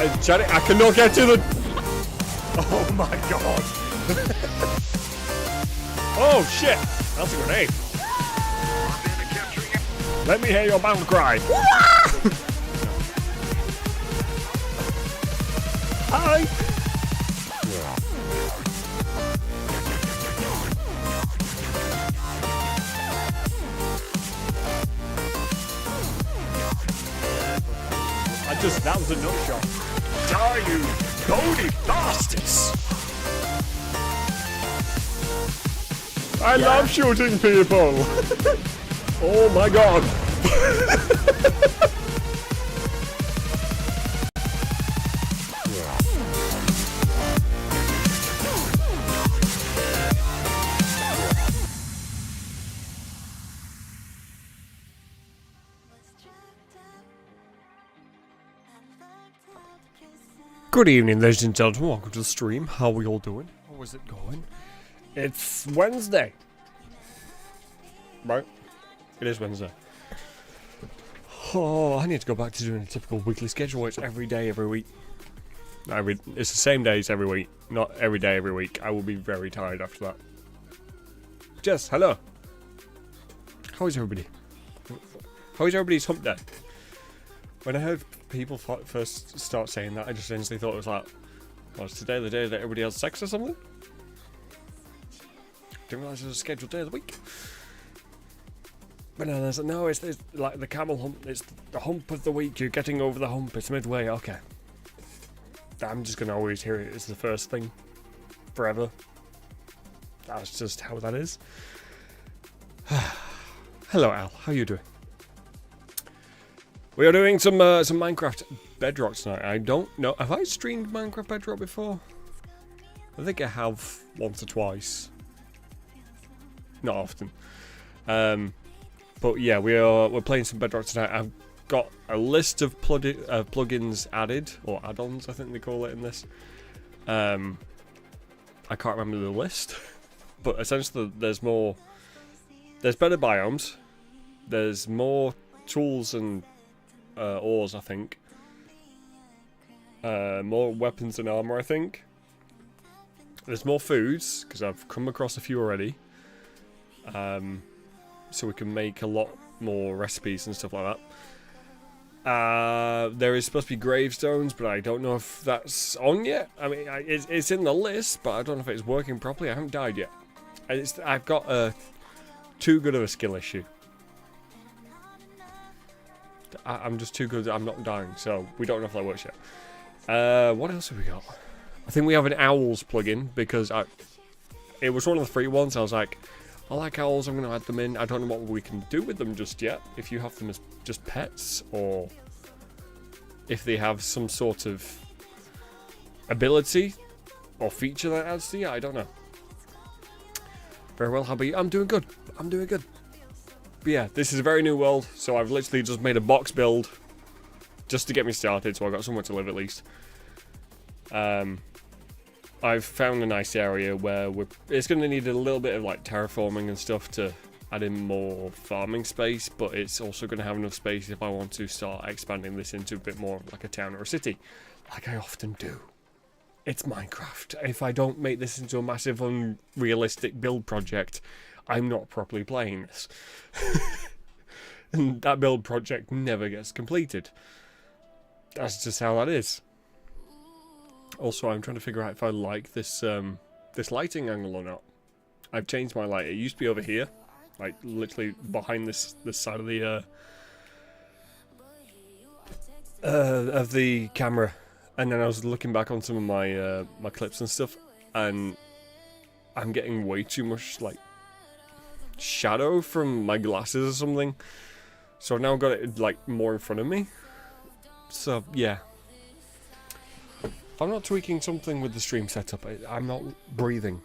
I cannot get to the... Oh my god. Oh shit. That's a grenade. Let me hear your battle cry. Hi. That was a no shot. Die, you goody bastards! I love shooting people! Oh my god! Good evening, ladies and gentlemen. Welcome to the stream. How are we all doing? How is it going? It's Wednesday. Right? It is Wednesday. Oh, I need to go back to doing a typical weekly schedule. It's every day, every week. It's the same days every week. Not every day, every week. I will be very tired after that. Jess, hello. How is everybody? How is everybody's hump day? When I heard people first start saying that, I just instantly thought it was like, oh, is today the day that everybody has sex or something? Didn't realise it was a scheduled day of the week. But no, no, it's like the camel hump, it's the hump of the week, you're getting over the hump, it's midway, okay. I'm just going to always hear it as the first thing, forever. That's just how that is. Hello Al, how you doing? We are doing some Minecraft Bedrock tonight. I don't know. Have I streamed Minecraft Bedrock before? I think I have once or twice. Not often. But yeah, we're playing some Bedrock tonight. I've got a list of plugins added, or add-ons I think they call it in this. I can't remember the list, but essentially there's better biomes. There's more tools and ores, I think. More weapons and armor, I think. There's more foods, because I've come across a few already. So we can make a lot more recipes and stuff like that. There is supposed to be gravestones, but I don't know if that's on yet. I mean, it's in the list, but I don't know if it's working properly. I haven't died yet. I've got too good of a skill issue. I'm just too good that I'm not dying, so we don't know if that works yet. What else have we got? I think we have an owls plugin, because it was one of the free ones. I was like, I like owls, I'm going to add them in. I don't know what we can do with them just yet. If you have them as just pets, or if they have some sort of ability or feature that adds to you, I don't know. Very well, how about you? I'm doing good. I'm doing good. But yeah, this is a very new world, so I've literally just made a box build just to get me started, so I've got somewhere to live at least. I've found a nice area where it's going to need a little bit of like terraforming and stuff to add in more farming space, but it's also going to have enough space if I want to start expanding this into a bit more like a town or a city, like I often do. It's Minecraft. If I don't make this into a massive unrealistic build project, I'm not properly playing this. And that build project never gets completed. That's just how that is. Also, I'm trying to figure out if I like this this lighting angle or not. I've changed my light. It used to be over here, like literally behind this side of the camera. And then I was looking back on some of my my clips and stuff, and I'm getting way too much like shadow from my glasses or something. So I've now got it like more in front of me. So yeah. If I'm not tweaking something with the stream setup, I'm not breathing.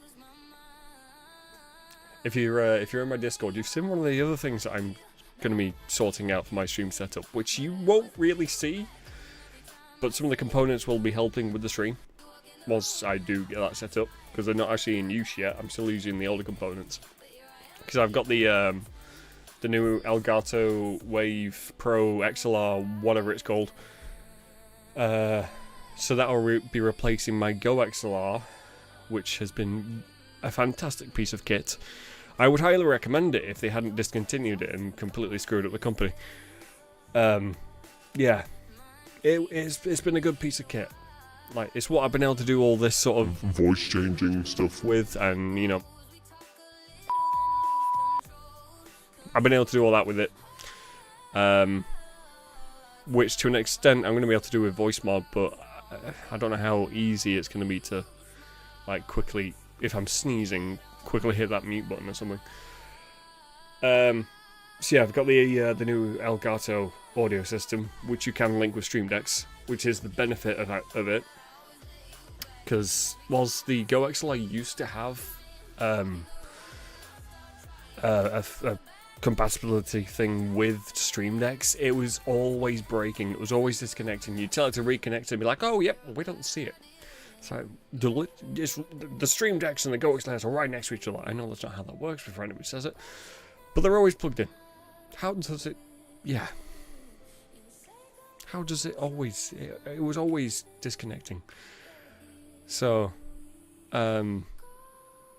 If you're in my Discord, you've seen one of the other things that I'm going to be sorting out for my stream setup, which you won't really see, but some of the components will be helping with the stream once I do get that set up, because they're not actually in use yet. I'm still using the older components, because I've got the new Elgato Wave Pro XLR, whatever it's called, So that will be replacing my Go XLR, which has been a fantastic piece of kit. I would highly recommend it if they hadn't discontinued it and completely screwed up the company. Yeah, it's been a good piece of kit. Like, it's what I've been able to do all this sort of voice changing stuff with, and you know, I've been able to do all that with it. Which to an extent I'm going to be able to do with voice mod, but I don't know how easy it's going to be to, like, quickly, if I'm sneezing, quickly hit that mute button or something. So yeah, I've got the new Elgato audio system, which you can link with Stream Decks, which is the benefit of it. Because whilst the Go XLR used to have a compatibility thing with Stream Decks, it was always breaking. It was always disconnecting. You'd tell it to reconnect and be like, "Oh, yep, we don't see it." So the Stream Decks and the Go XLRs are right next to each other. I know that's not how that works for anyone who says it, but they're always plugged in. How does it? Yeah. How does it always? It was always disconnecting. So,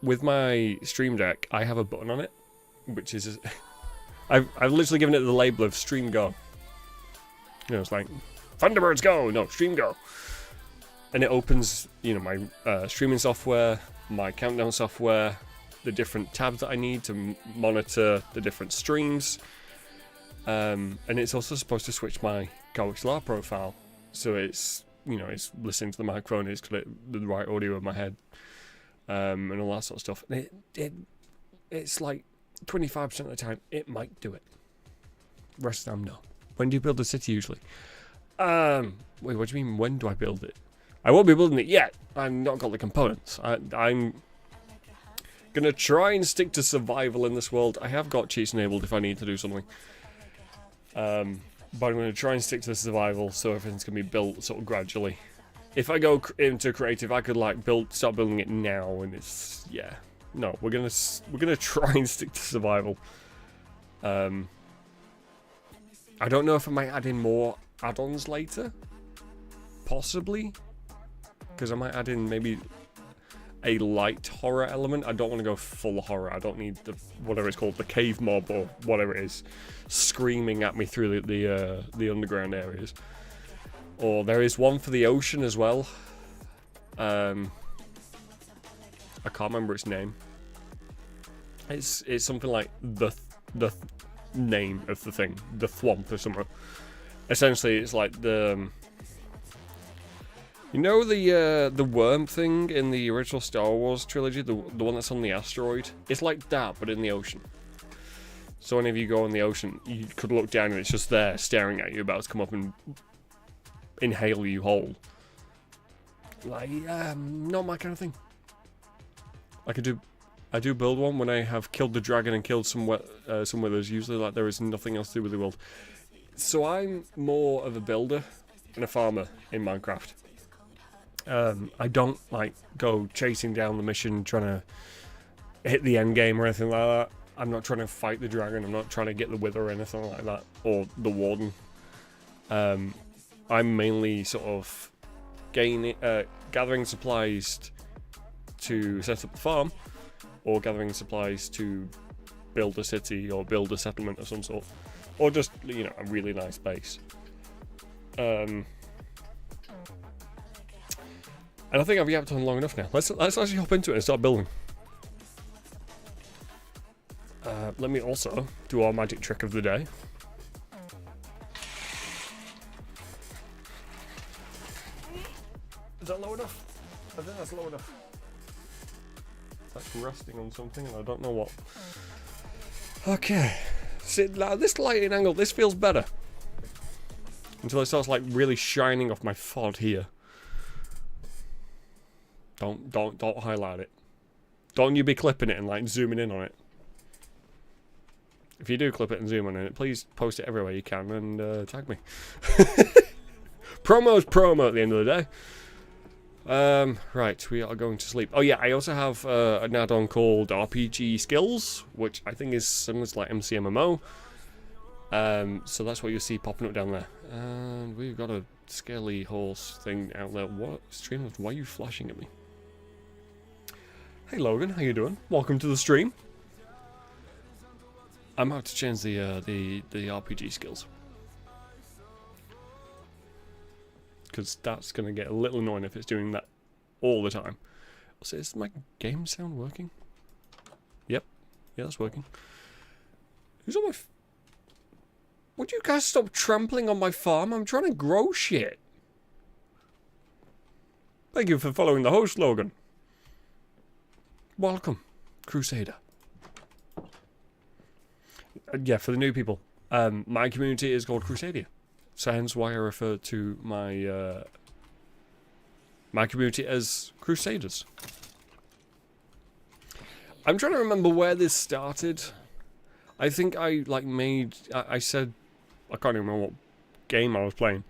with my Stream Deck, I have a button on it, which is, I've literally given it the label of Stream Go. You know, it's like Thunderbirds Go, no, Stream Go, and it opens, you know, my streaming software, my countdown software, the different tabs that I need to monitor the different streams, and it's also supposed to switch my Go XLR profile, so it's, you know, it's listening to the microphone, it's got the right audio in my head, and all that sort of stuff. And it's like 25% of the time it might do it. Rest of the time, no. When do you build a city usually? Wait, what do you mean? When do I build it? I won't be building it yet. I've not got the components. I'm gonna try and stick to survival in this world. I have got cheats enabled if I need to do something. But I'm going to try and stick to survival, so everything's going to be built sort of gradually. If I go into creative, I could like start building it now, and it's, yeah. No, we're gonna try and stick to survival. I don't know if I might add in more add-ons later, possibly, because I might add in maybe a light horror element. I don't want to go full horror. I don't need the, whatever it's called, the cave mob or whatever it is, screaming at me through the underground areas. Or there is one for the ocean as well. I can't remember its name. It's something like the name of the thing, the thwomp or something. Essentially, it's like the. You know the worm thing in the original Star Wars trilogy, the one that's on the asteroid? It's like that, but in the ocean. So whenever you go in the ocean, you could look down and it's just there, staring at you, about to come up and inhale you whole. Like, not my kind of thing. I do build one when I have killed the dragon and killed some withers, usually like there is nothing else to do with the world. So I'm more of a builder and a farmer in Minecraft. I don't like go chasing down the mission, trying to hit the end game or anything like that. I'm not trying to fight the dragon. I'm not trying to get the wither or anything like that, or the warden. I'm mainly sort of gathering supplies to set up the farm, or gathering supplies to build a city or build a settlement of some sort, or just, you know, a really nice base. And I think I've yapped on long enough now. Let's actually hop into it and start building. Let me also do our magic trick of the day. Is that low enough? I think that's low enough. That's resting on something and I don't know what. Okay. See, this lighting angle, this feels better. Until it starts like really shining off my FOD here. Don't highlight it. Don't you be clipping it and like zooming in on it. If you do clip it and zoom in on it, please post it everywhere you can and tag me. Promo's promo at the end of the day. Right, we are going to sleep. Oh yeah, I also have an add-on called RPG Skills, which I think is similar to like MCMMO. So that's what you'll see popping up down there. And we've got a scaly horse thing out there. What? Streamers, why are you flashing at me? Hey Logan, how you doing? Welcome to the stream. I'm about to change the RPG skills. Because that's going to get a little annoying if it's doing that all the time. So is my game sound working? Yep. Yeah, that's working. Who's on my... Would you guys stop trampling on my farm? I'm trying to grow shit. Thank you for following the host, Logan. Welcome, Crusader. Yeah, for the new people. My community is called Crusadia. So hence why I refer to my my community as Crusaders. I'm trying to remember where this started. I think I I said, I can't even remember what game I was playing,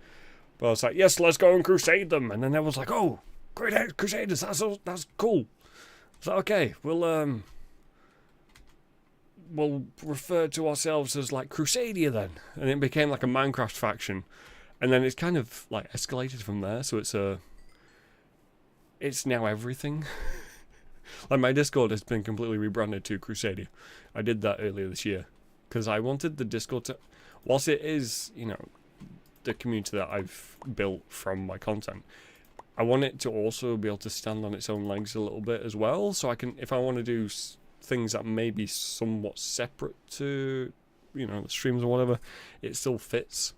but I was like, yes, let's go and crusade them, and then everyone was like, oh, great Crusaders, that's cool. I was like, okay, we'll refer to ourselves as like Crusadia then, and it became like a Minecraft faction, and then it's kind of like escalated from there. So it's now everything. Like my Discord has been completely rebranded to Crusadia. I did that earlier this year because I wanted the Discord to, whilst it is, you know, the community that I've built from my content, I want it to also be able to stand on its own legs a little bit as well. So I can, if I want to do things that may be somewhat separate to, you know, the streams or whatever, it still fits.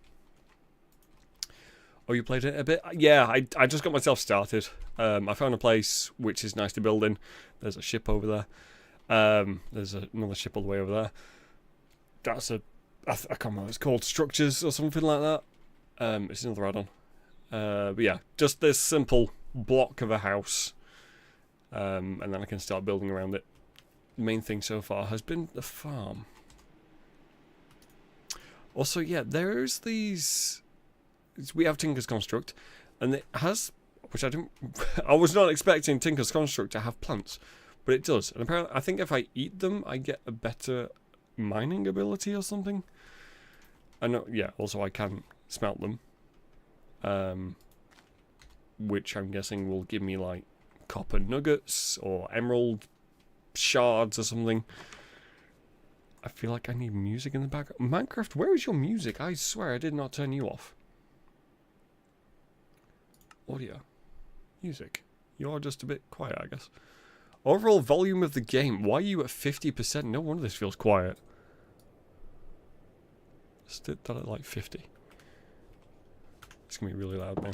Oh, you played it a bit? Yeah, I just got myself started. I found a place which is nice to build in. There's a ship over there. There's another ship all the way over there. That's I can't remember what it's called, Structures or something like that. It's another add-on. But yeah, just this simple block of a house. And then I can start building around it. The main thing so far has been the farm. Also, yeah, there's these... We have Tinker's Construct, and it has, which I didn't, I was not expecting Tinker's Construct to have plants, but it does. And apparently, I think if I eat them, I get a better mining ability or something. I know, yeah. Also, I can smelt them, which I'm guessing will give me like copper nuggets or emerald shards or something. I feel like I need music in the background. Minecraft, where is your music? I swear I did not turn you off. Audio. Music. You're just a bit quiet, I guess. Overall volume of the game. Why are you at 50%? No wonder this feels quiet. Let's do that at like 50. It's going to be really loud now.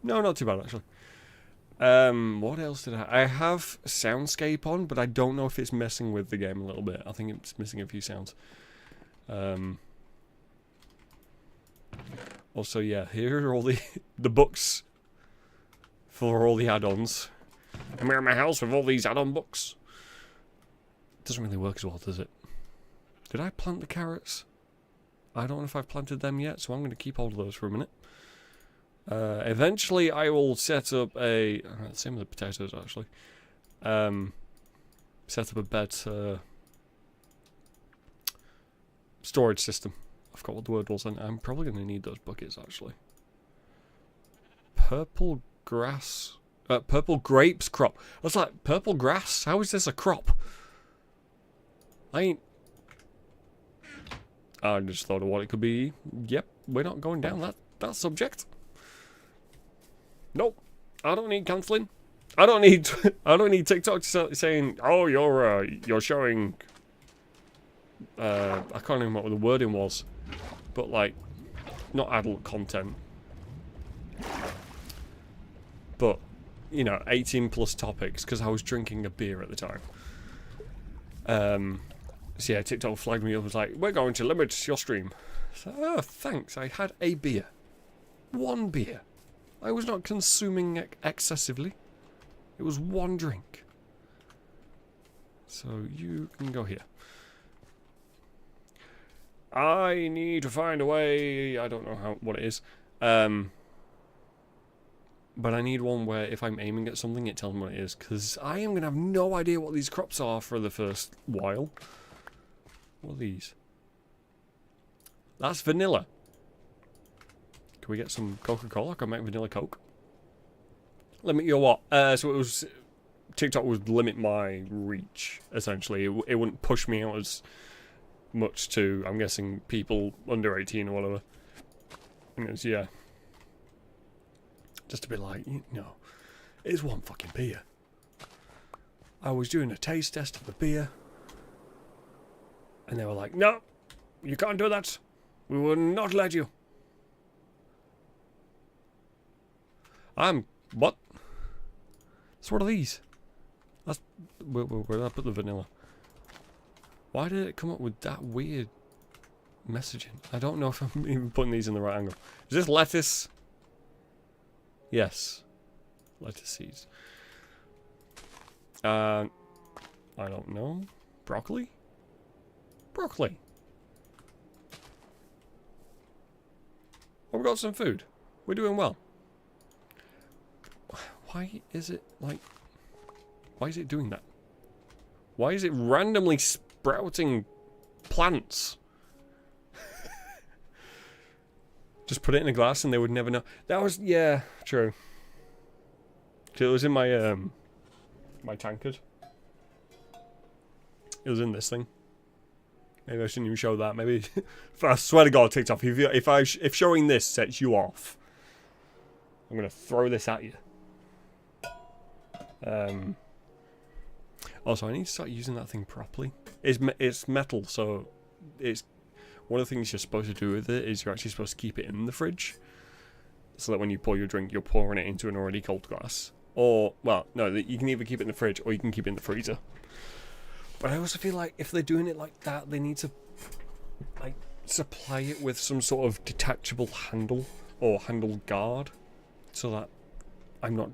No, not too bad, actually. What else did I have Soundscape on, but I don't know if it's messing with the game a little bit. I think it's missing a few sounds. Also, yeah, here are all the books for all the add-ons. I'm here in my house with all these add-on books. It doesn't really work as well, does it? Did I plant the carrots? I don't know if I've planted them yet, so I'm going to keep hold of those for a minute. Eventually, I will set up a... same with the potatoes, actually. Set up a better storage system. I forgot what the word was, and I'm probably going to need those buckets, actually. Purple grass... purple grapes crop. I was like, purple grass? How is this a crop? I just thought of what it could be. Yep, we're not going down that subject. Nope. I don't need cancelling. I don't need TikTok saying, oh, you're showing... I can't remember what the wording was. But, like, not adult content. But, you know, 18 plus topics, because I was drinking a beer at the time. So yeah, TikTok flagged me up and was like, we're going to limit your stream. So, oh, thanks. I had a beer. One beer. I was not consuming excessively. It was one drink. So you can go here. I need to find a way. I don't know what it is. But I need one where if I'm aiming at something, it tells me what it is. Because I am going to have no idea what these crops are for the first while. What are these? That's vanilla. Can we get some Coca-Cola? Can I make vanilla Coke? Limit your what? So it was... TikTok would limit my reach, essentially. It wouldn't push me out as much to, I'm guessing, people under 18 or whatever. And it was, yeah. Just to be like, you know, it's one fucking beer. I was doing a taste test of the beer. And they were like, no, you can't do that. We will not let you. What? So what are these? That's... Where did I put the vanilla? Why did it come up with that weird messaging? I don't know if I'm even putting these in the right angle. Is this lettuce? Yes. Lettuce seeds. I don't know. Broccoli? Broccoli. Well, we've got some food. We're doing well. Why is it like... Why is it doing that? Why is it randomly sprouting plants? Just put it in a glass and they would never know. That was... Yeah, true. It was in my, my tankard. It was in this thing. Maybe I shouldn't even show that. Maybe... I swear to God, TikTok, if showing this sets you off, I'm going to throw this at you. Also, I need to start using that thing properly. It's metal, so it's one of the things you're supposed to do with it is you're actually supposed to keep it in the fridge, so that when you pour your drink, you're pouring it into an already cold glass. Or, well, no, you can either keep it in the fridge or you can keep it in the freezer. But I also feel like if they're doing it like that, they need to like supply it with some sort of detachable handle or handle guard, so that I'm not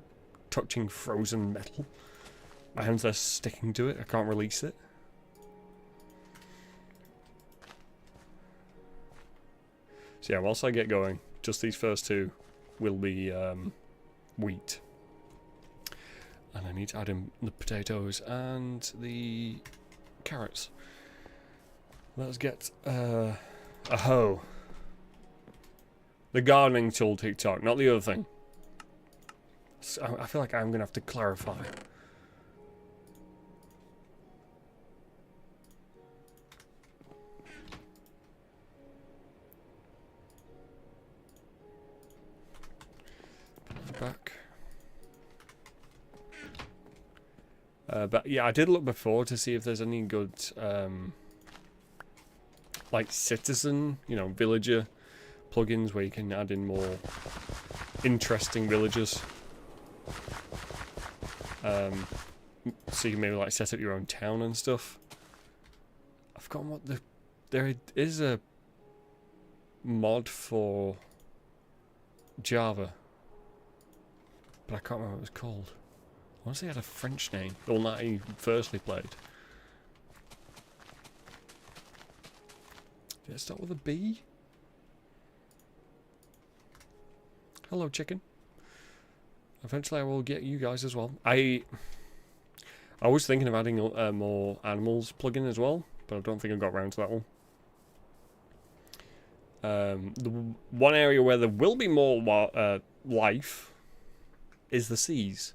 touching frozen metal. My hands are sticking to it. I can't release it. So yeah, whilst I get going, just these first two will be wheat. And I need to add in the potatoes and the carrots. Let's get a hoe. The gardening tool TikTok, not the other thing. So I feel like I'm going to have to clarify. Back. But yeah, I did look before to see if there's any good, like citizen, you know, villager plugins where you can add in more interesting villagers. So you can maybe like set up your own town and stuff. I've forgotten what there is a mod for Java, but I can't remember what it was called. I want to say it had a French name, the one that I firstly played. Did it start with a B? Hello, chicken. Eventually I will get you guys as well. I was thinking of adding more animals plugin as well, but I don't think I got around to that one. The one area where there will be more life is the seas.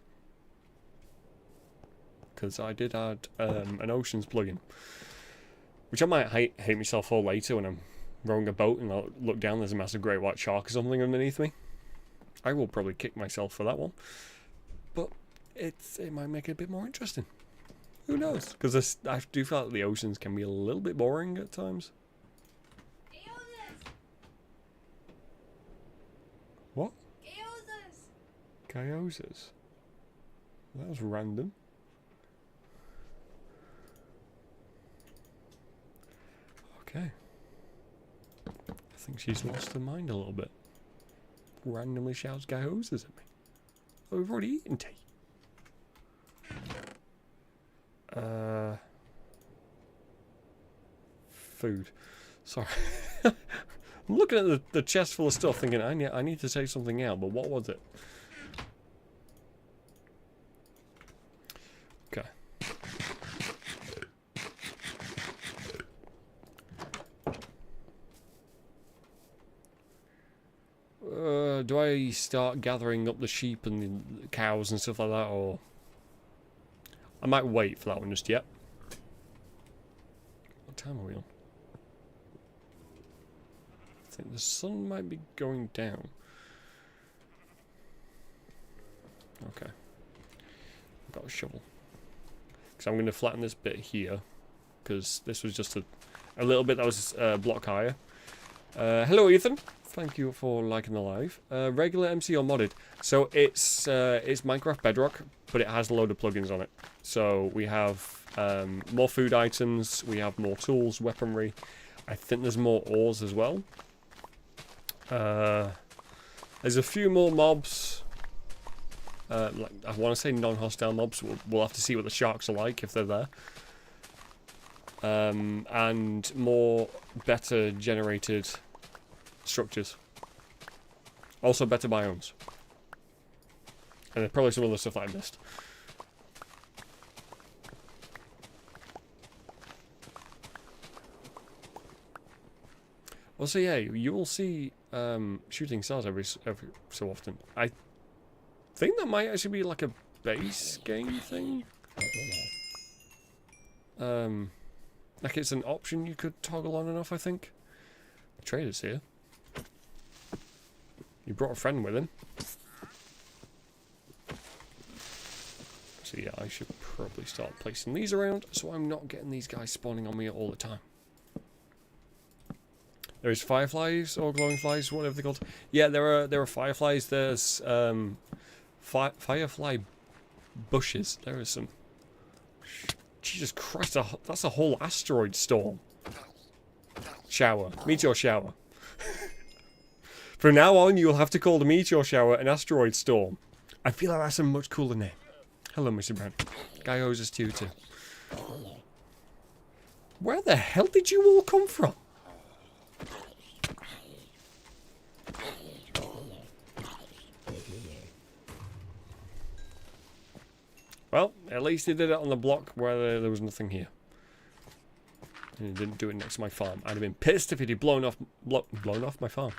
Because I did add an oceans plugin, which I might hate myself for later when I'm rowing a boat and I'll look down, there's a massive great white shark or something underneath me. I will probably kick myself for that one, but it might make it a bit more interesting. Who knows? Because I do feel like the oceans can be a little bit boring at times. What? Gyozas. That was random. Okay. I think she's lost her mind a little bit. Randomly shouts gyozas at me. Oh, we've already eaten tea. Food. Sorry. I'm looking at the chest full of stuff thinking I need to take something out, but what was it? Okay. Do I start gathering up the sheep and the cows and stuff like that, or I might wait for that one just yet. What time are we on? I think the sun might be going down. Okay. I've got a shovel. Because I'm going to flatten this bit here. Because this was just a little bit that was a block higher. Hello, Ethan. Thank you for liking the live. Regular MC or modded? So it's Minecraft Bedrock, but it has a load of plugins on it. So we have more food items, we have more tools, weaponry. I think there's more ores as well. There's a few more mobs. Like, I want to say non-hostile mobs. We'll have to see what the sharks are like if they're there. And more better generated structures. Also better biomes. And there's probably some other stuff that I missed. Also, yeah, you will see shooting stars every so often. I think that might actually be like a base game thing. Like it's an option you could toggle on and off, I think. The trader's here. You brought a friend with him. So yeah, I should probably start placing these around so I'm not getting these guys spawning on me all the time. There's fireflies or glowing flies, whatever they're called. Yeah, there are fireflies. There's firefly bushes. There is some. Jesus Christ, that's a whole asteroid storm. Shower. Meteor shower. From now on, you'll have to call the meteor shower an asteroid storm. I feel like that's a much cooler name. Hello, Mr. Brown. Guy owes us to you too. Where the hell did you all come from? Well, at least he did it on the block where there was nothing here. And he didn't do it next to my farm. I'd have been pissed if he'd blown off my farm.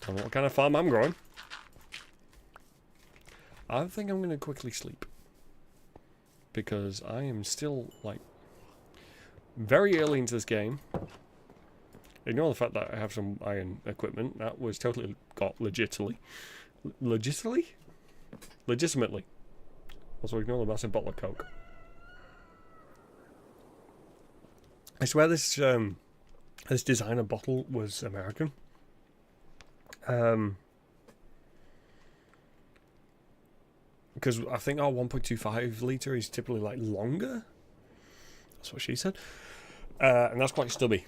Don't know what kind of farm I'm growing. I think I'm going to quickly sleep. Because I am still, like, very early into this game. Ignore the fact that I have some iron equipment. That was totally got legitimately. Also ignore the massive bottle of Coke. I swear this this designer bottle was American. Because I think our 1.25 litre is typically like longer. That's what she said. And that's quite stubby.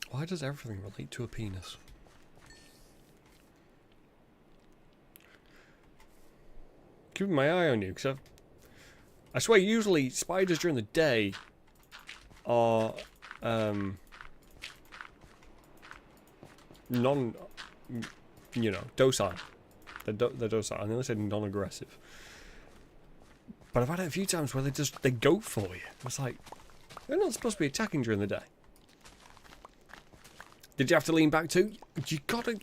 Why does everything relate to a penis? Keeping my eye on you, because I swear usually spiders during the day are docile. They're docile. I nearly said non-aggressive. But I've had it a few times where they go for you. It's like, they're not supposed to be attacking during the day. Did you have to lean back too? You gotta,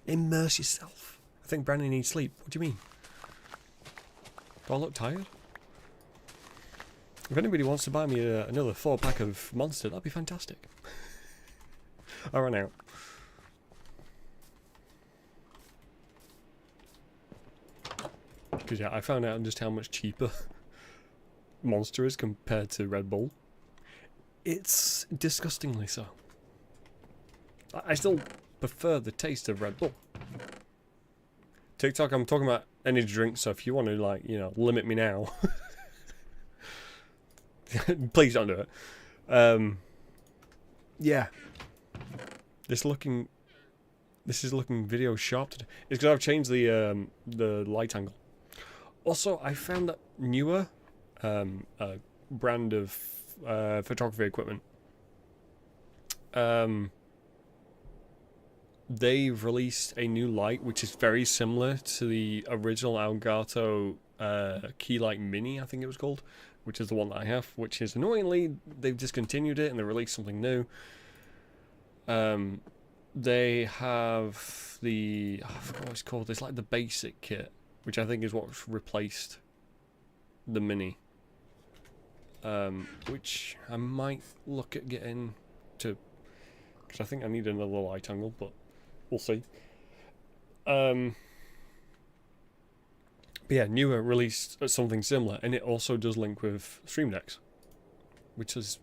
immerse yourself. I think Brandon needs sleep. What do you mean? Do I look tired? If anybody wants to buy me another 4-pack of Monster, that'd be fantastic. I ran out. Because yeah, I found out just how much cheaper Monster is compared to Red Bull. It's disgustingly so. I still prefer the taste of Red Bull. TikTok, I'm talking about energy drinks, so if you want to, limit me now. Please don't do it. Yeah. This is looking video sharp today. It's because I've changed the light angle. Also, I found that newer brand of photography equipment. They've released a new light which is very similar to the original Elgato Keylight Mini, I think it was called, which is the one that I have, which is annoyingly they've discontinued it and they released something new. They have the, I forgot what it's called. It's like the basic kit, which I think is what's replaced the mini. Which I might look at getting to, because I think I need another light angle, but we'll see. But yeah, Newer released something similar, and it also does link with Stream Decks, which is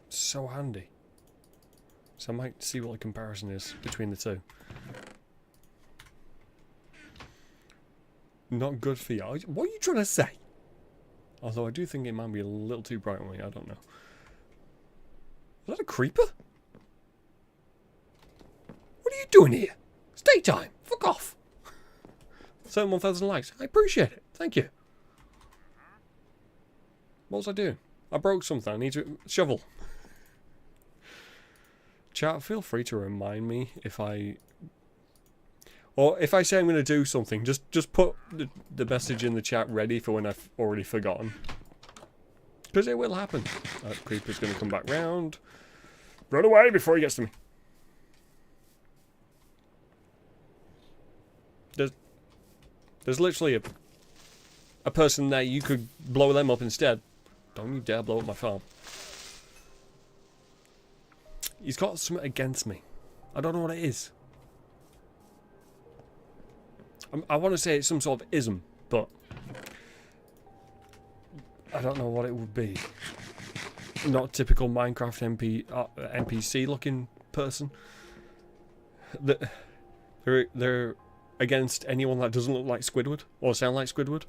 so handy. So I might see what the comparison is between the two. Not good for you. What are you trying to say? Although I do think it might be a little too bright on me, I don't know. Is that a creeper? What are you doing here? It's daytime. Fuck off. 71,000 likes. I appreciate it. Thank you. What was I doing? I broke something. I need to shovel. Chat, feel free to remind me if I... Or if I say I'm going to do something, just put the message in the chat ready for when I've already forgotten. Because it will happen. That creeper's going to come back round. Run away before he gets to me. There's literally a person there. You could blow them up instead. Don't you dare blow up my farm. He's got something against me. I don't know what it is. I want to say it's some sort of ism, but I don't know what it would be. Not typical Minecraft NPC looking person. They're against anyone that doesn't look like Squidward or sound like Squidward.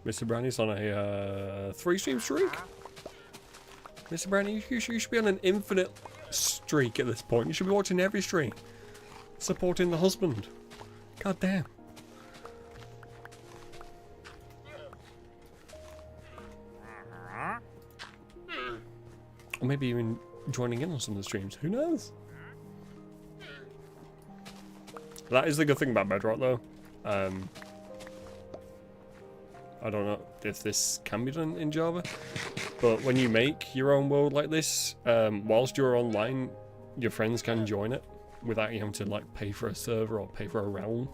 Mr. Brandy's on a 3-stream streak. Mr. Brandy, you should be on an infinite streak at this point. You should be watching every stream. Supporting the husband. God damn. Or maybe even joining in on some of the streams. Who knows? That is the good thing about Bedrock, though. I don't know if this can be done in Java, but when you make your own world like this, whilst you're online, your friends can join it without you having to like pay for a server or pay for a realm.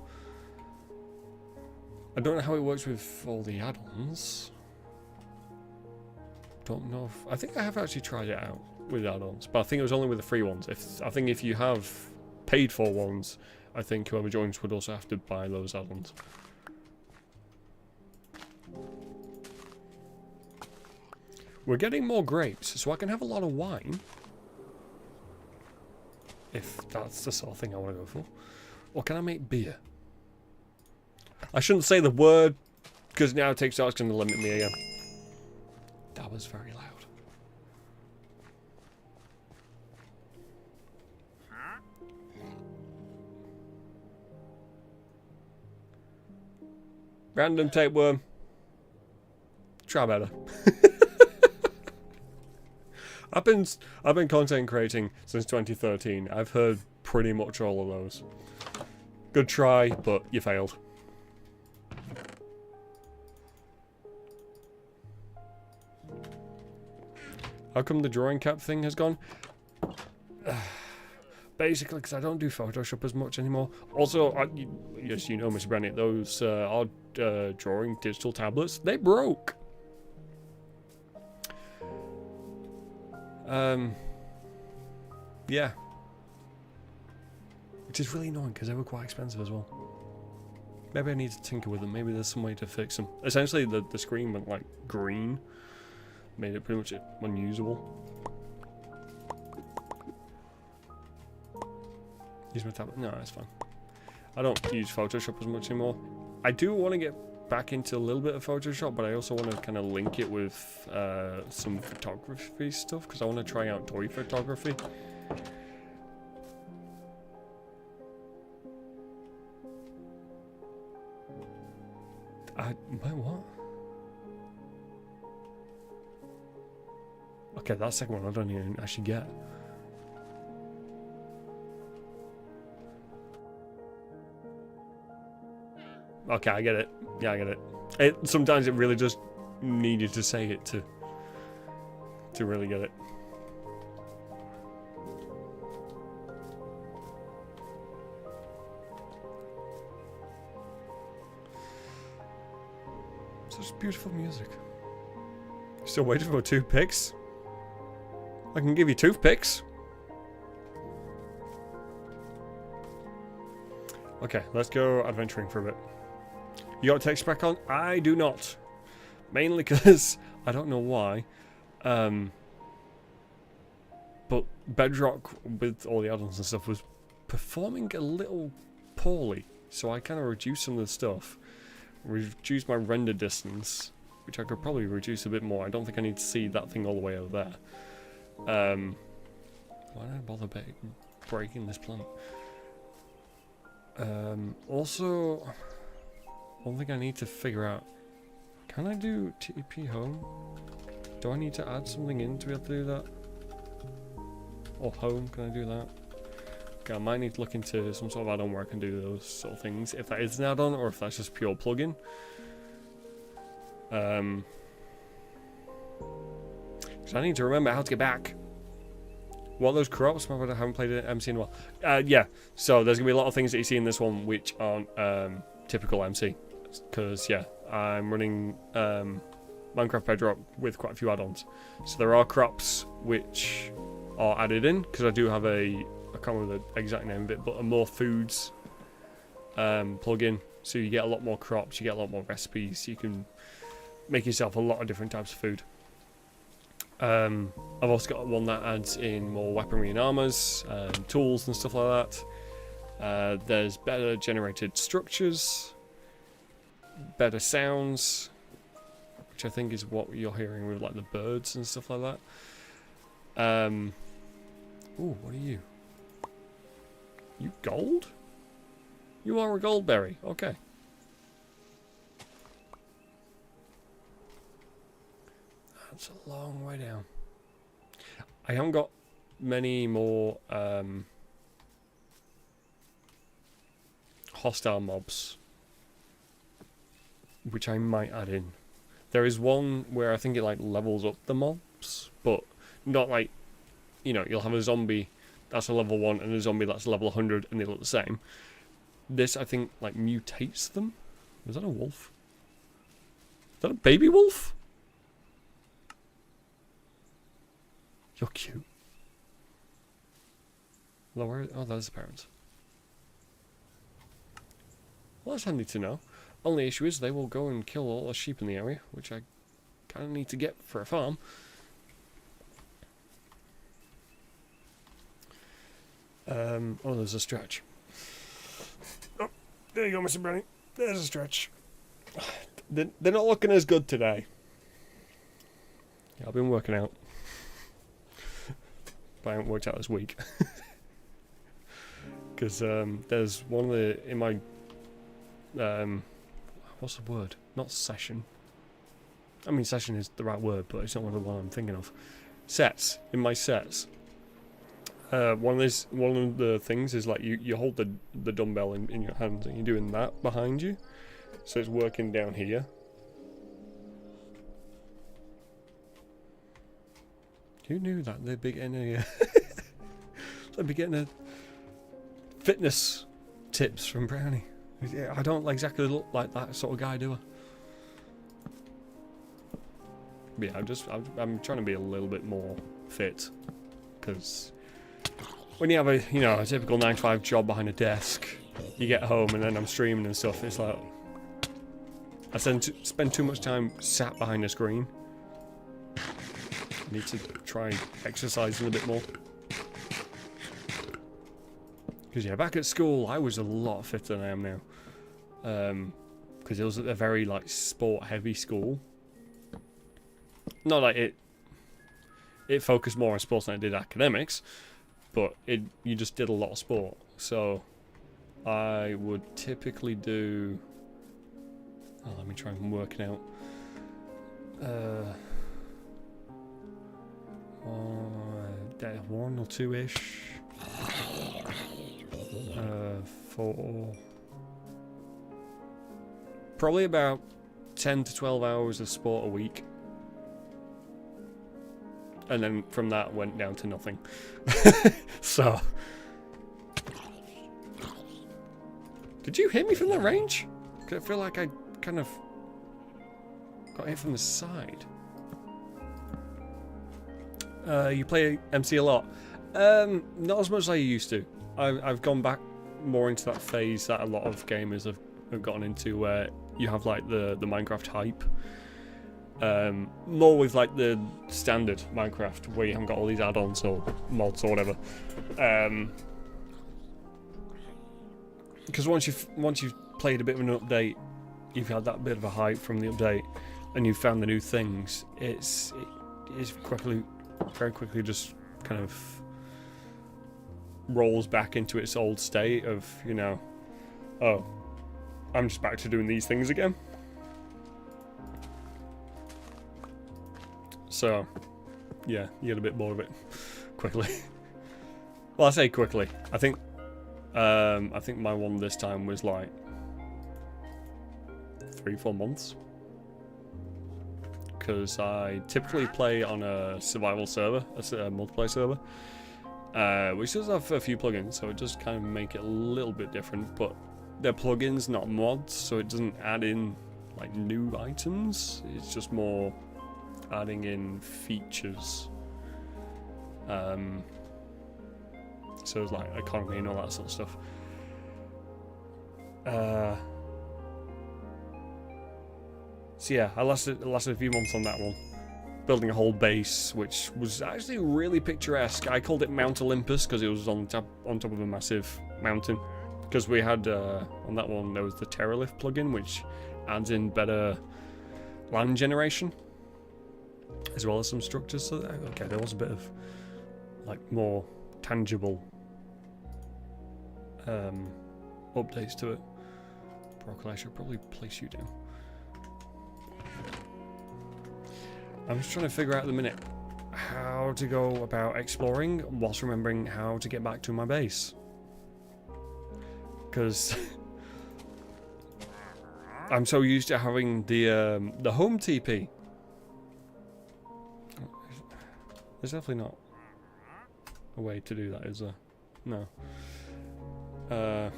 I don't know how it works with all the add-ons. Don't know if... I think I have actually tried it out with add-ons, but I think it was only with the free ones. I think if you have paid for ones, I think whoever joins would also have to buy those add-ons. We're getting more grapes, so I can have a lot of wine. If that's the sort of thing I want to go for. Or can I make beer? I shouldn't say the word, because now TikTok's going to limit me again. That was very loud. Random tapeworm. Try better. I've been content creating since 2013. I've heard pretty much all of those. Good try, but you failed. How come the drawing cap thing has gone? Basically, because I don't do Photoshop as much anymore. Also, yes, you know, Mr. Bennett, those odd drawing digital tablets, they broke. Yeah. Which is really annoying because they were quite expensive as well. Maybe I need to tinker with them. Maybe there's some way to fix them. Essentially, the screen went like green. Made it pretty much unusable. Use my tablet. No, that's fine. I don't use Photoshop as much anymore. I do want to get back into a little bit of Photoshop, but I also want to kind of link it with some photography stuff because I want to try out toy photography. My what? Okay, that second one I don't even actually get. Okay, I get it. Yeah, I get it. Sometimes it really just needed to say it to really get it. Such beautiful music. Still waiting for toothpicks? I can give you toothpicks. Okay, let's go adventuring for a bit. You got text back on? I do not. Mainly because I don't know why. But Bedrock, with all the add-ons and stuff, was performing a little poorly. So I kind of reduced some of the stuff. Reduced my render distance, which I could probably reduce a bit more. I don't think I need to see that thing all the way over there. Why did I bother breaking this plant? Also, one thing I need to figure out, can I do TP home? Do I need to add something in to be able to do that? Or home, can I do that? Okay, I might need to look into some sort of add-on where I can do those sort of things, if that is an add-on or if that's just pure plugin. Because I need to remember how to get back. What are those crops? I haven't played an MC in a while. Yeah, so there's going to be a lot of things that you see in this one which aren't typical MC. Because, yeah, I'm running Minecraft Bedrock with quite a few add-ons. So there are crops which are added in, because I do have I can't remember the exact name of it, but a more foods plugin. So you get a lot more crops, you get a lot more recipes, you can make yourself a lot of different types of food. I've also got one that adds in more weaponry and armors, tools and stuff like that. There's better generated structures, better sounds, which I think is what you're hearing with like the birds and stuff like that. Ooh, what are you? You gold? You are a goldberry. Okay. That's a long way down. I haven't got many more hostile mobs, which I might add in. There is one where I think it like levels up the mobs, but not like, you know, you'll have a zombie that's a level 1 and a zombie that's a level 100 and they look the same. This, I think, like mutates them. Is that a wolf? Is that a baby wolf? You're cute. Lower. Oh, that's the parents. Well, that's handy to know. Only issue is they will go and kill all the sheep in the area, which I kind of need to get for a farm. Oh, there's a stretch. Oh, there you go, Mr. Brownie. There's a stretch. They're not looking as good today. Yeah, I've been working out. But I haven't worked out this week. Because there's one of the, in my, what's the word? Not session. I mean, session is the right word, but it's not one of the one I'm thinking of. Sets. In my sets. One of the things is like you hold the dumbbell in your hands and you're doing that behind you, so it's working down here. Who knew that they'd be getting a they'd be getting a fitness tips from Brownie? Yeah, I don't exactly look like that sort of guy, do I? But yeah, I'm trying to be a little bit more fit, because when you have a typical 9-to-5 job behind a desk, you get home and then I'm streaming and stuff, it's like I spend too much time sat behind a screen. I need to try exercising a bit more. Because yeah, back at school I was a lot fitter than I am now. Because it was a very like sport heavy school. Not like it focused more on sports than it did academics. But you just did a lot of sport, so I would typically do. Oh, let me try and work it out. 1 or 2-ish. 4. Probably about 10 to 12 hours of sport a week. And then from that went down to nothing. So. Did you hit me from that range? Because I feel like I kind of got hit from the side. You play MC a lot? Not as much as I used to. I've gone back more into that phase that a lot of gamers have gotten into, where you have like the Minecraft hype. More with like the standard Minecraft, where you haven't got all these add-ons or mods or whatever. Because once you've played a bit of an update, you've had that bit of a hype from the update, and you've found the new things. It is very quickly just kind of rolls back into its old state of, you know, oh, I'm just back to doing these things again. So, yeah, you get a bit bored of it quickly. Well, I say quickly. I think my one this time was like 3-4 months, because I typically play on a survival server, a multiplayer server, which does have a few plugins, so it does kind of make it a little bit different. But they're plugins, not mods, so it doesn't add in like new items. It's just more adding in features. So it's like economy and all that sort of stuff. So yeah, I lasted a few months on that one, building a whole base, which was actually really picturesque. I called it Mount Olympus because it was on top of a massive mountain. Because we had on that one, there was the Terralift plugin, which adds in better land generation, as well as some structures. So okay, there was a bit of like more tangible updates to it. Broccoli, I should probably place you down. I'm just trying to figure out at the minute how to go about exploring whilst remembering how to get back to my base. Because I'm so used to having the home TP. There's definitely not a way to do that, is there? No. I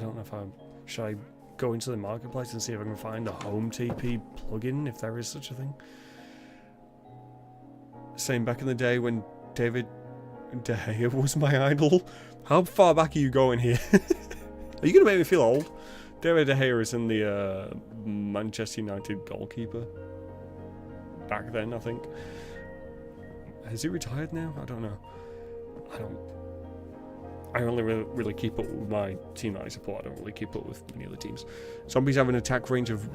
don't know if should I go into the marketplace and see if I can find a home TP plugin, if there is such a thing. Same back in the day when David De Gea was my idol. How far back are you going here? Are you going to make me feel old? David De Gea is in the Manchester United goalkeeper. Back then, I think. Has he retired now? I don't know. I only really keep up with my team that I support. I don't really keep up with many other teams. Zombies have an attack range of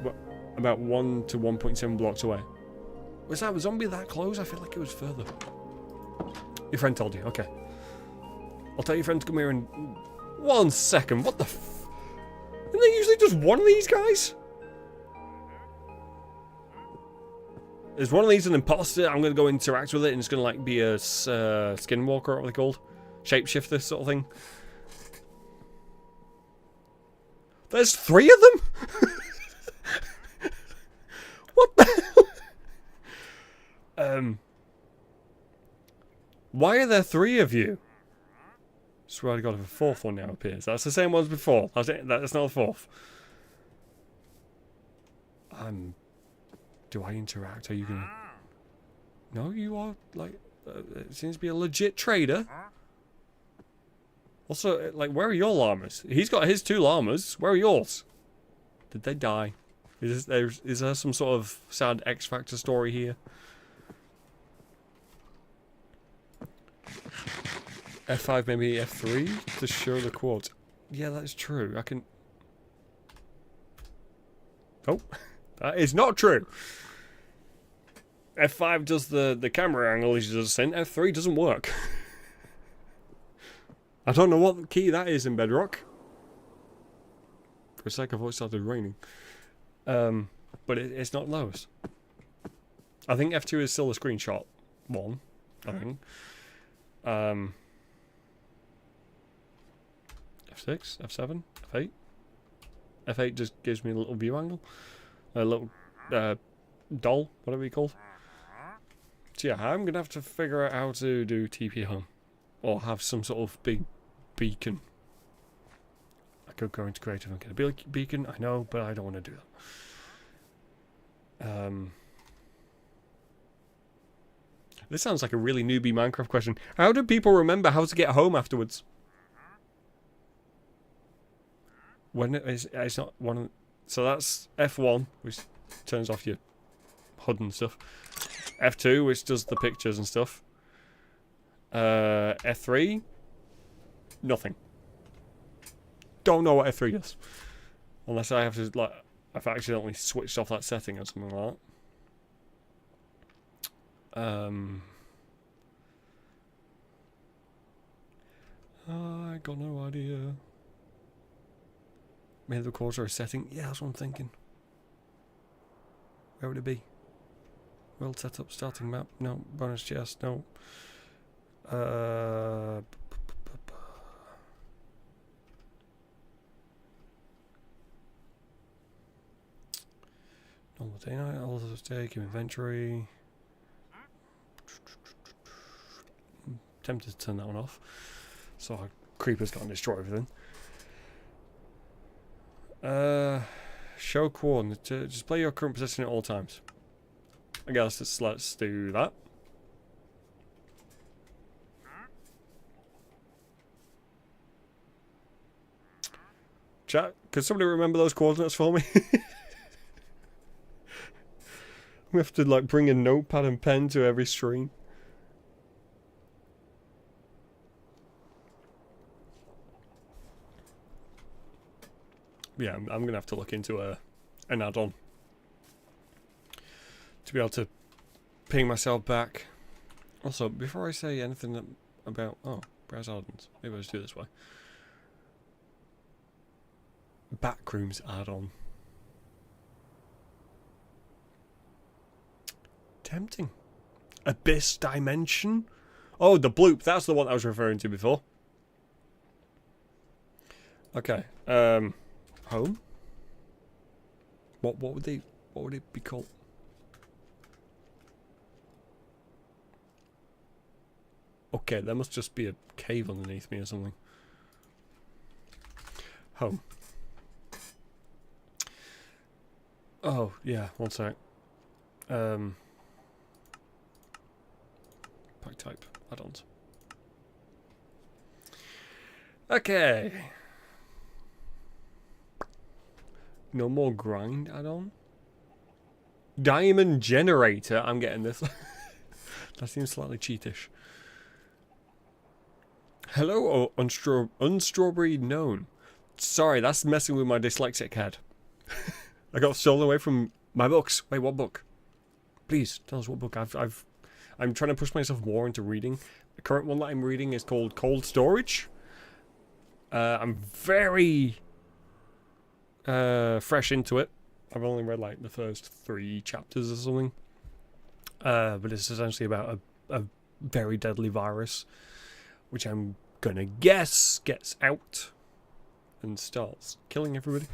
about 1 to 1.7 blocks away. Was that a zombie that close? I feel like it was further. Your friend told you. Okay. I'll tell your friend to come here in 1 second. What the f... Isn't there usually just one of these guys? Is one of these an imposter? I'm going to go interact with it and it's going to like be a skinwalker, or what they're called. Shapeshifter sort of thing. There's 3 of them? What the hell? Why are there 3 of you? Swear to God, if a 4th one now appears. That's the same one as before. That's not the 4th. Do I interact? Are you gonna... No, you are, like... it seems to be a legit trader. Also, like, where are your llamas? He's got his 2 llamas. Where are yours? Did they die? Is there some sort of sad X Factor story here? F5, maybe F3 to show the quote. Yeah, that's true. I can... Oh, that is not true. F5 does the camera angle as you just sent. F3 doesn't work. I don't know what key that is in Bedrock. For a sec I thought it started raining. But it's not lowest. I think F2 is still a screenshot one, I think. F6, F7, F8. F8 just gives me a little view angle. A little doll, whatever you call it. So yeah, I'm going to have to figure out how to do TP home. Or have some sort of big beacon. I could go into creative and get a big beacon, I know, but I don't want to do that. This sounds like a really newbie Minecraft question. How do people remember how to get home afterwards? When it's not one of... So that's F1, which turns off your HUD and stuff. F2, which does the pictures and stuff. F3, nothing. Don't know what F3 does. Unless I have to, like, I've accidentally switched off that setting or something like that. I got no idea. Maybe the quarter a setting. Yeah, that's what I'm thinking. Where would it be? World setup, starting map. No. Bonus chest. No. Normal day night. All of day. Give inventory. I'm tempted to turn that one off. So our creepers can't destroy everything. Show coordinates. Display your current position at all times. I guess let's do that. Chat, could somebody remember those coordinates for me? We have to like bring a notepad and pen to every stream. Yeah, I'm gonna have to look into an add-on to be able to ping myself back. Also, before I say anything about browse add-ons, maybe I'll just do it this way. Backrooms add-on. Tempting. Abyss Dimension. Oh, the bloop. That's the one I was referring to before. Okay. Home. What would it be called? Okay, there must just be a cave underneath me or something. Home. Oh, yeah, one sec. Pack type add-ons. Okay. No more grind add-on. Diamond generator. I'm getting this. That seems slightly cheatish. Hello, or unstrawberry known. Sorry, that's messing with my dyslexic head. I got stolen away from my books. Wait, what book? Please tell us what book. I'm trying to push myself more into reading. The current one that I'm reading is called Cold Storage. I'm very fresh into it. I've only read like the first 3 chapters or something. But it's essentially about a very deadly virus, which I'm gonna guess gets out and starts killing everybody.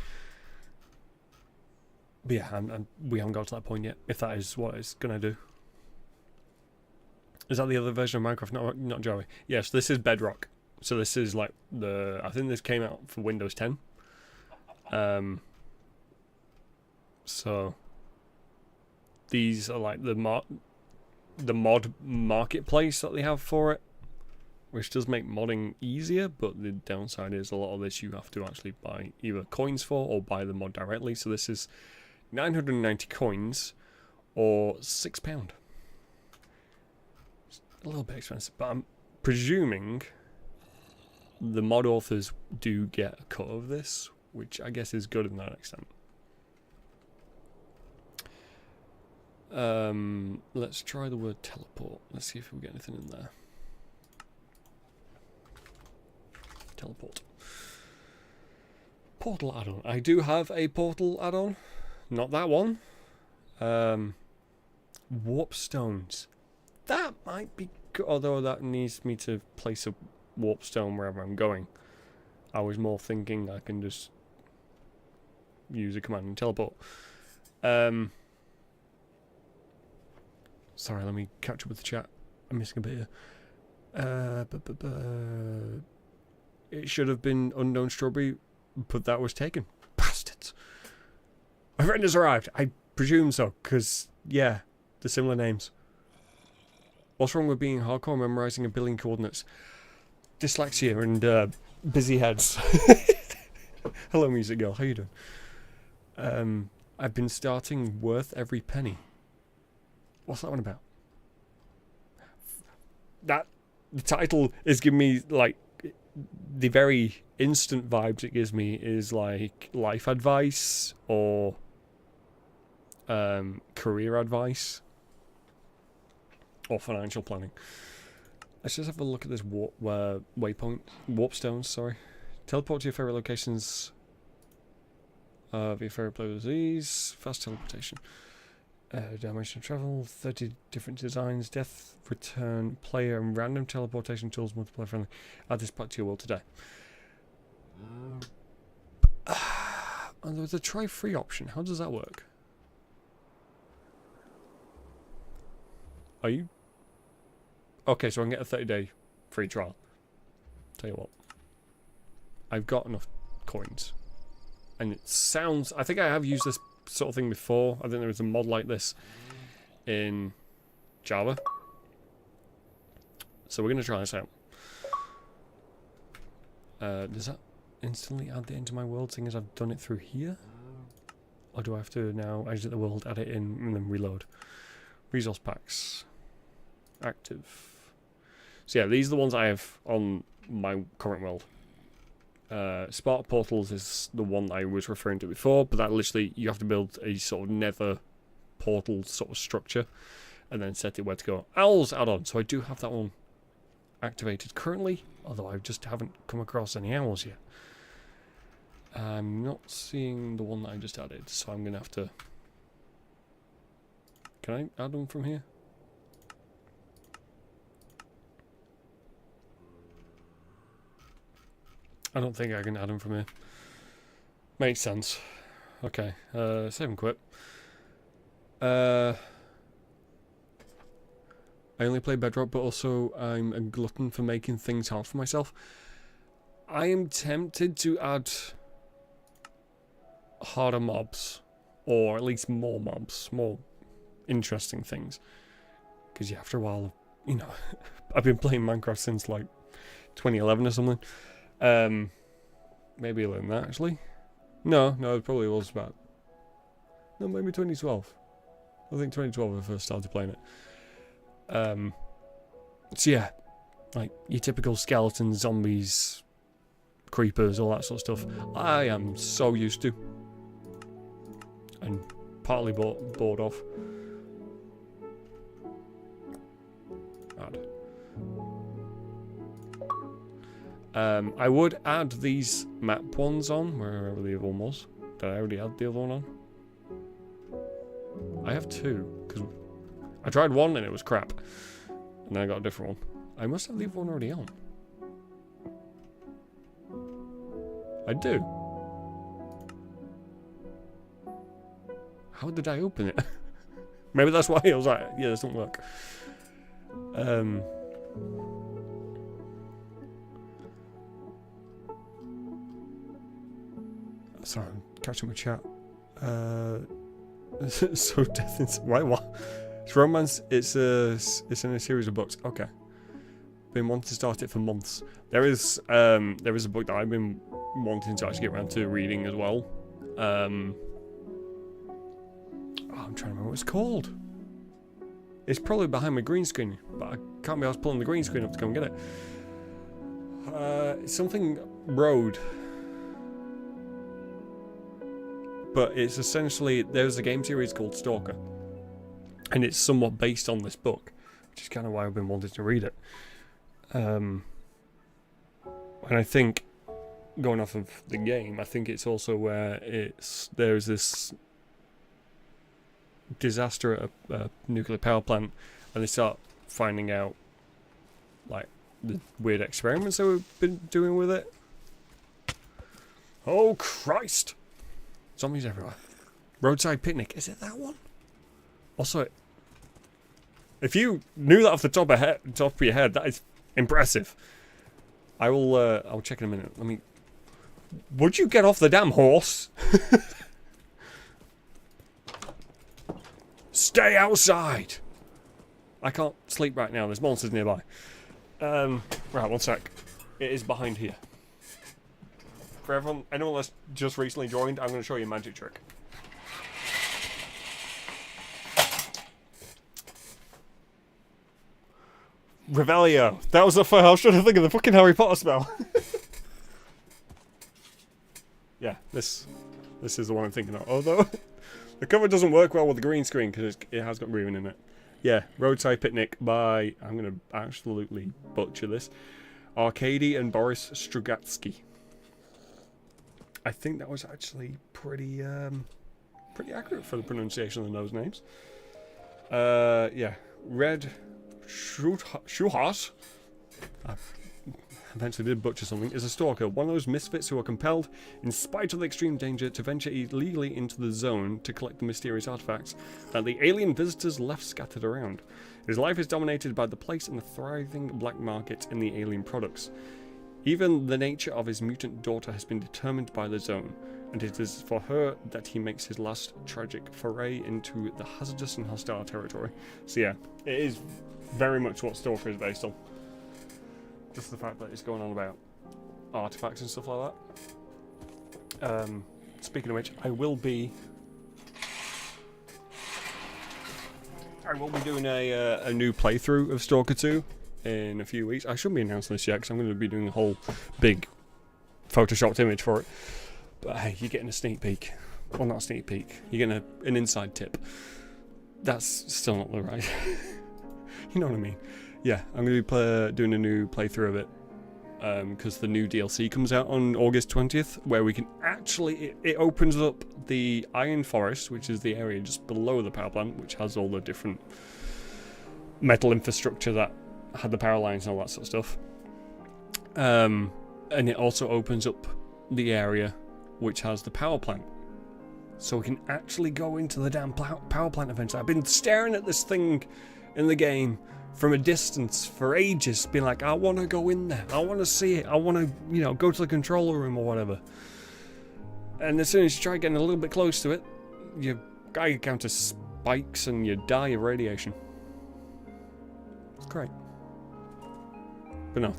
But yeah, we haven't got to that point yet, if that is what it's gonna do. Is that the other version of Minecraft? Not Joey. Yes, this is Bedrock. So this is like I think this came out for Windows 10. So these are like the mod marketplace that they have for it, which does make modding easier, but the downside is a lot of this you have to actually buy either coins for or buy the mod directly. So this is 990 coins or £6. A little bit expensive, but I'm presuming the mod authors do get a cut of this, which I guess is good in that extent. Let's try the word teleport. Let's see if we get anything in there. Teleport. Portal add-on. I do have a portal add-on. Not that one. Warp stones. That might be good, although that needs me to place a warp stone wherever I'm going. I was more thinking I can just use a command and teleport. Sorry, let me catch up with the chat. I'm missing a bit here. It should have been Unknown Strawberry, but that was taken. Bastards. My friend has arrived. I presume so, because, yeah, they're similar names. What's wrong with being hardcore memorizing a billion coordinates? Dyslexia and busy heads. Hello, Music Girl. How you doing? I've been starting Worth Every Penny. What's that one about? The title is giving me, like, the very instant vibes it gives me is, like, life advice or career advice or financial planning. Let's just have a look at this warp stones, sorry. Teleport to your favorite locations via favorite player with ease, fast teleportation. Dimensional travel, 30 different designs, death, return, player, and random teleportation tools, multiplayer friendly. Add this pack to your world today. And there's a try free option. How does that work? Are you? Okay, so I can get a 30-day free trial. Tell you what. I've got enough coins. And it sounds... I think I have used this sort of thing before. I think there was a mod like this in Java. So we're going to try this out. Does that instantly add it into my world, seeing as I've done it through here? Or do I have to now exit the world, add it in, and then reload? Resource packs. Active. So yeah, these are the ones I have on my current world. Spark Portals is the one I was referring to before, but that literally, you have to build a sort of nether portal sort of structure and then set it where to go. Owls add-on, so I do have that one activated currently, although I just haven't come across any owls yet. I'm not seeing the one that I just added, so I'm going to have to... Can I add them from here? I don't think I can add them from here. Makes sense. Okay, save and quit. I only play Bedrock, but also I'm a glutton for making things hard for myself. I am tempted to add harder mobs, or at least more mobs, more interesting things. Because yeah, after a while, you know, I've been playing Minecraft since like 2011 or something. Maybe earlier than that, actually. No, it probably was about... No, maybe 2012. I think 2012 I first started playing it. So yeah, like your typical skeletons, zombies, creepers, all that sort of stuff. I am so used to. And partly bored of. Add. I would add these map ones on, wherever the other one was. Did I already add the other one on? I have two, because I tried one and it was crap. And then I got a different one. I must have the other one already on. I do. How did I open it? Maybe that's why I was like, yeah, this doesn't work. Sorry, I'm catching my chat. So death is what? It's romance. It's in a series of books. Okay. Been wanting to start it for months. There is a book that I've been wanting to actually get around to reading as well. I'm trying to remember what it's called. It's probably behind my green screen, but I can't be asked pulling the green screen up to go and get it. It's something Road. But it's essentially, there's a game series called Stalker. And it's somewhat based on this book, which is kind of why I've been wanting to read it. And I think, going off of the game, I think it's also where there's this disaster at a nuclear power plant, and they start finding out, like, the weird experiments that we've been doing with it. Oh, Christ! Zombies everywhere. Roadside picnic. Is it that one? Also, if you knew that off the top of your head, that is impressive. I'll check in a minute. Would you get off the damn horse? Stay outside! I can't sleep right now. There's monsters nearby. Right, one sec. It is behind here. For anyone that's just recently joined, I'm going to show you a magic trick. Revelio. That was the first. I was trying to think of the fucking Harry Potter spell. Yeah, this is the one I'm thinking of. Although the cover doesn't work well with the green screen because it has got ruin in it. Yeah, Roadside Picnic by, I'm going to absolutely butcher this, Arkady and Boris Strugatsky. I think that was actually pretty accurate for the pronunciation of those names. Yeah, Red Schuhart, I eventually did butcher something, is a stalker, one of those misfits who are compelled, in spite of the extreme danger, to venture illegally into the zone to collect the mysterious artifacts that the alien visitors left scattered around. His life is dominated by the place in the thriving black market in the alien products. Even the nature of his mutant daughter has been determined by the zone, and it is for her that he makes his last tragic foray into the hazardous and hostile territory. So yeah, it is very much what Stalker is based on. Just the fact that it's going on about artifacts and stuff like that. Speaking of which, I will be doing a new playthrough of Stalker 2 in a few weeks. I shouldn't be announcing this yet because I'm going to be doing a whole big photoshopped image for it. But hey, you're getting a sneak peek. Well, not a sneak peek. You're getting an inside tip. That's still not the right. You know what I mean? Yeah, I'm going to be doing a new playthrough of it because the new DLC comes out on August 20th, where we can actually... It opens up the Iron Forest, which is the area just below the power plant, which has all the different metal infrastructure that had the power lines and all that sort of stuff. And it also opens up the area which has the power plant. So we can actually go into the damn power plant eventually. I've been staring at this thing in the game from a distance for ages, being like, I want to go in there, I want to see it, I want to, you know, go to the control room or whatever. And as soon as you try getting a little bit close to it, your Geiger counter spikes and you die of radiation. It's great. But no,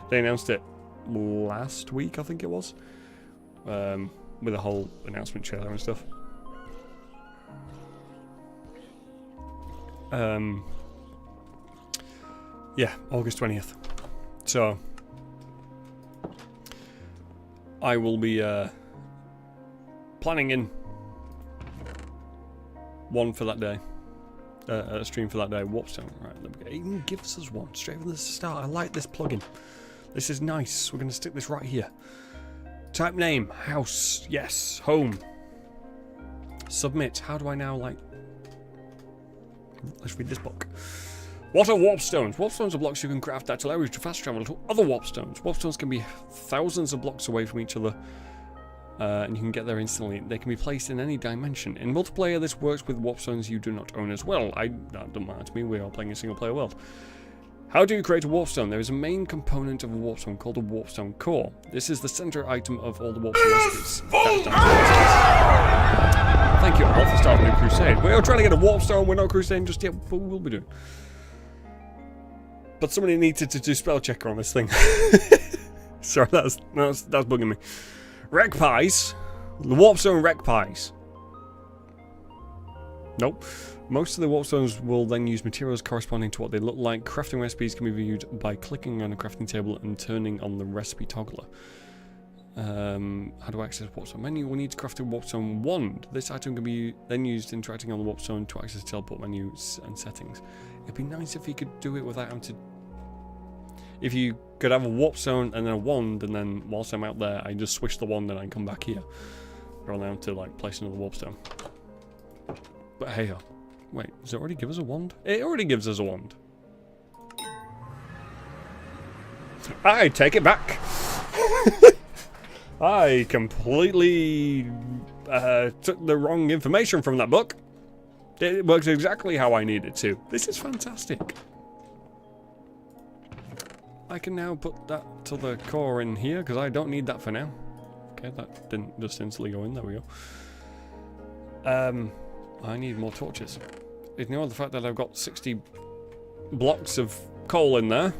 they announced it last week, I think it was, with a whole announcement trailer and stuff. Yeah, August 20th. So I will be planning in one for that day, a stream for that day. Warpstone, right? It even gives us one straight from the start. I like this plugin. This is nice. We're going to stick this right here. Type name, house, yes, home. Submit. How do I now, like... Let's read this book. What are warpstones? Warpstones are blocks you can craft that allow you to fast travel to other warpstones. Warpstones can be thousands of blocks away from each other, and you can get there instantly. They can be placed in any dimension. In multiplayer, this works with warpstones you do not own as well. That doesn't matter to me. We are playing a single-player world. How do you create a warpstone? There is a main component of a warpstone called a warpstone core. This is the center item of all the warpstone recipes. Thank you, Al, for starting a crusade. We're trying to get a warpstone. We're not crusading just yet, but we'll be doing. But somebody needed to do spell checker on this thing. Sorry, that's bugging me. Wreck pies. The warpstone wreck pies. Nope. Most of the warpstones will then use materials corresponding to what they look like. Crafting recipes can be viewed by clicking on a crafting table and turning on the recipe toggler. How do I access the warpstone menu? We need to craft a warpstone wand. This item can be then used interacting on the warpstone to access the teleport menus and settings. It'd be nice if you could do it without having to... If you could have a warpstone and then a wand, and then whilst I'm out there, I just switch the wand and I come back here. Rather than to like place another warpstone. But hey, wait, does it already give us a wand? It already gives us a wand. I take it back. I completely took the wrong information from that book. It works exactly how I need it to. This is fantastic. I can now put that to the core in here, because I don't need that for now. Okay, that didn't just instantly go in. There we go. I need more torches. Ignore the fact that I've got 60 blocks of coal in there.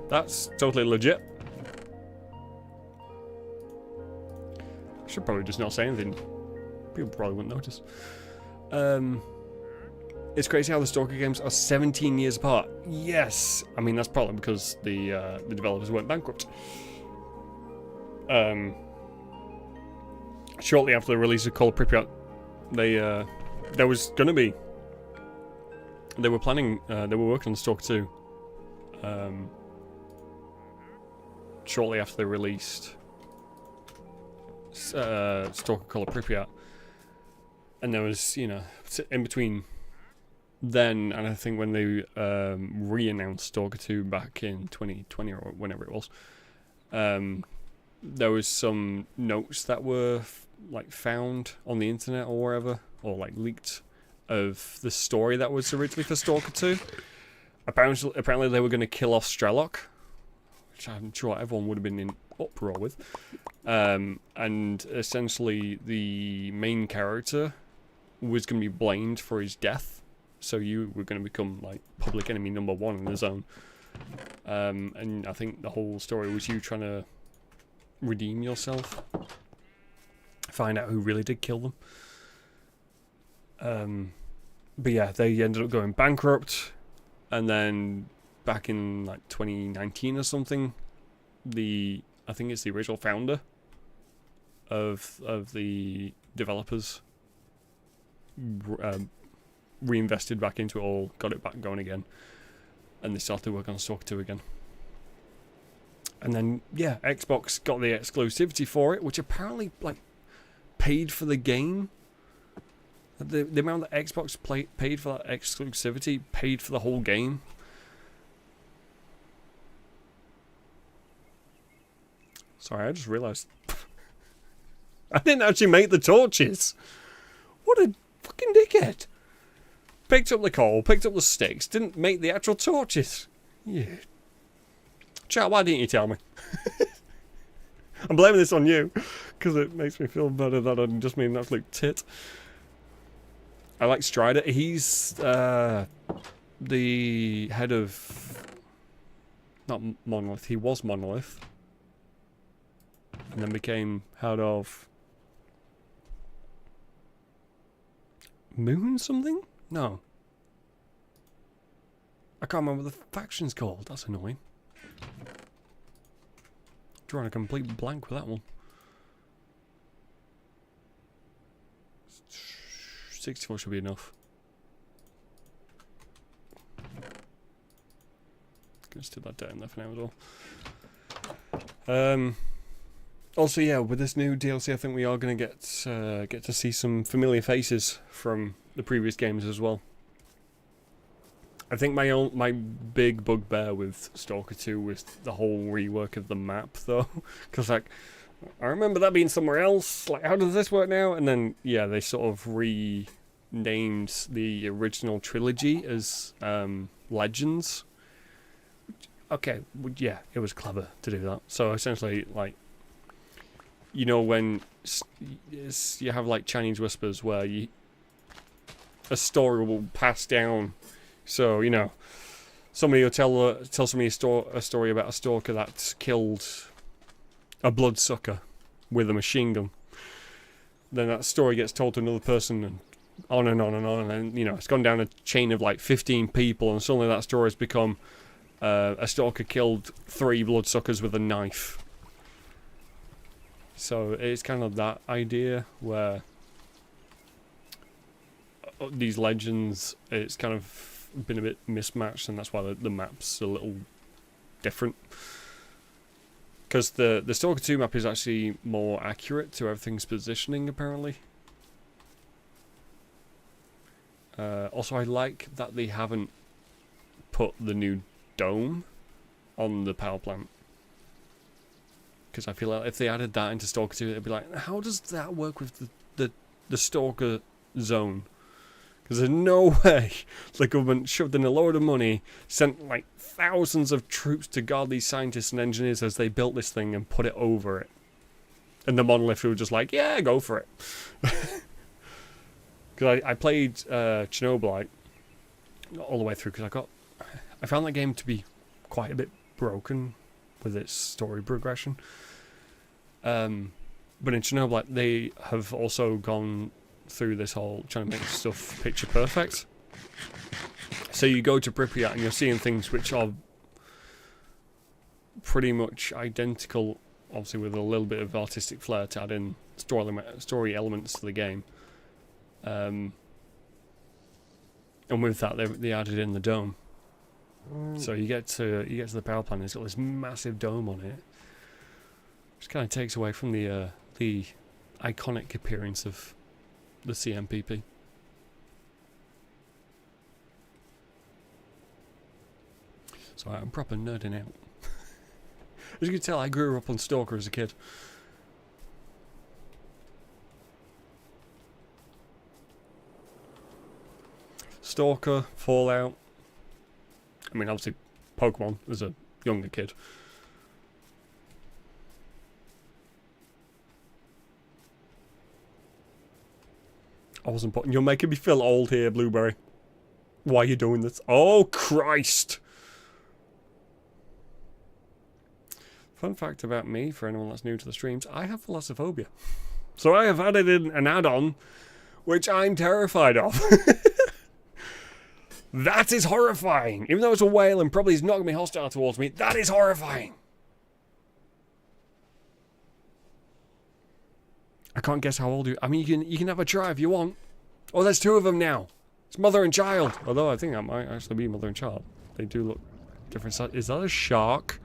That's totally legit. I should probably just not say anything. People probably wouldn't notice. It's crazy how the Stalker games are 17 years apart. Yes! I mean, that's probably because the developers went bankrupt. Shortly after the release of Call of Pripyat, there was gonna be... They were planning... they were working on Stalker 2. Shortly after they released Stalker Call of Pripyat. And there was, you know, in between then and I think when they re-announced Stalker 2 back in 2020 or whenever it was, there was some notes that were like found on the internet or wherever, or like leaked, of the story that was originally for Stalker 2. Apparently they were going to kill off Strelok, which I'm sure everyone would have been in uproar with. And essentially the main character was going to be blamed for his death. So you were going to become like public enemy number 1 in the zone. And I think the whole story was you trying to redeem yourself. Find out who really did kill them. But yeah, they ended up going bankrupt. And then back in like 2019 or something, I think it's the original founder of the developers reinvested back into it all, got it back going again, and they started working on Stalker 2 again. And then yeah, Xbox got the exclusivity for it, which apparently like paid for the game. The amount that Xbox paid for that exclusivity paid for the whole game. Sorry, I just realised I didn't actually make the torches. What a fucking dickhead. Picked up the coal, picked up the sticks, didn't make the actual torches. Yeah. Chat, why didn't you tell me? I'm blaming this on you, because it makes me feel better that I'm just being an absolute tit. I like Strider. He's the head of... Not Monolith, he was Monolith. And then became head of... Moon something? No. I can't remember what the faction's called. That's annoying. Drawing a complete blank with that one. 64 should be enough. Gonna stick that down there for now as well. Also, yeah, with this new DLC, I think we are going to get to see some familiar faces from the previous games as well. I think my big bugbear with Stalker 2 was the whole rework of the map, though, because like I remember that being somewhere else. Like, how does this work now? And then yeah, they sort of renamed the original trilogy as Legends. Okay, yeah, it was clever to do that. So essentially, like, you know, when you have like Chinese whispers where a story will pass down. So, you know, somebody will tell somebody a story about a stalker that killed a bloodsucker with a machine gun. Then that story gets told to another person, and on and on and on, and then, you know, it's gone down a chain of like 15 people, and suddenly that story has become a stalker killed 3 bloodsuckers with a knife. So it's kind of that idea where these legends, it's kind of been a bit mismatched, and that's why the map's a little different. Because the Stalker 2 map is actually more accurate to everything's positioning, apparently. Also, I like that they haven't put the new dome on the power plant. because I feel like if they added that into Stalker 2, it'd be like, how does that work with the Stalker zone? Because there's no way the government shoved in a load of money, sent like thousands of troops to guard these scientists and engineers as they built this thing and put it over it. And the monolith were just like, yeah, go for it. Because I played Chernobyl all the way through because I found that game to be quite a bit broken with its story progression. But in Chernobyl, they have also gone through this whole trying to make stuff picture perfect. So you go to Pripyat and you're seeing things which are pretty much identical, obviously with a little bit of artistic flair to add in story elements to the game. And with that, they added in the dome. So you get to the power plant. It's got this massive dome on it, which kind of takes away from the iconic appearance of the CMPP. So I'm proper nerding out. As you can tell, I grew up on Stalker as a kid. Stalker, Fallout. I mean, obviously, Pokemon as a younger kid. I wasn't putting. You're making me feel old here, Blueberry. Why are you doing this? Oh, Christ! Fun fact about me, for anyone that's new to the streams, I have thalassophobia. So I have added in an add-on, which I'm terrified of. That is horrifying! Even though it's a whale and probably is not going to be hostile towards me, that is horrifying! I can't guess how old you... I mean, you can have a try if you want. Oh, there's two of them now. It's mother and child. Although I think that might actually be mother and child. They do look different size. Is that a shark?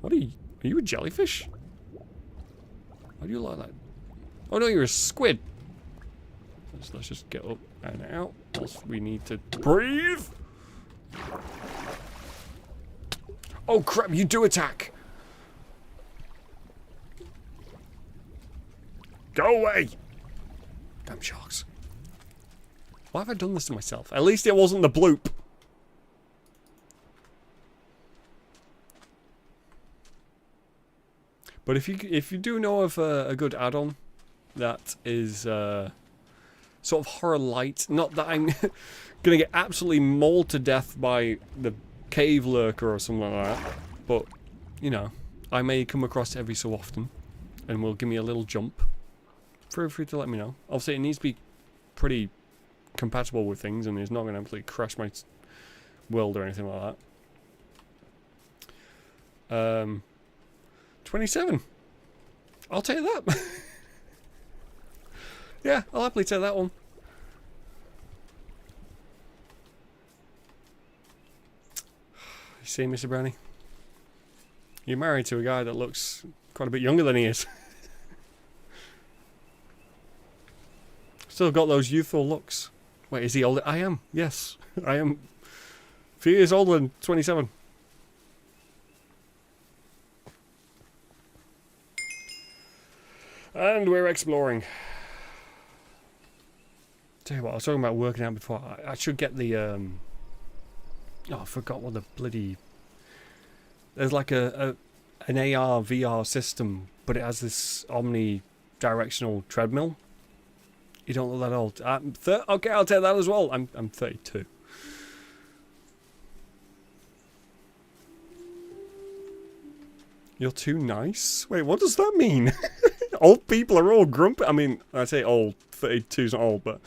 What are you? Are you a jellyfish? Why do you like that? Oh no, you're a squid. Let's just get up and out. Else we need to breathe. Oh crap, you do attack. Go away! Damn sharks. Why have I done this to myself? At least it wasn't the bloop. But if you do know of a good add-on that is sort of horror light, not that I'm gonna get absolutely mauled to death by the cave lurker or something like that, but you know, I may come across it every so often and will give me a little jump. Feel free to let me know. Obviously, it needs to be pretty compatible with things, and it's not going to absolutely crash my world or anything like that. 27. I'll take that. Yeah, I'll happily take that one. You see, Mr. Brownie? You're married to a guy that looks quite a bit younger than he is. Still got those youthful looks. Wait, is he older? I am. Yes, I am. A few years older than 27. And we're exploring. Tell you what, I was talking about working out before. I should get the oh, I forgot what the bloody... There's like an AR VR system, but it has this omni-directional treadmill. You don't look that old. Okay, I'll take that as well. I'm 32. You're too nice? Wait, what does that mean? Old people are all grumpy. I mean, I say old. 32's not old, but...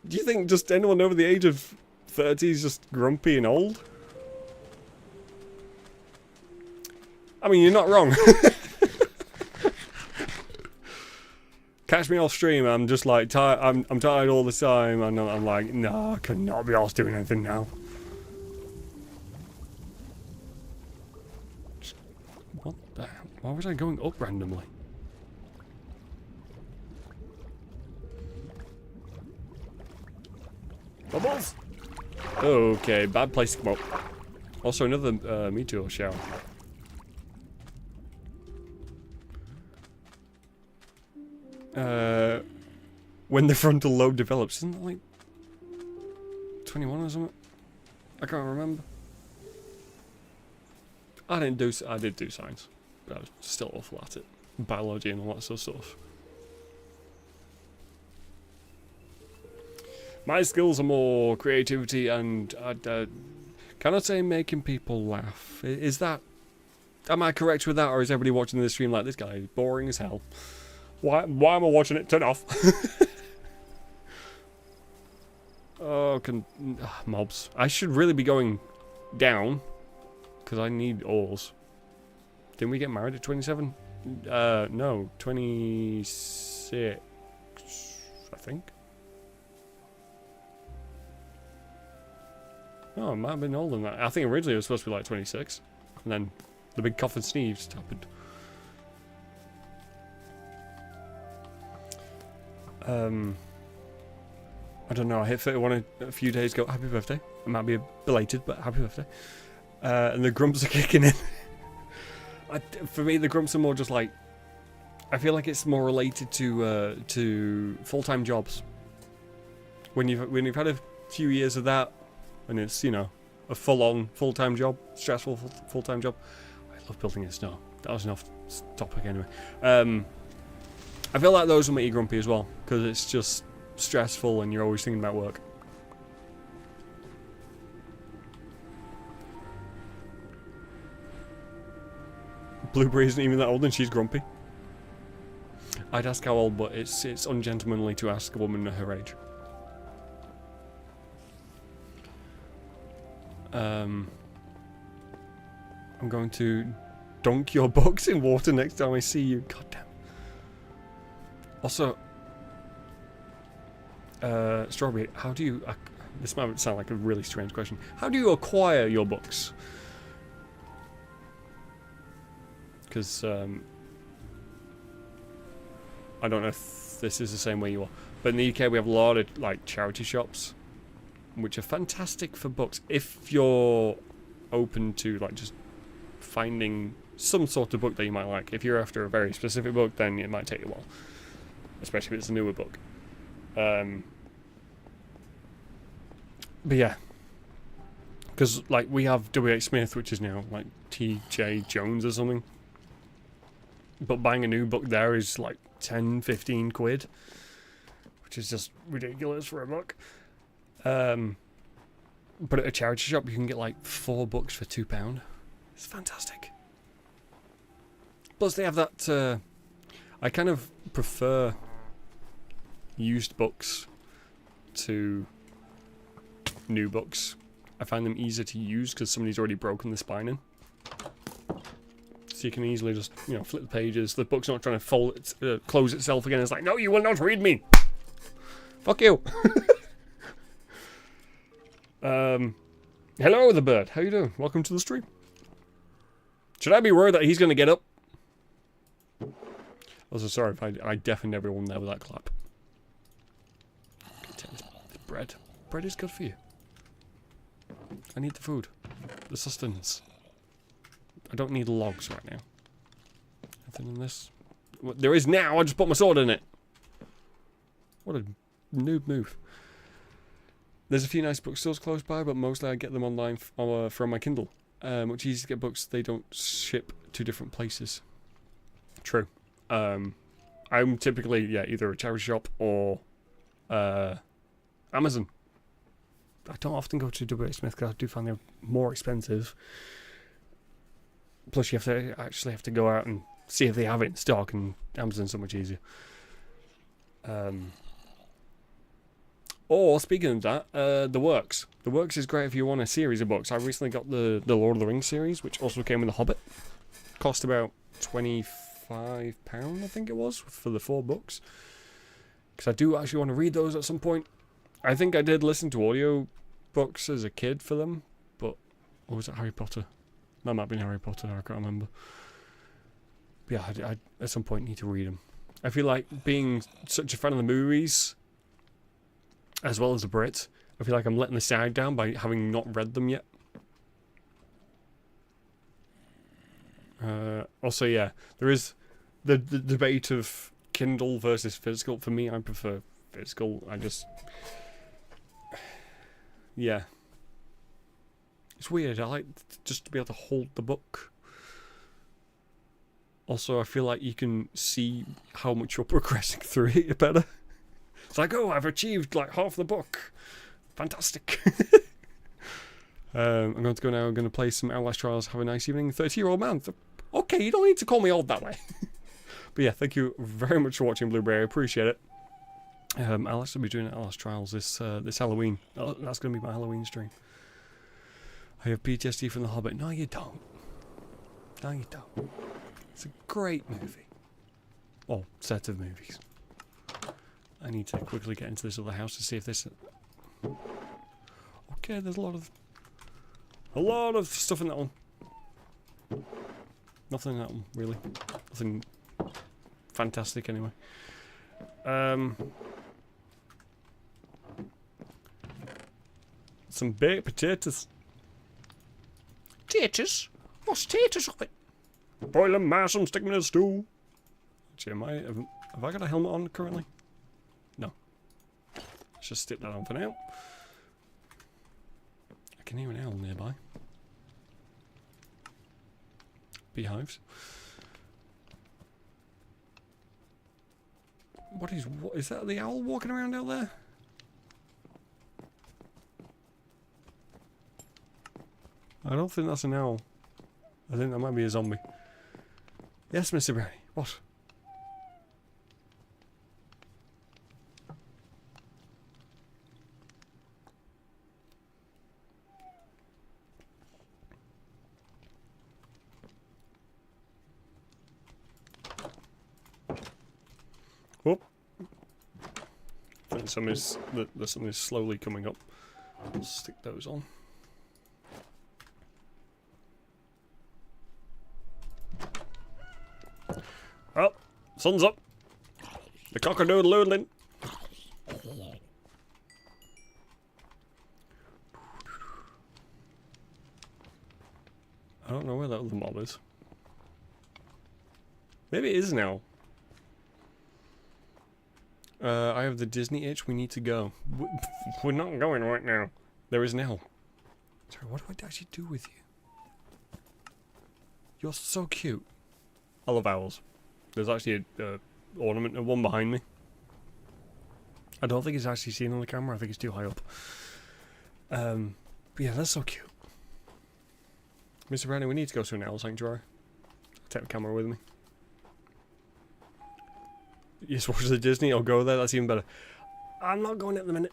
Do you think just anyone over the age of 30 is just grumpy and old? I mean, you're not wrong. Catch me off stream, I'm just like, I'm tired all the time, and I'm like, no, I could not be asked doing anything now. What the hell? Why was I going up randomly? Bubbles! Okay, bad place to come up. Also, another meteor shower. when the frontal lobe develops. Isn't it like 21 or something? I can't remember. I did do science, but I was still awful at it. Biology and all that sort of stuff. My skills are more creativity and cannot say making people laugh. Is that... Am I correct with that, or is everybody watching this stream like, this guy is boring as hell? Why am I watching it? Turn off. Oh, mobs. I should really be going down, because I need ores. Didn't we get married at 27? No, 26, I think. Oh, it might have been older than that. I think originally it was supposed to be like 26. And then the big cough and sneeze happened. I don't know, I hit 31 a few days ago. Happy birthday. It might be belated, but happy birthday. And the grumps are kicking in. For me, the grumps are more just like... I feel like it's more related to full-time jobs. When you've had a few years of that, and it's, you know, a full-on full-time job, stressful full-time job. I love building in snow. That was an off-topic anyway. I feel like those will make you grumpy as well, because it's just stressful and you're always thinking about work. Blueberry isn't even that old and she's grumpy. I'd ask how old, but it's ungentlemanly to ask a woman her age. I'm going to dunk your books in water next time I see you. God damn. Also, Strawberry, how do you... this might sound like a really strange question. How do you acquire your books? Because, I don't know if this is the same way you are. But in the UK we have a lot of, like, charity shops, which are fantastic for books. If you're open to, like, just finding some sort of book that you might like. If you're after a very specific book, then it might take you a while. Especially if it's a newer book. But yeah. Because, like, we have W.H. Smith, which is now, like, T.J. Jones or something. But buying a new book there is, like, 10, 15 quid. Which is just ridiculous for a book. But at a charity shop, you can get, like, 4 books for £2. It's fantastic. Plus, they have that, I kind of prefer used books to new books. I find them easier to use because somebody's already broken the spine in. So you can easily just, you know, flip the pages. The book's not trying to fold close itself again. It's like, no, you will not read me. Fuck you. Hello, the bird. How you doing? Welcome to the stream. Should I be worried that he's going to get up? Also, sorry if I deafened everyone there with that clap. The bread. Bread is good for you. I need the food. The sustenance. I don't need logs right now. Nothing in this. Well, there is now. I just put my sword in it. What a noob move. There's a few nice bookstores close by, but mostly I get them online from my Kindle. Which is easy to get books. They don't ship to different places. True. I'm typically, yeah, either a charity shop or Amazon. I don't often go to W.H. Smith because I do find they're more expensive. Plus, you actually have to go out and see if they have it in stock, and Amazon's so much easier. Or, speaking of that, The Works. The Works is great if you want a series of books. I recently got the Lord of the Rings series, which also came with The Hobbit. Cost about £25, I think it was, for the 4 books. Because I do actually want to read those at some point. I think I did listen to audio books as a kid for them, but... Or was it Harry Potter? That might have been Harry Potter, I can't remember. But yeah, I at some point need to read them. I feel like being such a fan of the movies, as well as a Brit, I feel like I'm letting the side down by having not read them yet. Also, yeah, there is the debate of Kindle versus physical. For me, I prefer physical. Yeah. It's weird. I like just to be able to hold the book. Also, I feel like you can see how much you're progressing through it better. It's like, oh, I've achieved like half the book. Fantastic. I'm going to go now. I'm going to play some Outlast Trials. Have a nice evening. 30-year-old man. Okay, you don't need to call me old that way. But yeah, thank you very much for watching, Blueberry. I appreciate it. I'll actually be doing Outlast Trials this Halloween. Oh, that's going to be my Halloween stream. I have PTSD from The Hobbit. No, you don't. No, you don't. It's a great movie. Well, set of movies. I need to quickly get into this other house to see if this... Okay, there's a lot of stuff in that one. Nothing in that one, really. Nothing fantastic, anyway. Some baked potatoes. Taters? What's taters of it? Boil them, mash them, stick them in a stew. Actually, have I got a helmet on currently? No. Let's just stick that on for now. I can hear an owl nearby. Beehives. What is that? The owl walking around out there? I don't think that's an owl. I think that might be a zombie. Yes, Mr. Brownie. What? Whoop. I think something is slowly coming up. I'll stick those on. Oh, sun's up. The cock-a-doodle-oodling. I don't know where that other mob is. Maybe it is an owl. I have the Disney itch. We need to go. We're not going right now. There is an owl. Sorry, what do I actually do with you? You're so cute. I love owls. There's actually a ornament of one behind me. I don't think it's actually seen on the camera. I think it's too high up. But yeah, that's so cute. Mr. Brownie, we need to go to an owl sanctuary. Take the camera with me. You just watch the Disney or go there, that's even better. I'm not going at the minute.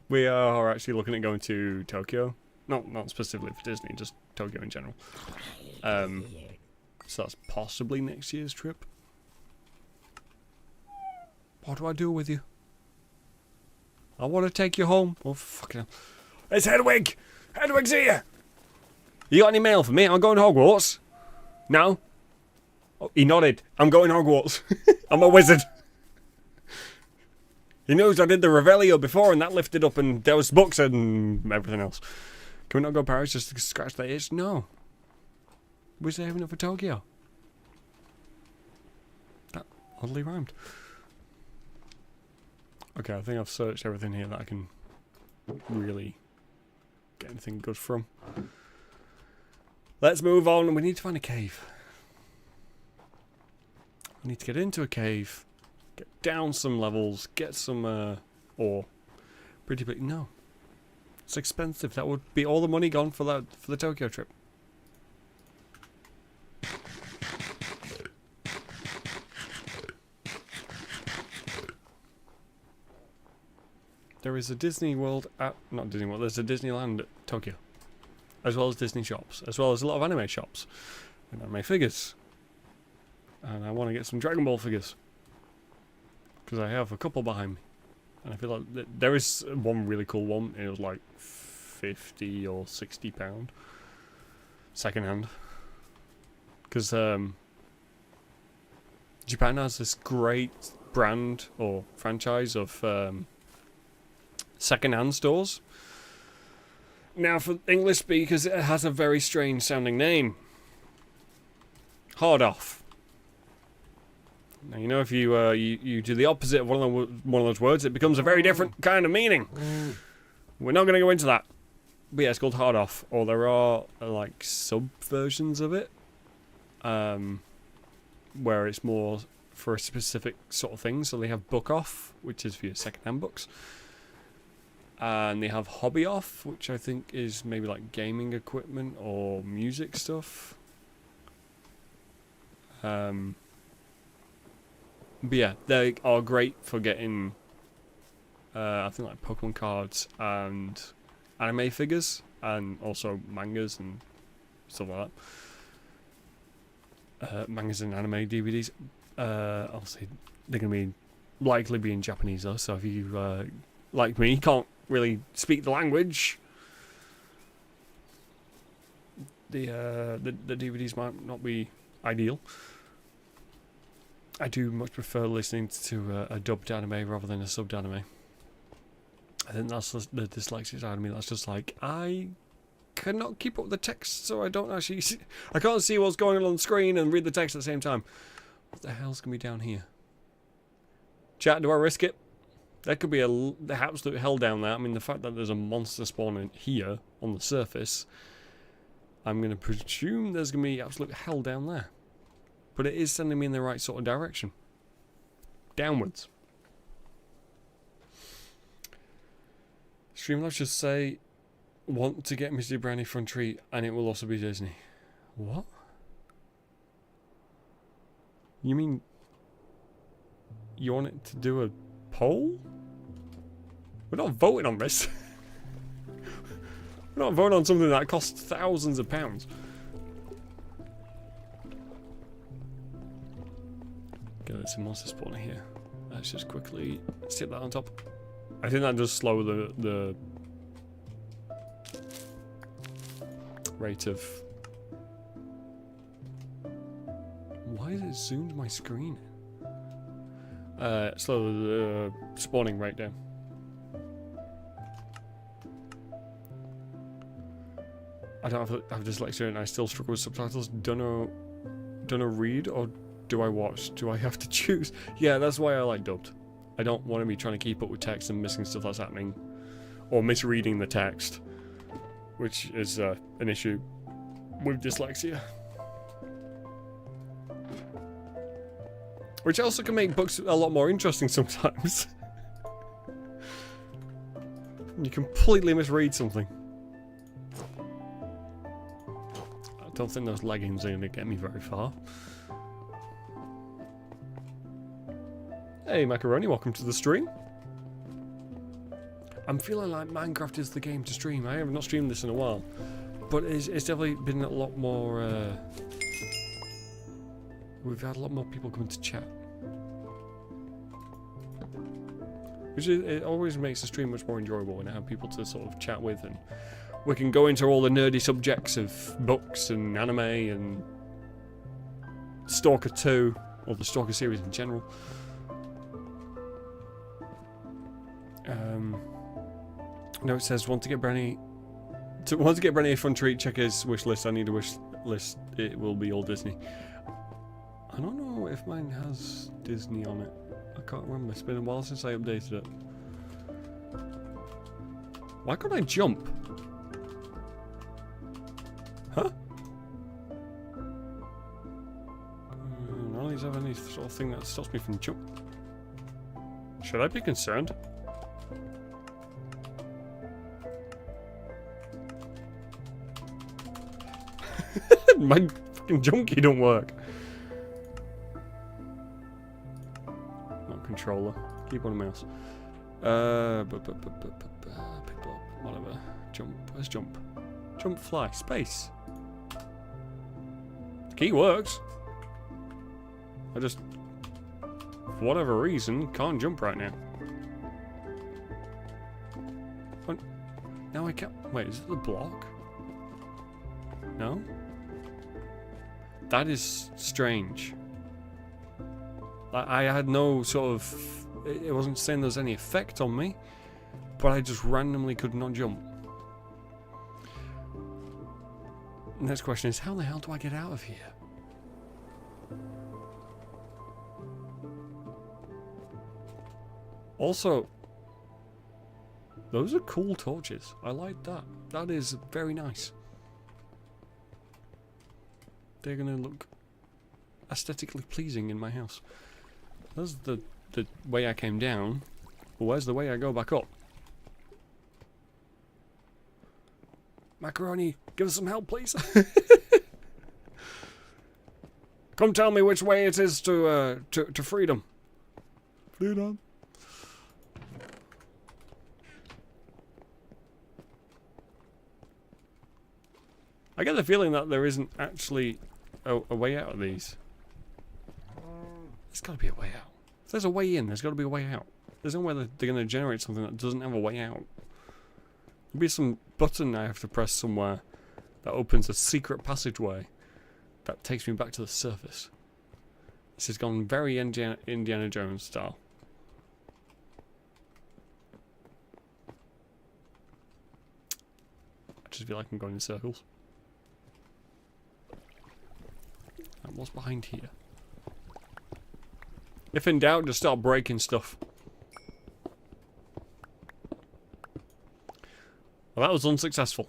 We are actually looking at going to Tokyo. Not specifically for Disney, just Tokyo in general. So that's possibly next year's trip. What do I do with you? I want to take you home. Oh, fucking hell. It's Hedwig! Hedwig's here! You got any mail for me? I'm going to Hogwarts. No? Oh, he nodded. I'm going Hogwarts. I'm a wizard. He knows I did the Revelio before and that lifted up and there was books and everything else. Can we not go to Paris just to scratch that itch? No. We're saving it for Tokyo. That oddly rhymed. Okay, I think I've searched everything here that I can really get anything good from. Let's move on. We need to find a cave. I need to get into a cave, get down some levels, get some ore. Pretty big. No, it's expensive. That would be all the money gone for the Tokyo trip. There is a Disney World at not Disney World. There's a Disneyland at Tokyo, as well as Disney shops, as well as a lot of anime shops and anime figures. And I want to get some Dragon Ball figures. Because I have a couple behind me. And I feel like there is one really cool one. It was like £50 or £60. Second hand. Because Japan has this great brand or franchise of second hand stores. Now for English speakers it has a very strange sounding name. Hard Off. Now, you know, if you do the opposite of one of those words, it becomes a very different kind of meaning. We're not going to go into that. But yeah, it's called Hard Off, or there are like sub-versions of it, where it's more for a specific sort of thing. So they have Book Off, which is for your second-hand books, and they have Hobby Off, which I think is maybe like gaming equipment or music stuff. But yeah, they are great for getting, I think, like Pokemon cards and anime figures, and also mangas and stuff like that. Mangas and anime DVDs. Obviously, they're going to be likely be in Japanese though, so if you, like me, can't really speak the language, the DVDs might not be ideal. I do much prefer listening to a dubbed anime rather than a subbed anime. I think that's the dyslexia side of me. That's just like, I cannot keep up with the text, so I don't actually see, I can't see what's going on the screen and read the text at the same time. What the hell's going to be down here? Chat, do I risk it? There could be the absolute hell down there. I mean, the fact that there's a monster spawning here on the surface, I'm going to presume there's going to be absolute hell down there. But it is sending me in the right sort of direction. Downwards. Streamlabs just say, want to get Mr. Brownie front tree, and it will also be Disney. What? You mean you want it to do a poll? We're not voting on this. We're not voting on something that costs thousands of pounds. Okay, there's some monster spawning here. Let's just quickly stick that on top. I think that does slow the rate of... Why is it zoomed my screen? Slow the spawning rate down. I don't have dyslexia and I still struggle with subtitles. Don't know read or do I watch? Do I have to choose? Yeah, that's why I like dubbed. I don't want to be trying to keep up with text and missing stuff that's happening, or misreading the text, which is an issue with dyslexia. Which also can make books a lot more interesting sometimes. You completely misread something. I don't think those leggings are going to get me very far. Hey Macaroni, welcome to the stream. I'm feeling like Minecraft is the game to stream. I have not streamed this in a while, but it's definitely been a lot more... we've had a lot more people coming to chat. Which it always makes the stream much more enjoyable when I have people to sort of chat with, and we can go into all the nerdy subjects of books and anime and Stalker 2, or the Stalker series in general. No, it says want to get Brenny a fun treat. Check his wish list. I need a wish list. It will be all Disney. I don't know if mine has Disney on it. I can't remember. It's been a while since I updated it. Why can't I jump? Huh? None of these have any sort of thing that stops me from jump. Should I be concerned? My fucking jump key don't work. Not controller. Keyboard and mouse. Pick up, whatever. Jump. Where's jump? Jump, fly, space. The key works. I just, for whatever reason, can't jump right now. What? Now I can't. Wait, is it the block? No? That is strange. I had no sort of... It wasn't saying there was any effect on me, but I just randomly could not jump. Next question is, how the hell do I get out of here? Also, those are cool torches. I like that. That is very nice. They're gonna look aesthetically pleasing in my house. That's the way I came down. But where's the way I go back up? Macaroni, give us some help, please. Come tell me which way it is to freedom. Freedom. I get the feeling that there isn't actually a way out of these. There's got to be a way out. If there's a way in, there's got to be a way out. There's no way that they're going to generate something that doesn't have a way out. There'll be some button I have to press somewhere that opens a secret passageway that takes me back to the surface. This has gone very Indiana Jones style. I just feel like I'm going in circles. And what's behind here? If in doubt, just start breaking stuff. Well, that was unsuccessful.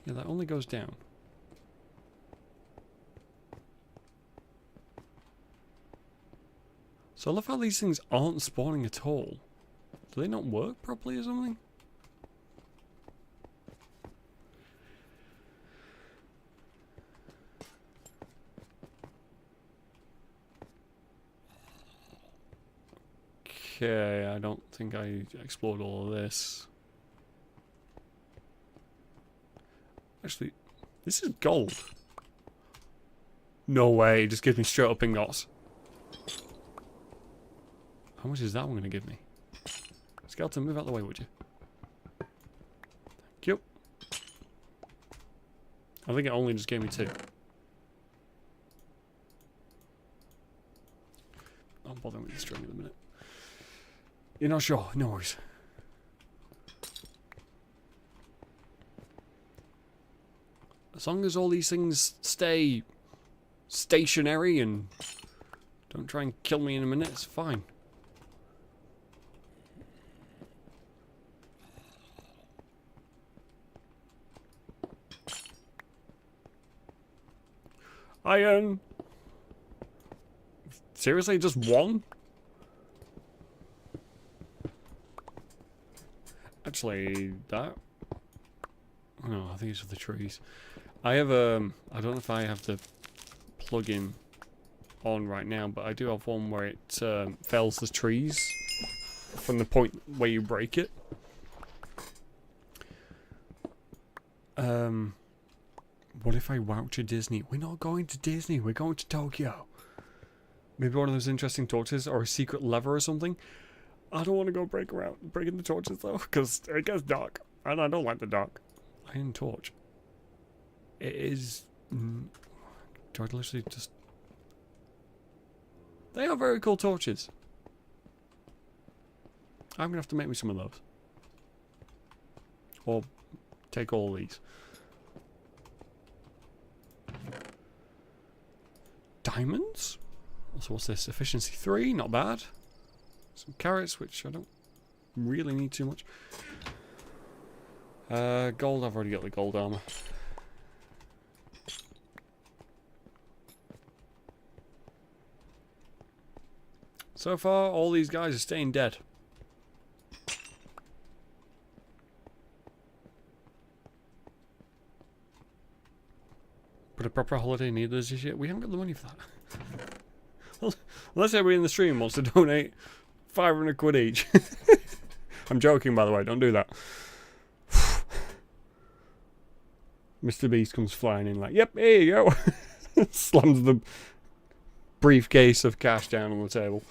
Yeah, that only goes down. So I love how these things aren't spawning at all. Do they not work properly or something? Okay, I don't think I explored all of this. Actually, this is gold. No way, it just gives me straight up ingots. How much is that one going to give me? Skeleton, move out the way, would you? Thank you. I think it only just gave me 2. I'm bothering with the string in a minute. You're not sure? No worries. As long as all these things stay stationary and don't try and kill me in a minute, it's fine. Iron. Seriously, just one? Actually, that... No, I think it's for the trees. I have I don't know if I have the plugin on right now, but I do have one where it fells the trees from the point where you break it. What if I voucher Disney? We're not going to Disney, we're going to Tokyo. Maybe one of those interesting torches or a secret lever or something. I don't want to go breaking the torches though, because it gets dark, and I don't like the dark. Iron torch. It is... do I literally just... They are very cool torches. I'm going to have to make me some of those. Or take all these. Diamonds? So what's this? Efficiency 3, not bad. Some carrots, which I don't really need too much. Gold, I've already got the gold armor. So far, all these guys are staying dead. But a proper holiday needed this shit. We haven't got the money for that. Well, unless everybody in the stream wants to donate 500 quid each. I'm joking, by the way. Don't do that. Mr. Beast comes flying in like, yep, here you go. Slams the briefcase of cash down on the table.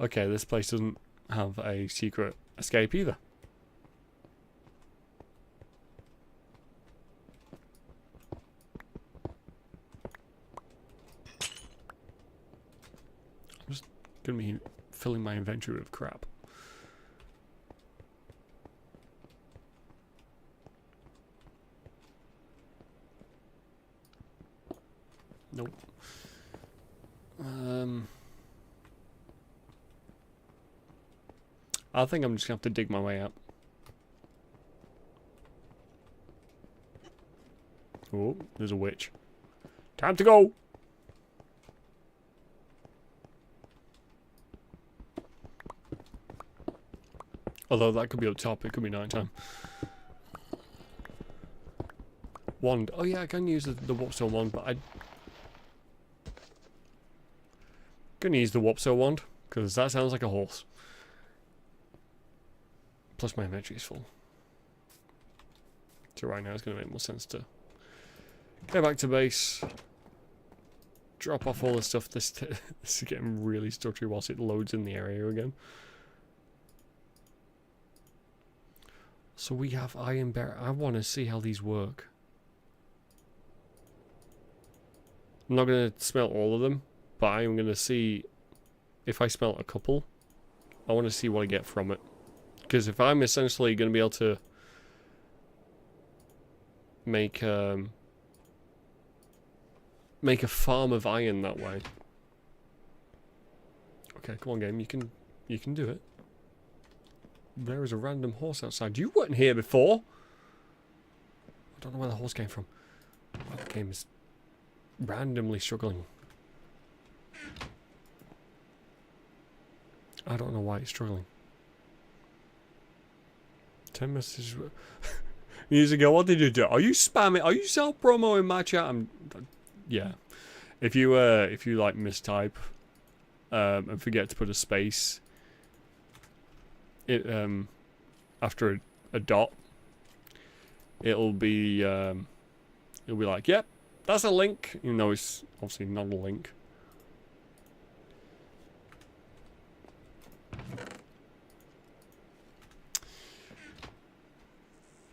Okay, this place doesn't have a secret escape either. I'm just going to be filling my inventory with crap. I think I'm just gonna have to dig my way out. Oh, there's a witch. Time to go! Although that could be up top, it could be nighttime. Wand. Oh yeah, I can use the Warpstone wand, but I... Gonna use the Warpstone wand, because that sounds like a horse. Plus my inventory is full. So right now it's gonna make more sense to go back to base. Drop off all the stuff. This is getting really stuttery whilst it loads in the area again. So we have iron bear. I want to see how these work. I'm not going to smelt all of them, but I am going to see if I smelt a couple. I want to see what I get from it. Because if I'm essentially going to be able to make a farm of iron that way. Okay, come on game, you can do it. There is a random horse outside. You weren't here before. I don't know where the horse came from. Oh, the game is randomly struggling. I don't know why it's struggling. 10 messages. Years ago, what did you do? Are you spamming? Are you self-promoing my chat? Yeah. If you like mistype and forget to put a space after a dot, it'll be like, yep, that's a link, even though it's obviously not a link.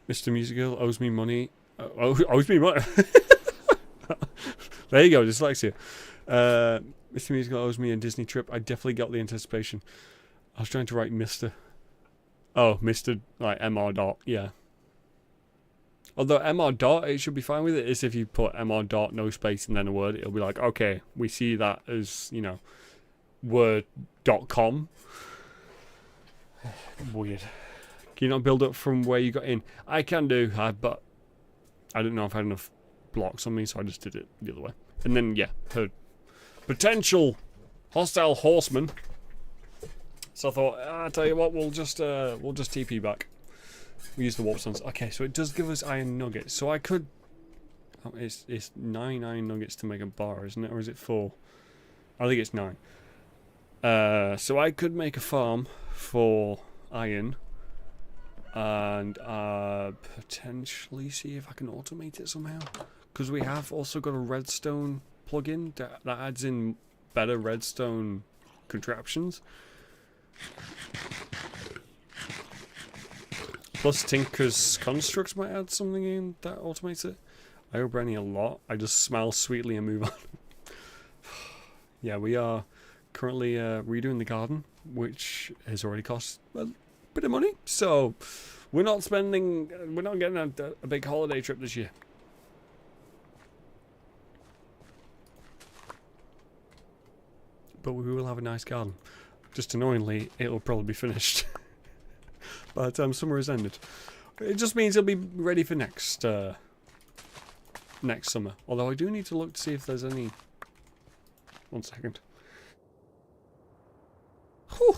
Mr. Musical owes me money. Owes me money. There you go, dyslexia. Mr. Musical owes me a Disney trip. I definitely got the anticipation. I was trying to write Mr. Oh, Mr. like MR dot, yeah. Although MR dot, it should be fine with it. It's if you put MR dot, no space, and then a word, it'll be like, okay, we see that as, you know, word.com. Weird. Can you not build up from where you got in? I can do, but I don't know if I had enough blocks on me, so I just did it the other way. And then, yeah, heard potential hostile horseman. So I thought, I tell you what, we'll just TP back. We use the warp stones. Okay, so it does give us iron nuggets. So I could. Oh, it's 9 iron nuggets to make a bar, isn't it, or is it 4? I think it's 9. So I could make a farm for iron. And potentially see if I can automate it somehow. Because we have also got a redstone plugin that adds in better redstone contraptions. Plus Tinker's Constructs might add something in that automates it. I owe Brenny a lot. I just smile sweetly and move on. Yeah, we are currently redoing the garden, which has already cost a bit of money. So we're not getting a big holiday trip this year. But we will have a nice garden. Just annoyingly, it'll probably be finished. By the time summer has ended. It just means it'll be ready for next summer. Although I do need to look to see if there's any... 1 second. Whew.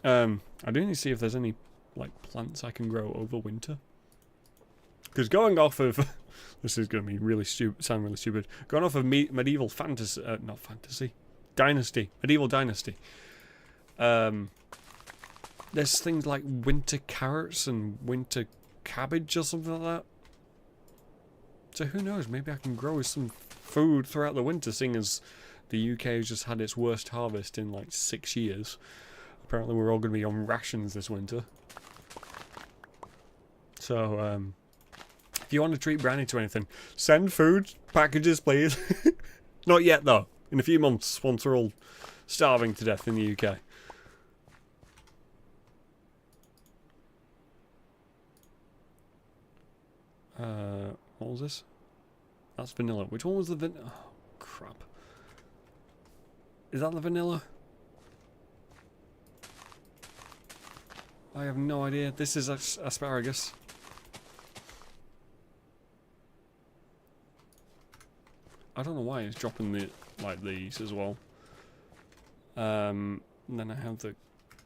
I do need to see if there's any like plants I can grow over winter. Because going off of... this is going to be really stupid, sound really stupid. Going off of medieval fantasy... not fantasy. Dynasty. Medieval dynasty. There's things like winter carrots and winter cabbage or something like that. So who knows, maybe I can grow some food throughout the winter, seeing as the UK has just had its worst harvest in like 6 years. Apparently we're all going to be on rations this winter. So, if you want to treat Branny to anything, send food packages, please. Not yet, though. In a few months, once we're all starving to death in the UK. What was this? That's vanilla. Which one was the vanilla? Oh, crap. Is that the vanilla? I have no idea. This is asparagus. I don't know why it's dropping the like these as well. And then I have the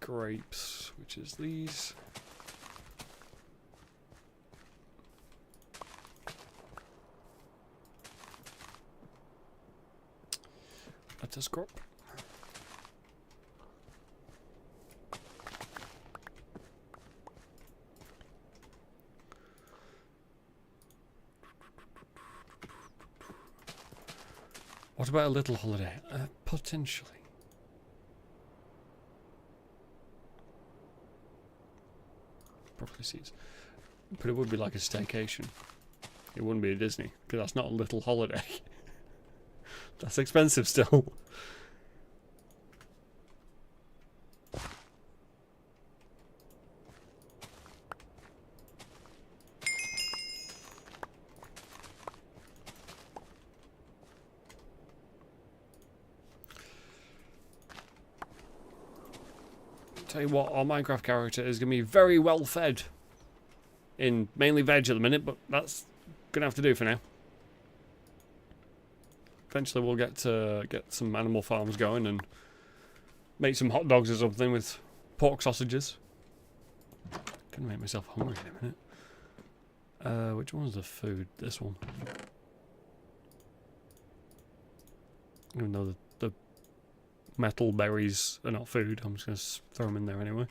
grapes, which is these. Let us crop. What about a little holiday? Potentially. Broccoli seeds. But it would be like a staycation. It wouldn't be a Disney, because that's not a little holiday. That's expensive still. Tell you what, our Minecraft character is going to be very well fed. In mainly veg at the minute, but that's going to have to do for now. Eventually we'll get some animal farms going and make some hot dogs or something with pork sausages. Gonna make myself hungry in a minute. Which one's the food? This one. Even though the metal berries are not food, I'm just going to throw them in there anyway.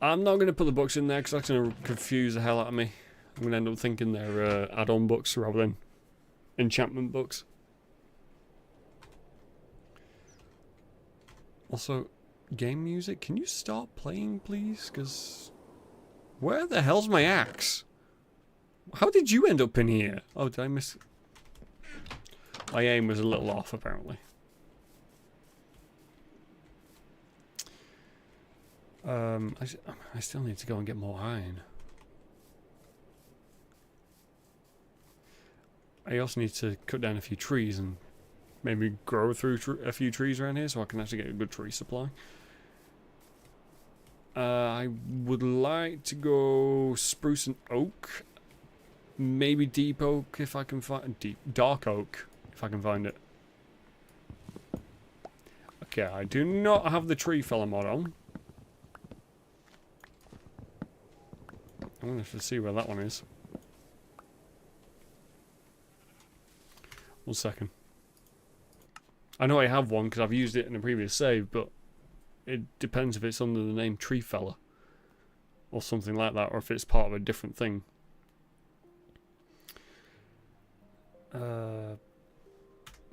I'm not going to put the books in there because that's going to confuse the hell out of me. I'm going to end up thinking they're add-on books rather than enchantment books. Also, game music, can you start playing please? Because where the hell's my axe? How did you end up in here? Oh, did I miss... My aim was a little off, apparently. I still need to go and get more iron. I also need to cut down a few trees and maybe grow through a few trees around here so I can actually get a good tree supply. I would like to go spruce and oak. Maybe deep oak if I can find... dark oak. If I can find it. Okay, I do not have the tree fella mod on. I'm going to have to see where that one is. 1 second. I know I have one because I've used it in a previous save, but it depends if it's under the name tree fella or something like that, or if it's part of a different thing.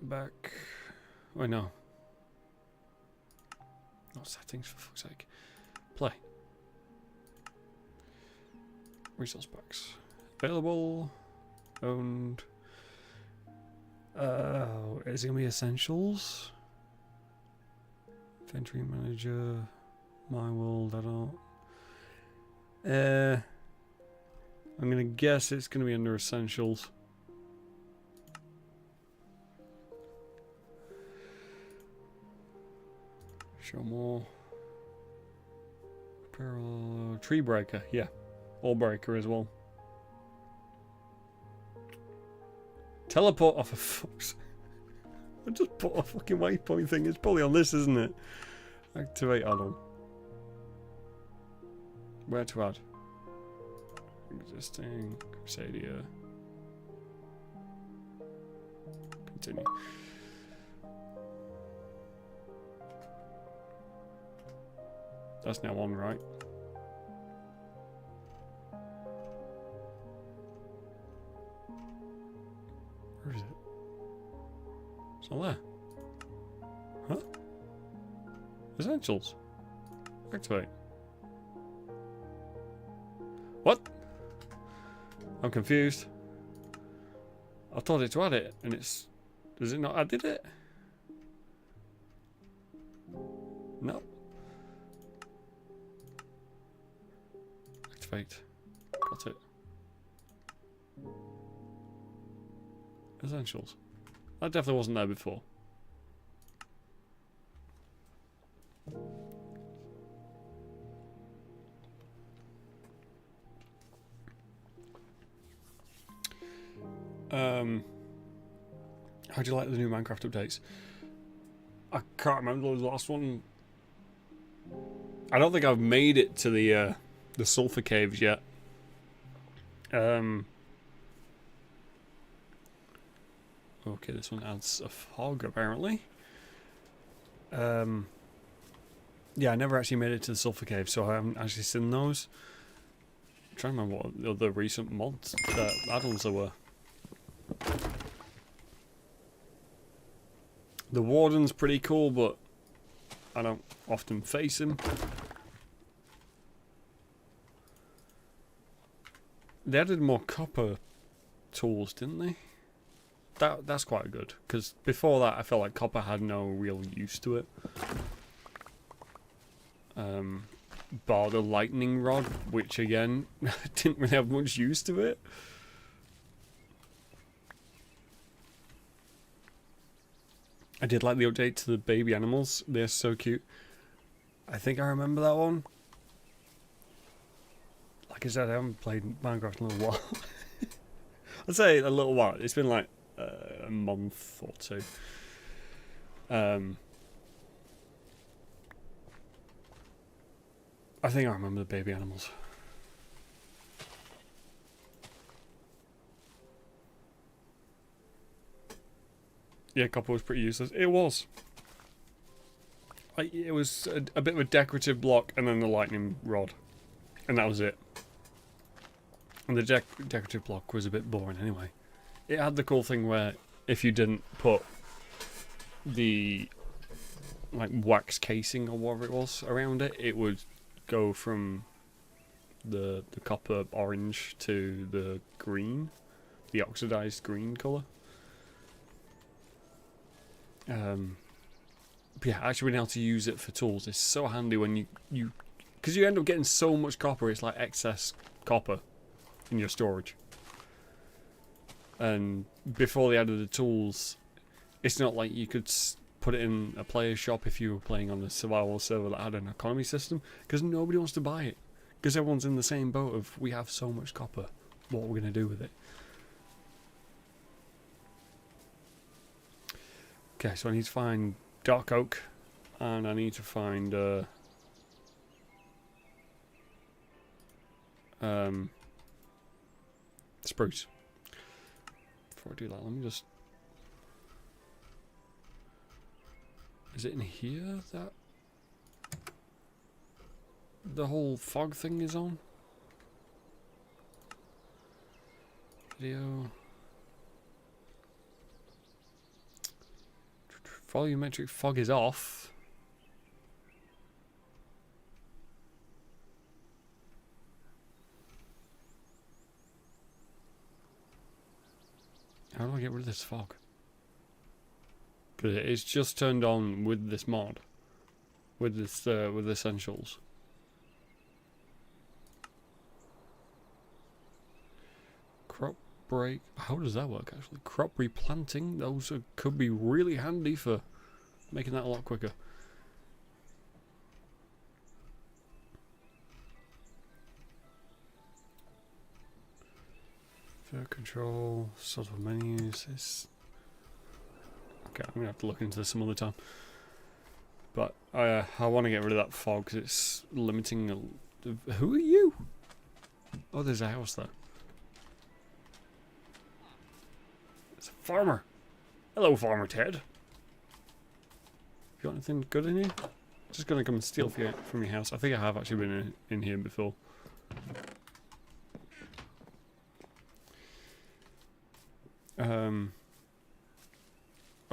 Back. Oh no. Not settings, for fuck's sake. Play. Resource packs. Available. Owned. Is it gonna be essentials? Inventory manager. My world. I don't. I'm gonna guess it's gonna be under essentials. Show more. Apparel. Tree breaker, yeah. All breaker as well. Teleport off a fox. I just put a fucking waypoint thing. It's probably on this, isn't it? Activate add-on. Where to add? Existing. Crusadia. Continue. That's now on, right? Where is it? It's not there. Huh? Essentials. Activate. What? I'm confused. I thought it to add it, and it's... Does it not added it? No. Activate. Got it. Essentials. That definitely wasn't there before. How do you like the new Minecraft updates? I can't remember the last one. I don't think I've made it to the sulfur caves yet. Okay, this one adds a fog apparently. Yeah, I never actually made it to the sulfur cave, so I haven't actually seen those. I'm trying to remember what the other recent mods, add-ons there were. The Warden's pretty cool, but I don't often face him. They added more copper tools, didn't they? That's quite good, because before that I felt like copper had no real use to it. Bar the lightning rod, which again didn't really have much use to it. I did like the update to the baby animals. They're so cute. I think I remember that one. Like I said, I haven't played Minecraft in a little while. I'd say a little while. It's been like a month or two. I think I remember the baby animals. Yeah, copper was pretty useless. It was. It was a bit of a decorative block and then the lightning rod. And that was it. And the decorative block was a bit boring anyway. It had the cool thing where if you didn't put the like wax casing or whatever it was around it, it would go from the copper orange to the green, the oxidized green colour. But yeah, actually being able to use it for tools is so handy when you because you end up getting so much copper, it's like excess copper in your storage. And before they added the tools, it's not like you could put it in a player shop if you were playing on a survival server that had an economy system, because nobody wants to buy it, because everyone's in the same boat of we have so much copper, what are we going to do with it? Okay, so I need to find dark oak, and I need to find spruce. Before I do that, let me just... Is it in here that the whole fog thing is on? Video. Volumetric fog is off. How do I get rid of this fog? Because it's just turned on with this mod, with this with essentials. Crop break. How does that work actually? Crop replanting. Those could be really handy for making that a lot quicker. Fair control, sort of menus. Okay, I'm gonna have to look into this some other time. But I want to get rid of that fog because it's limiting. Who are you? Oh, there's a house there. It's a farmer. Hello, Farmer Ted. You got anything good in here? Just gonna come and steal from your house. I think I have actually been in here before.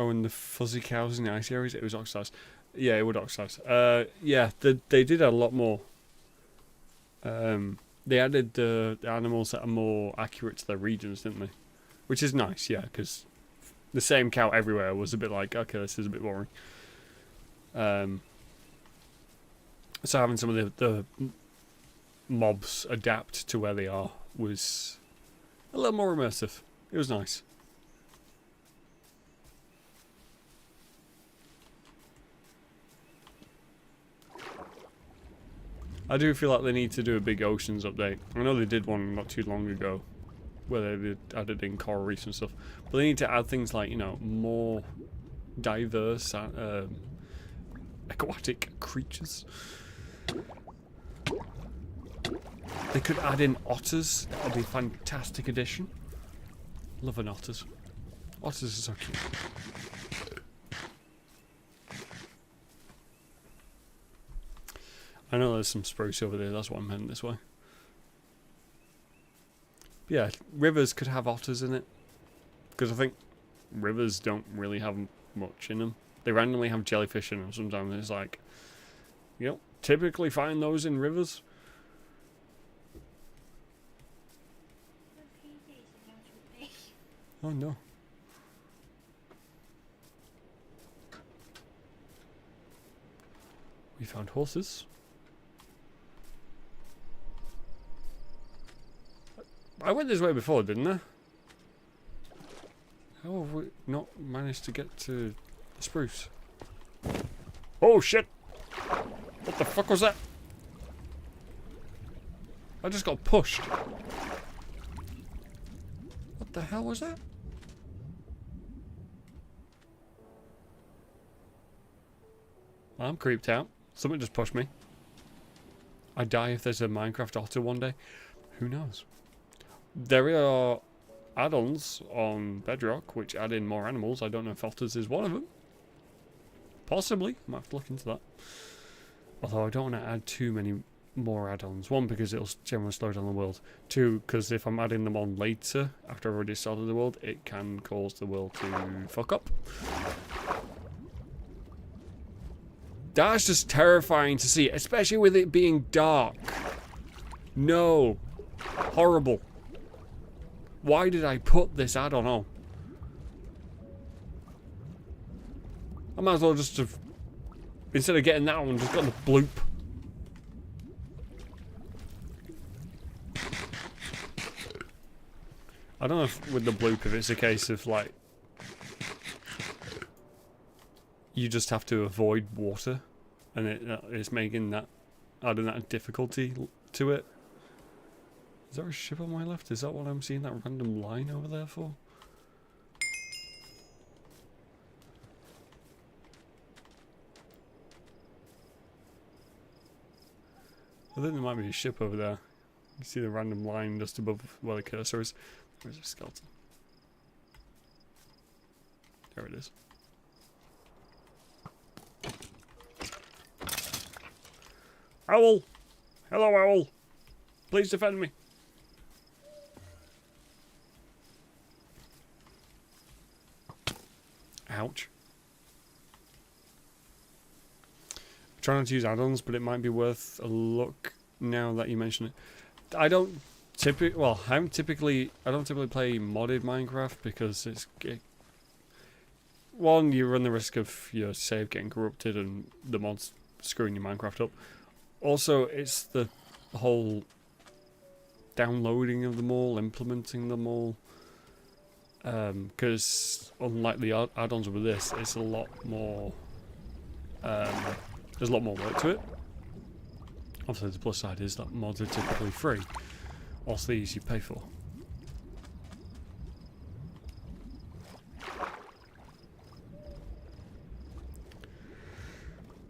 Oh, and the fuzzy cows in the ice areas, it was oxidized. Yeah, it would oxidize. Yeah, they did add a lot more. They added the animals that are more accurate to their regions, didn't they? Which is nice, yeah, because the same cow everywhere was a bit like, okay, this is a bit boring. So having some of the mobs adapt to where they are was a little more immersive. It was nice. I do feel like they need to do a big oceans update. I know they did one not too long ago. where they added in coral reefs and stuff. But they need to add things like, you know, more diverse aquatic creatures. They could add in otters. That would be a fantastic addition. Love an otters. Otters are so cute. I know there's some spruce over there, that's what I'm heading this way. But yeah, rivers could have otters in it. Because I think rivers don't really have much in them. They randomly have jellyfish in them sometimes. It's like, you know, typically find those in rivers. Oh no. We found horses. I went this way before, didn't I? How have we not managed to get to the spruce? Oh shit! What the fuck was that? I just got pushed. What the hell was that? I'm creeped out. Something just pushed me. I die if there's a Minecraft otter one day. Who knows? There are add-ons on Bedrock which add in more animals. I don't know if otters is one of them. Possibly. I might have to look into that. Although I don't want to add too many more add-ons. One, because it'll generally slow down the world. Two, because if I'm adding them on later, after I've already started the world, it can cause the world to fuck up. That's just terrifying to see, especially with it being dark. No. Horrible. Why did I put this add-on on? I might as well just have, instead of getting that one, just got the bloop. I don't know if with the bloop, if it's a case of like, you just have to avoid water, and it's making that, adding that difficulty to it. Is there a ship on my left? Is that what I'm seeing that random line over there for? I think there might be a ship over there. You see the random line just above where the cursor is. Where's a skeleton? There it is. Owl! Hello, owl! Please defend me. Ouch. I'm trying not to use add-ons, but it might be worth a look now that you mention it. I don't typically play modded Minecraft because one, you run the risk of your save getting corrupted and the mods screwing your Minecraft up. Also, it's the whole downloading of them all, implementing them all. Because unlike the add-ons with this, it's a lot more. There's a lot more work to it. Obviously, the plus side is that mods are typically free, whilst these you pay for.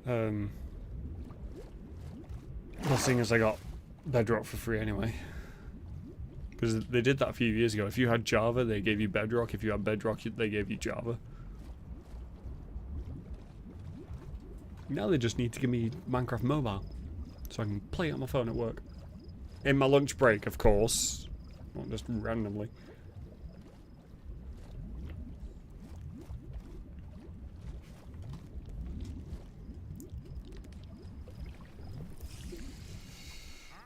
Well, seeing as I got Bedrock for free anyway. Because they did that a few years ago. If you had Java, they gave you Bedrock. If you had Bedrock, they gave you Java. Now they just need to give me Minecraft Mobile, so I can play it on my phone at work. In my lunch break, of course. Not just randomly.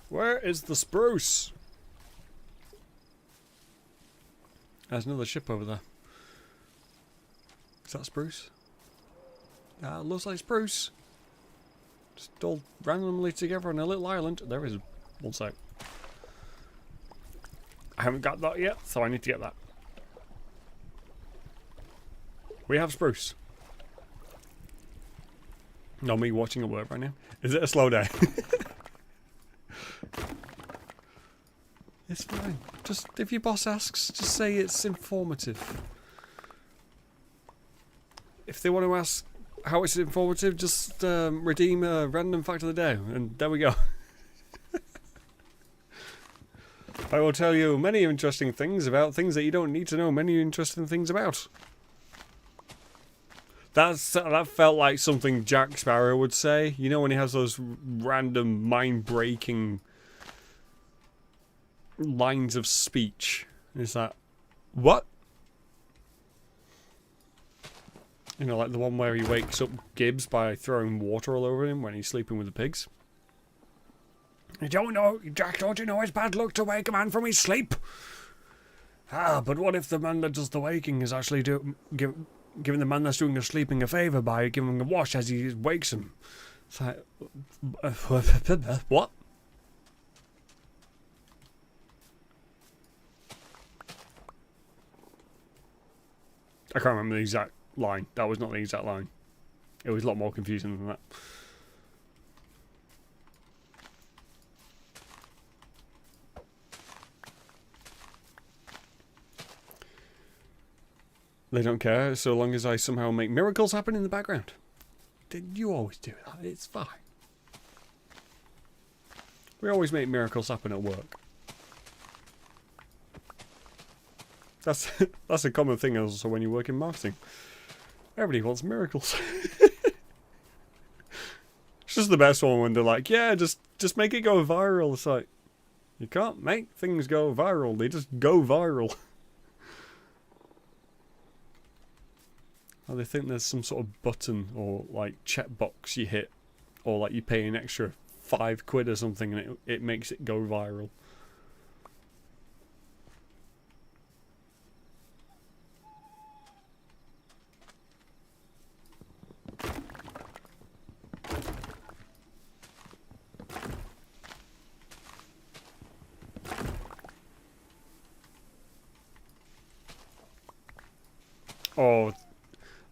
Where is the spruce? There's another ship over there. Is that spruce? Looks like spruce. Just all randomly together on a little island. There is one sec. I haven't got that yet, so I need to get that. We have spruce. Not me watching a work right now. Is it a slow day? It's fine. Just, if your boss asks, just say it's informative. If they want to ask how it's informative, just redeem a random fact of the day, and there we go. I will tell you many interesting things about things that you don't need to know many interesting things about. That felt like something Jack Sparrow would say. You know, when he has those random mind-breaking lines of speech. It's like, what? You know, like the one where he wakes up Gibbs by throwing water all over him when he's sleeping with the pigs. You don't know, Jack, don't you know it's bad luck to wake a man from his sleep? Ah, but what if the man that does the waking is actually giving the man that's doing the sleeping a favour by giving him a wash as he wakes him? It's like, what? I can't remember the exact line. That was not the exact line. It was a lot more confusing than that. They don't care so long as I somehow make miracles happen in the background. You always do that. It's fine. We always make miracles happen at work. That's a common thing also when you work in marketing. Everybody wants miracles. It's just the best one when they're like, yeah, just make it go viral. It's like, you can't make things go viral. They just go viral. Oh, they think there's some sort of button or like checkbox you hit, or like you pay an extra £5 or something and it makes it go viral. Oh,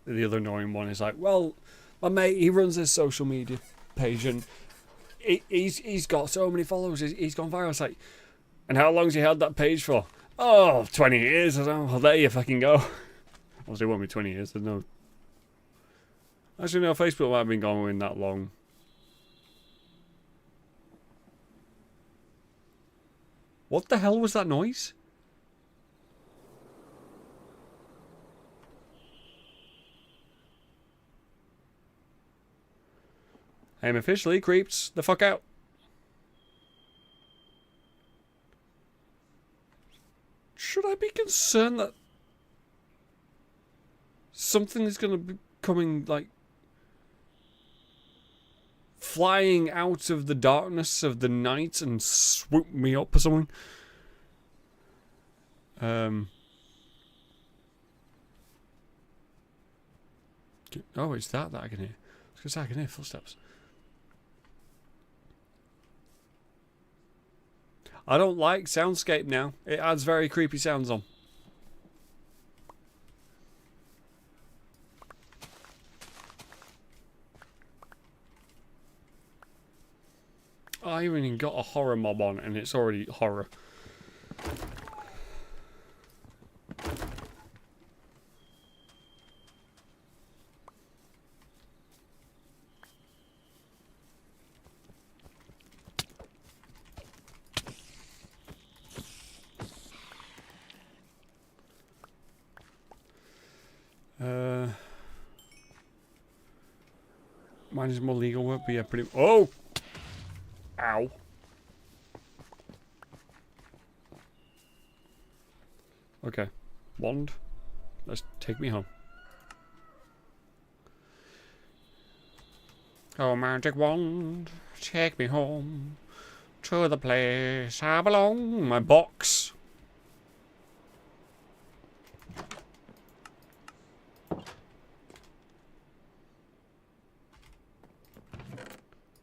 the other annoying one is like, well, my mate, he runs this social media page and he's got so many followers, he's gone viral. It's like, and how long's he had that page for? Oh, 20 years. I don't know. Well, there you fucking go. Obviously, it won't be 20 years. There's no... Actually, no, Facebook might have been going that long. What the hell was that noise? I am officially creeped the fuck out. Should I be concerned that something is going to be coming, like, flying out of the darkness of the night and swoop me up or something? Oh, it's that I can hear. I was going to say I can hear footsteps. I don't like soundscape now. It adds very creepy sounds on. I even got a horror mob on and it's already horror. Mine is more legal work, but yeah, pretty... Oh! Ow. Okay. Wand. Let's take me home. Oh, magic wand, take me home to the place I belong. My box.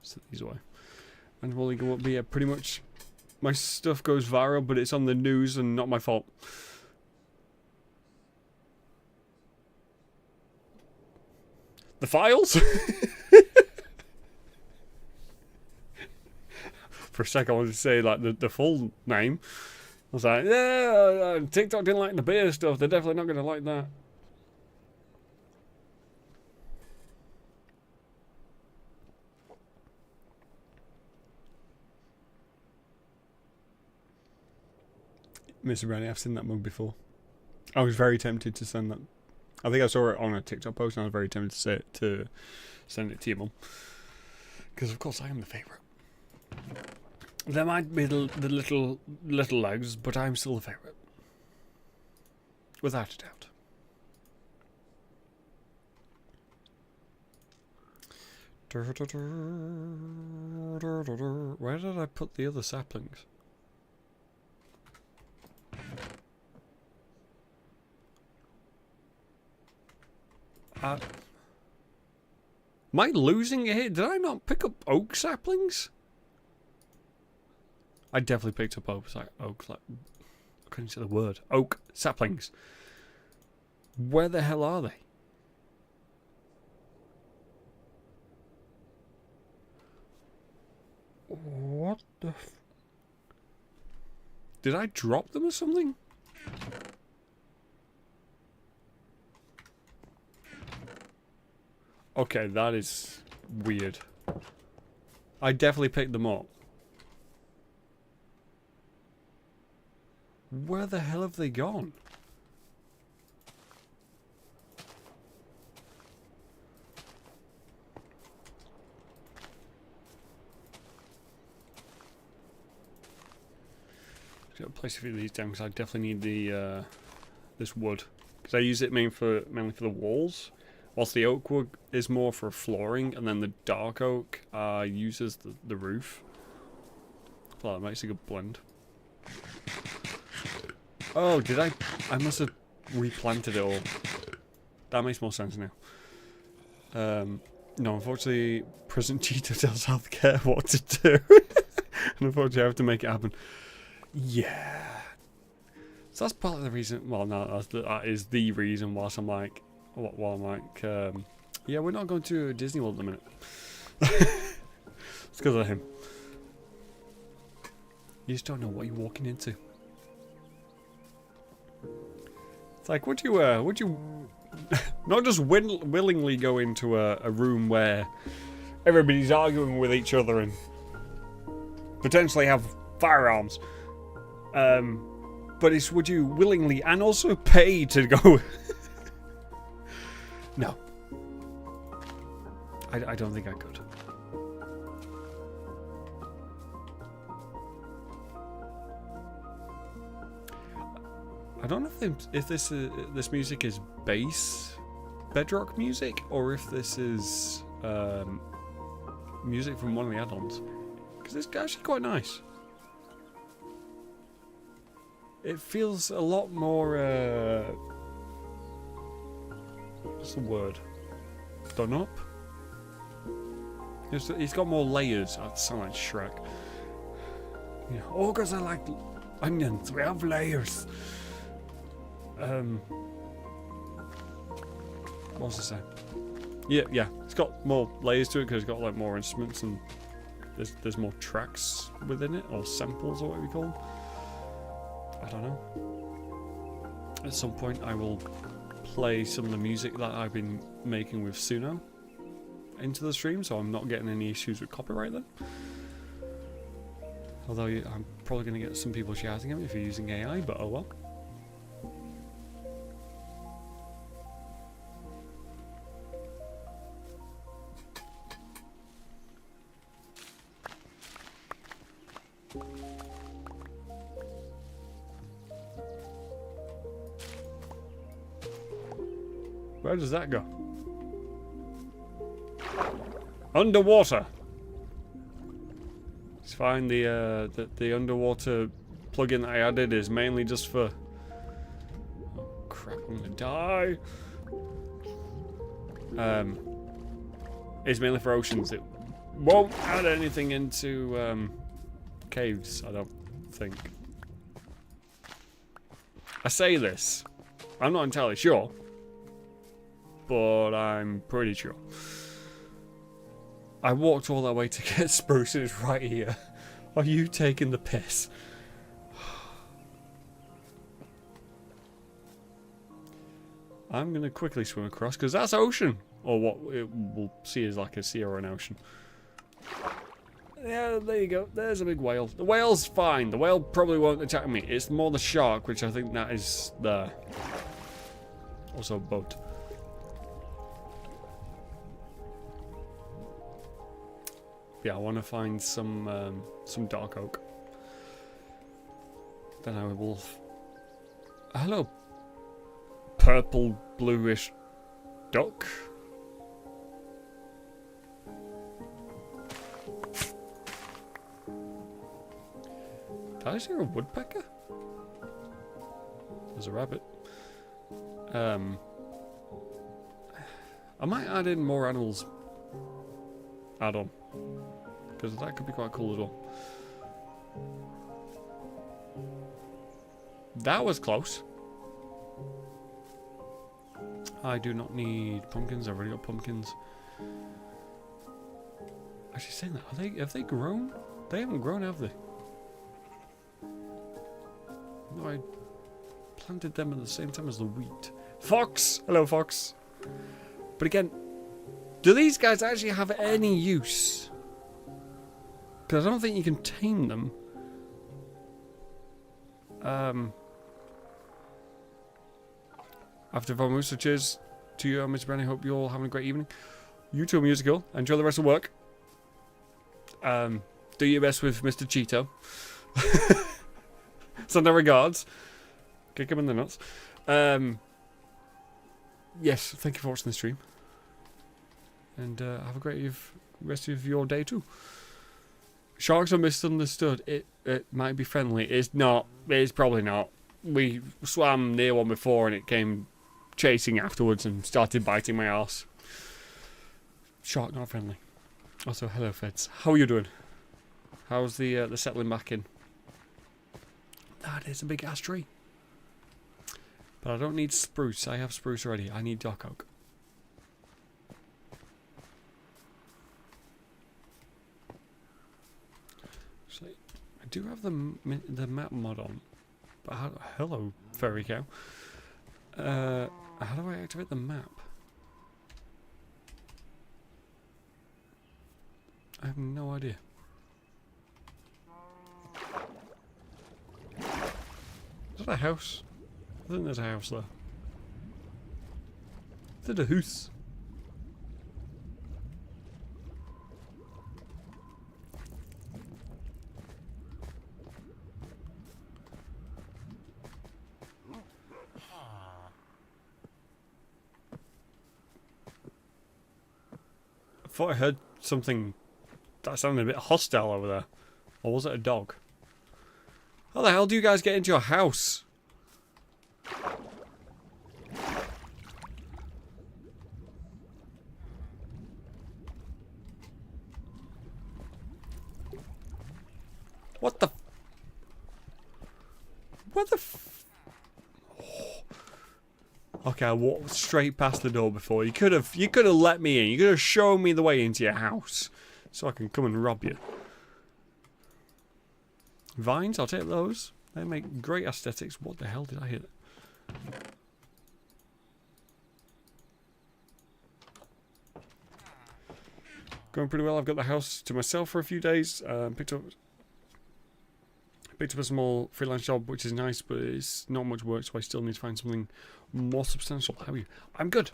Set these away. And will go up, but yeah, pretty much my stuff goes viral, but it's on the news and not my fault. The files? For a second I wanted to say like the full name. was like, yeah, TikTok didn't like the beer stuff. They're definitely not going to like that. Mr. Brownie, I've seen that mug before. I was very tempted to send that. I think I saw it on a TikTok post and I was very tempted to send it to your mum. Because of course I am the favourite. There might be the little legs, but I'm still the favourite. Without a doubt. Where did I put the other saplings? Am I losing it here? Did I not pick up oak saplings? I definitely picked up oak. I couldn't say the word. Oak saplings. Where the hell are they? What the did I drop them or something? Okay, that is weird. I definitely picked them up. Where the hell have they gone? I've got to place a few of these down because I definitely need the this wood because I use it mainly for the walls. Whilst the oak wood is more for flooring, and then the dark oak uses the roof. Well, that makes a good blend. Oh, did I? I must have replanted it all. That makes more sense now. No, unfortunately, President Cheetah tells healthcare what to do. And unfortunately, I have to make it happen. Yeah. So that's part of the reason. Well, no, that is the reason. Whilst I'm like. While I'm like, yeah, we're not going to Disney World in a minute. It's because of him. You just don't know what you're walking into. It's like, would you not just willingly go into a room where everybody's arguing with each other and potentially have firearms? But it's would you willingly and also pay to go? No. I don't think I could. I don't know if this music is bass Bedrock music or if this is music from one of the add-ons. Because it's actually quite nice. It feels a lot more what's the word? Done up? He's got more layers. I sound like Shrek. Yeah. Oh, because I like onions. We have layers. What was I saying? Yeah. It's got more layers to it because it's got like more instruments and there's more tracks within it, or samples, or whatever you call them. I don't know. At some point, I will play some of the music that I've been making with Suno into the stream, so I'm not getting any issues with copyright then. Although I'm probably going to get some people shouting at me if you're using AI, but oh well. Where does that go? Underwater. It's fine. The underwater plugin that I added is mainly just for. Oh crap! I'm gonna die. It's mainly for oceans. It won't add anything into caves. I don't think. I say this. I'm not entirely sure. But I'm pretty sure. I walked all that way to get spruce and it's right here. Are you taking the piss? I'm going to quickly swim across, because that's ocean. Or what we'll see is like a sea or an ocean. Yeah, there you go. There's a big whale. The whale's fine. The whale probably won't attack me. It's more the shark, which I think that is there. Also a boat. Yeah, I want to find some dark oak. Then I will... Hello, purple bluish duck. Did I see a woodpecker? There's a rabbit. I might add in more animals add-on, because that could be quite cool as well. That was close. I do not need pumpkins. I've already got pumpkins. Actually, saying that, have they grown? They haven't grown, have they? No, I planted them at the same time as the wheat. Fox! Hello, fox. But again, do these guys actually have any use? Because I don't think you can tame them. After Von so cheers to you, Mr. Brand. I hope you're all having a great evening. You too, musical. Enjoy the rest of work. Do your best with Mr. Cheeto. Send our regards. Kick him in the nuts. Yes, thank you for watching the stream. And have a great rest of your day too. Sharks are misunderstood. It might be friendly. It's not. It's probably not. We swam near one before and it came chasing afterwards and started biting my ass. Shark not friendly. Also, hello Feds. How are you doing? How's the settling back in? That is a big ass tree. But I don't need spruce. I have spruce already. I need dark oak. So I do have the map mod on. But hello, furry cow. How do I activate the map? I have no idea. Is that a house? I think there's a house there. Is it a house? I thought I heard something that sounded a bit hostile over there. Or was it a dog? How the hell do you guys get into your house? What the? What the? Okay, I walked straight past the door before. You could have let me in. You could have shown me the way into your house, so I can come and rob you. Vines, I'll take those. They make great aesthetics. What the hell did I hit? Going pretty well. I've got the house to myself for a few days. Picked up a small freelance job, which is nice, but it's not much work, so I still need to find something more substantial. How are you? I'm good.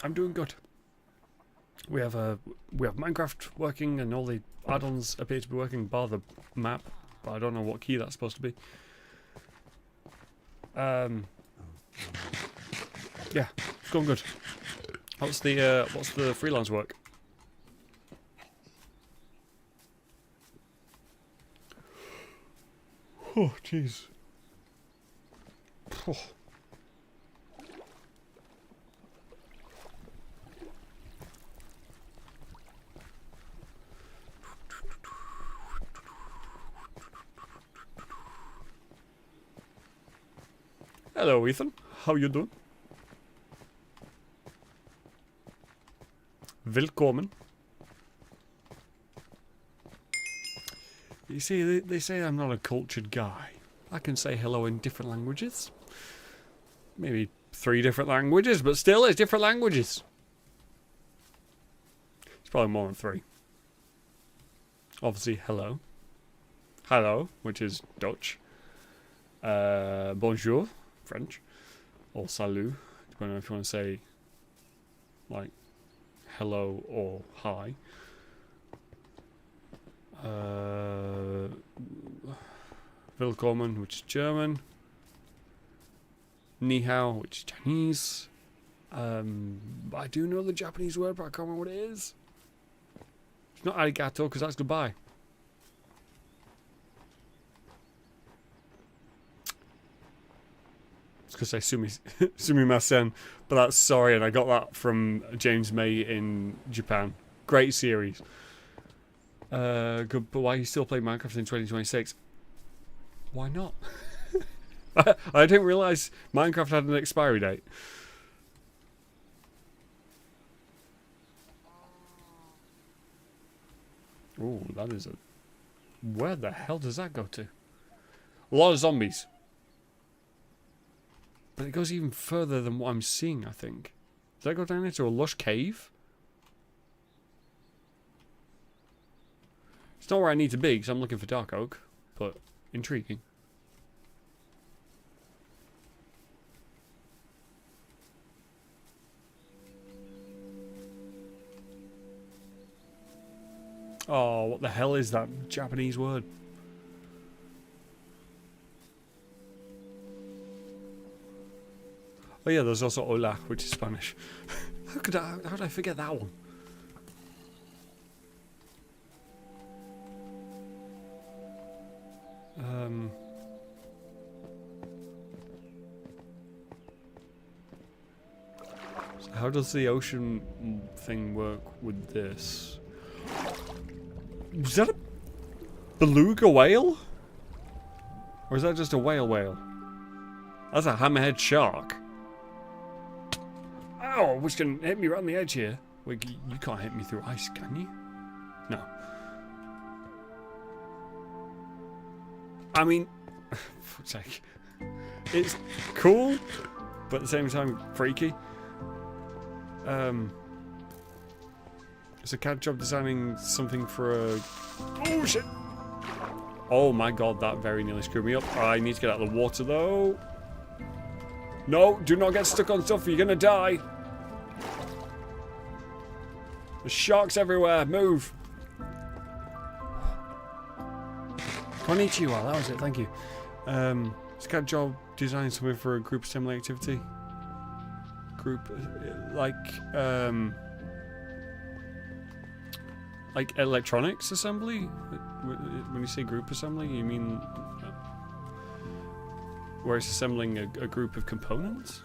I'm doing good. We have Minecraft working, and all the add-ons appear to be working, bar the map. But I don't know what key that's supposed to be. Yeah, it's going good. What's the freelance work? Oh, jeez. Oh. Hello, Ethan. How you doing? Willkommen. You see, they say I'm not a cultured guy. I can say hello in different languages. Maybe 3 different languages, but still, it's different languages. It's probably more than 3. Obviously, hello. Hello, which is Dutch. Bonjour, French. Or salut, depending on if you want to say, like, hello or hi. Willkommen, which is German. Ni hao, which is Chinese. I do know the Japanese word, but I can't remember what it is. It's not arigato, because that's goodbye. It's because I sumimasen, but that's sorry, and I got that from James May in Japan. Great series. Good, but why are you still playing Minecraft in 2026? Why not? I didn't realise Minecraft had an expiry date. Oh, that is a... Where the hell does that go to? A lot of zombies. But it goes even further than what I'm seeing, I think. Does that go down into a lush cave? It's not where I need to be, because I'm looking for dark oak. But intriguing. Oh, what the hell is that Japanese word? Oh yeah, there's also hola, which is Spanish. How did I forget that one? So how does the ocean thing work with this? Is that a beluga whale? Or is that just a whale? That's a hammerhead shark. Ow, which can hit me right on the edge here. Wait, you can't hit me through ice, can you? No. I mean, for fuck's sake. It's cool, but at the same time freaky. It's a CAD job designing something for a... Oh shit! Oh my god, that very nearly screwed me up. I need to get out of the water though. No, do not get stuck on stuff, you're gonna die. There's sharks everywhere, move. Konnichiwa, that was it, thank you. It's a CAD job designing something for a group assembly activity. Like electronics assembly? When you say group assembly, you mean where it's assembling a group of components?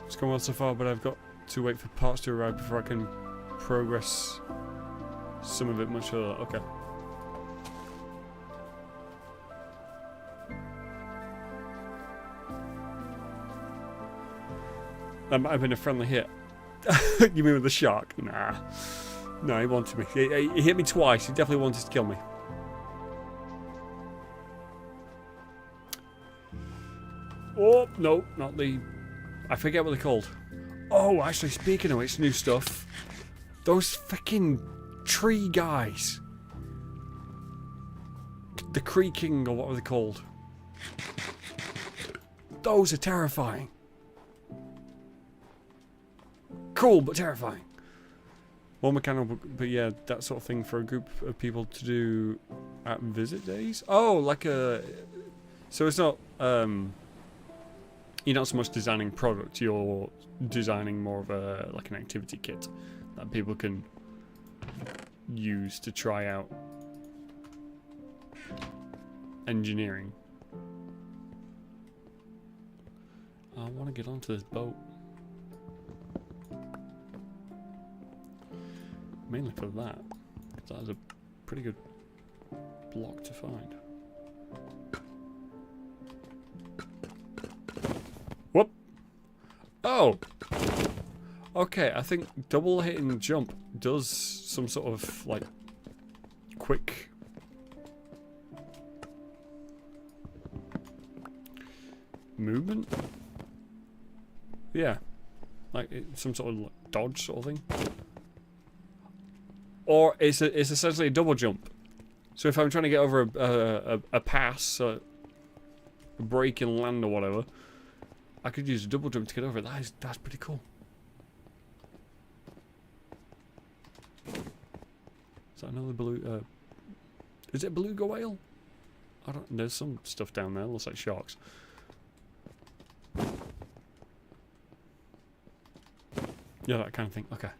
It's gone well so far, but I've got to wait for parts to arrive before I can progress some of it much further. Okay. That might have been a friendly hit. You mean with the shark? Nah. No, he wanted me. He hit me twice. He definitely wanted to kill me. Oh, no, not the... I forget what they're called. Oh, actually, speaking of which, new stuff. Those fucking tree guys. The creaking, or what were they called? Those are terrifying. Cool, but terrifying. More mechanical, but yeah, that sort of thing for a group of people to do at visit days. Oh, like a... So it's not... You're not so much designing product, you're designing more of a like an activity kit that people can use to try out engineering. I want to get onto this boat. Mainly for that. That is a pretty good block to find. Whoop! Oh! Okay, I think double hitting jump does some sort of, like, quick movement. Yeah, like some sort of dodge sort of thing. Or it's essentially a double jump. So if I'm trying to get over a pass, a break and land or whatever, I could use a double jump to get over it. That's pretty cool. Is that another beluga? Is it a beluga whale? I don't. There's some stuff down there. Looks like sharks. Yeah, that kind of thing. Okay.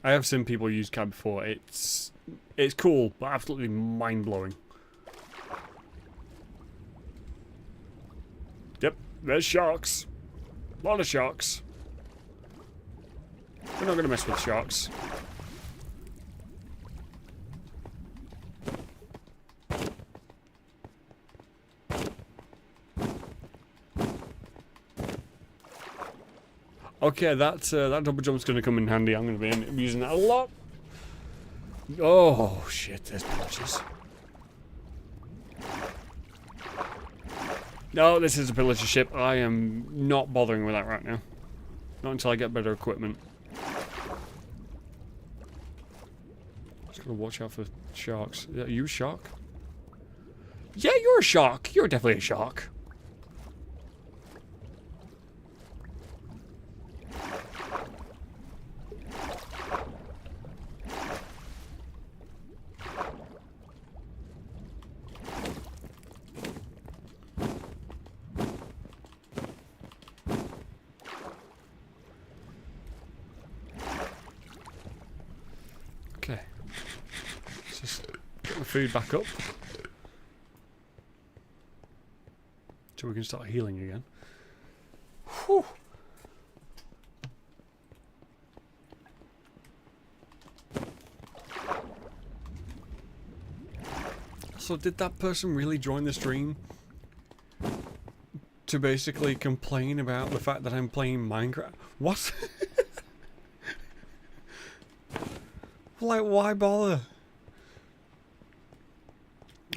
I have seen people use cab before. It's cool, but absolutely mind blowing. Yep, there's sharks. A lot of sharks. We're not gonna mess with sharks. Okay, that double jump's gonna come in handy. I'm gonna be using that a lot. Oh shit, there's pillagers. No, this is a pillager ship. I am not bothering with that right now. Not until I get better equipment. Just gotta watch out for sharks. Are you a shark? Yeah, you're a shark. You're definitely a shark. Okay. Let's just get my food back up. So we can start healing again. Whew. So did that person really join the stream to basically complain about the fact that I'm playing Minecraft? What? Like, why bother?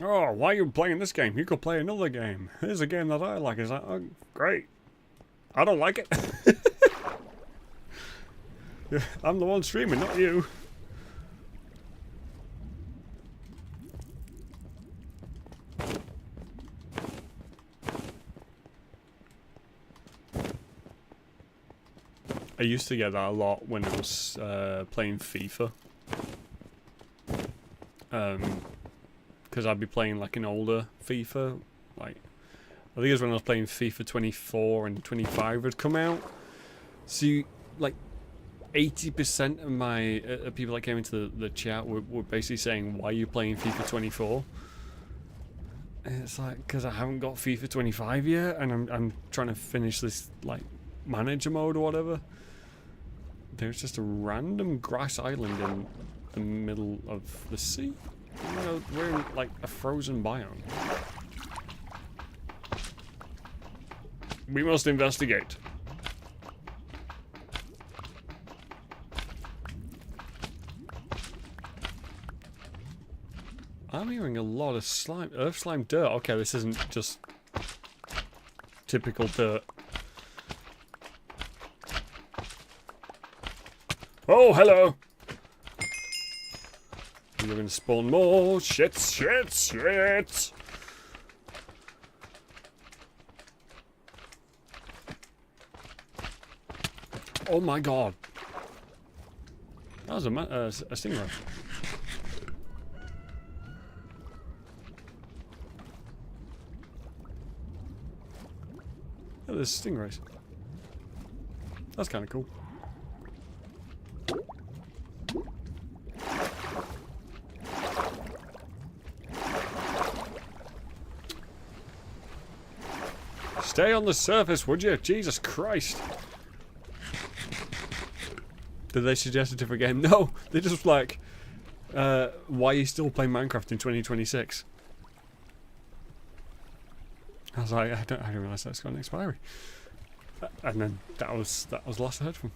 Oh, why are you playing this game? You could play another game. Here's a game that I like. Is that oh, great? I don't like it. I'm the one streaming, not you. I used to get that a lot when I was playing FIFA. Because I'd be playing like an older FIFA, like I think it was when I was playing FIFA 24 and 25 had come out. So like 80% of my people that came into the chat were basically saying, "Why are you playing FIFA 24?" And it's like, because I haven't got FIFA 25 yet, and I'm trying to finish this like manager mode or whatever. There's just a random grass island in the middle of the sea. You know, we're in like a frozen biome. We must investigate. I'm hearing a lot of slime, earth slime, dirt. Okay, this isn't just typical dirt. Oh, hello! You're gonna spawn more shit. Oh my god. That was a stingray. Oh, there's stingrays. That's kind of cool. Stay on the surface, would you? Jesus Christ. Did they suggest a different game? No, they just like, why are you still playing Minecraft in 2026? I was like, I didn't realise that's got an expiry. And then that was the last I heard from.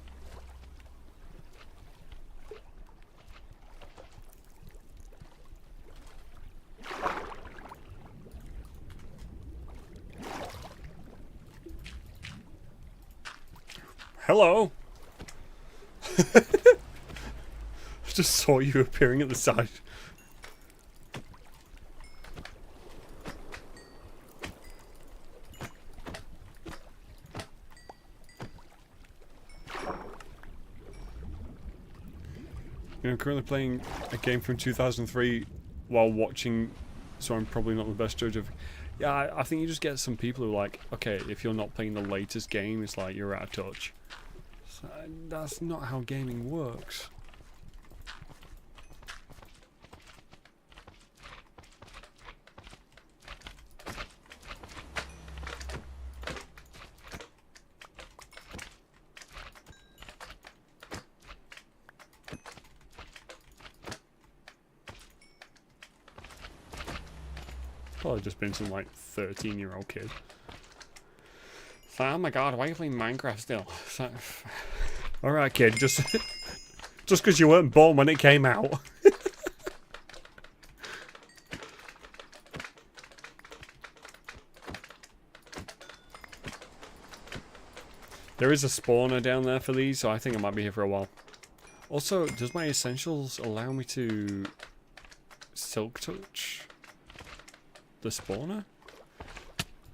Hello. I just saw you appearing at the side. I'm currently playing a game from 2003 while watching, so I'm probably not the best judge of... Yeah, I think you just get some people who are like, okay, if you're not playing the latest game, it's like you're out of touch. So that's not how gaming works. Probably just been some like 13-year-old kid. It's like, oh my god, why are you playing Minecraft still? Like, alright kid, just because you weren't born when it came out. There is a spawner down there for these, so I think I might be here for a while. Also, does my essentials allow me to silk touch the spawner?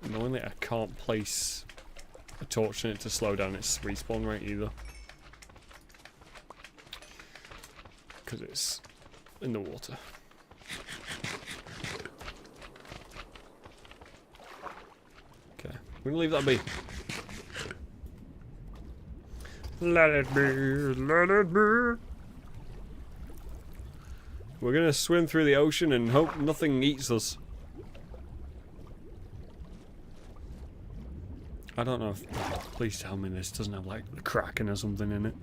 Annoyingly, I can't place a torch in it to slow down its respawn rate either. Because it's in the water. Okay, we're gonna leave that be. Let it be, let it be. We're gonna swim through the ocean and hope nothing eats us. I don't know if... Oh, please tell me this doesn't have like the Kraken or something in it.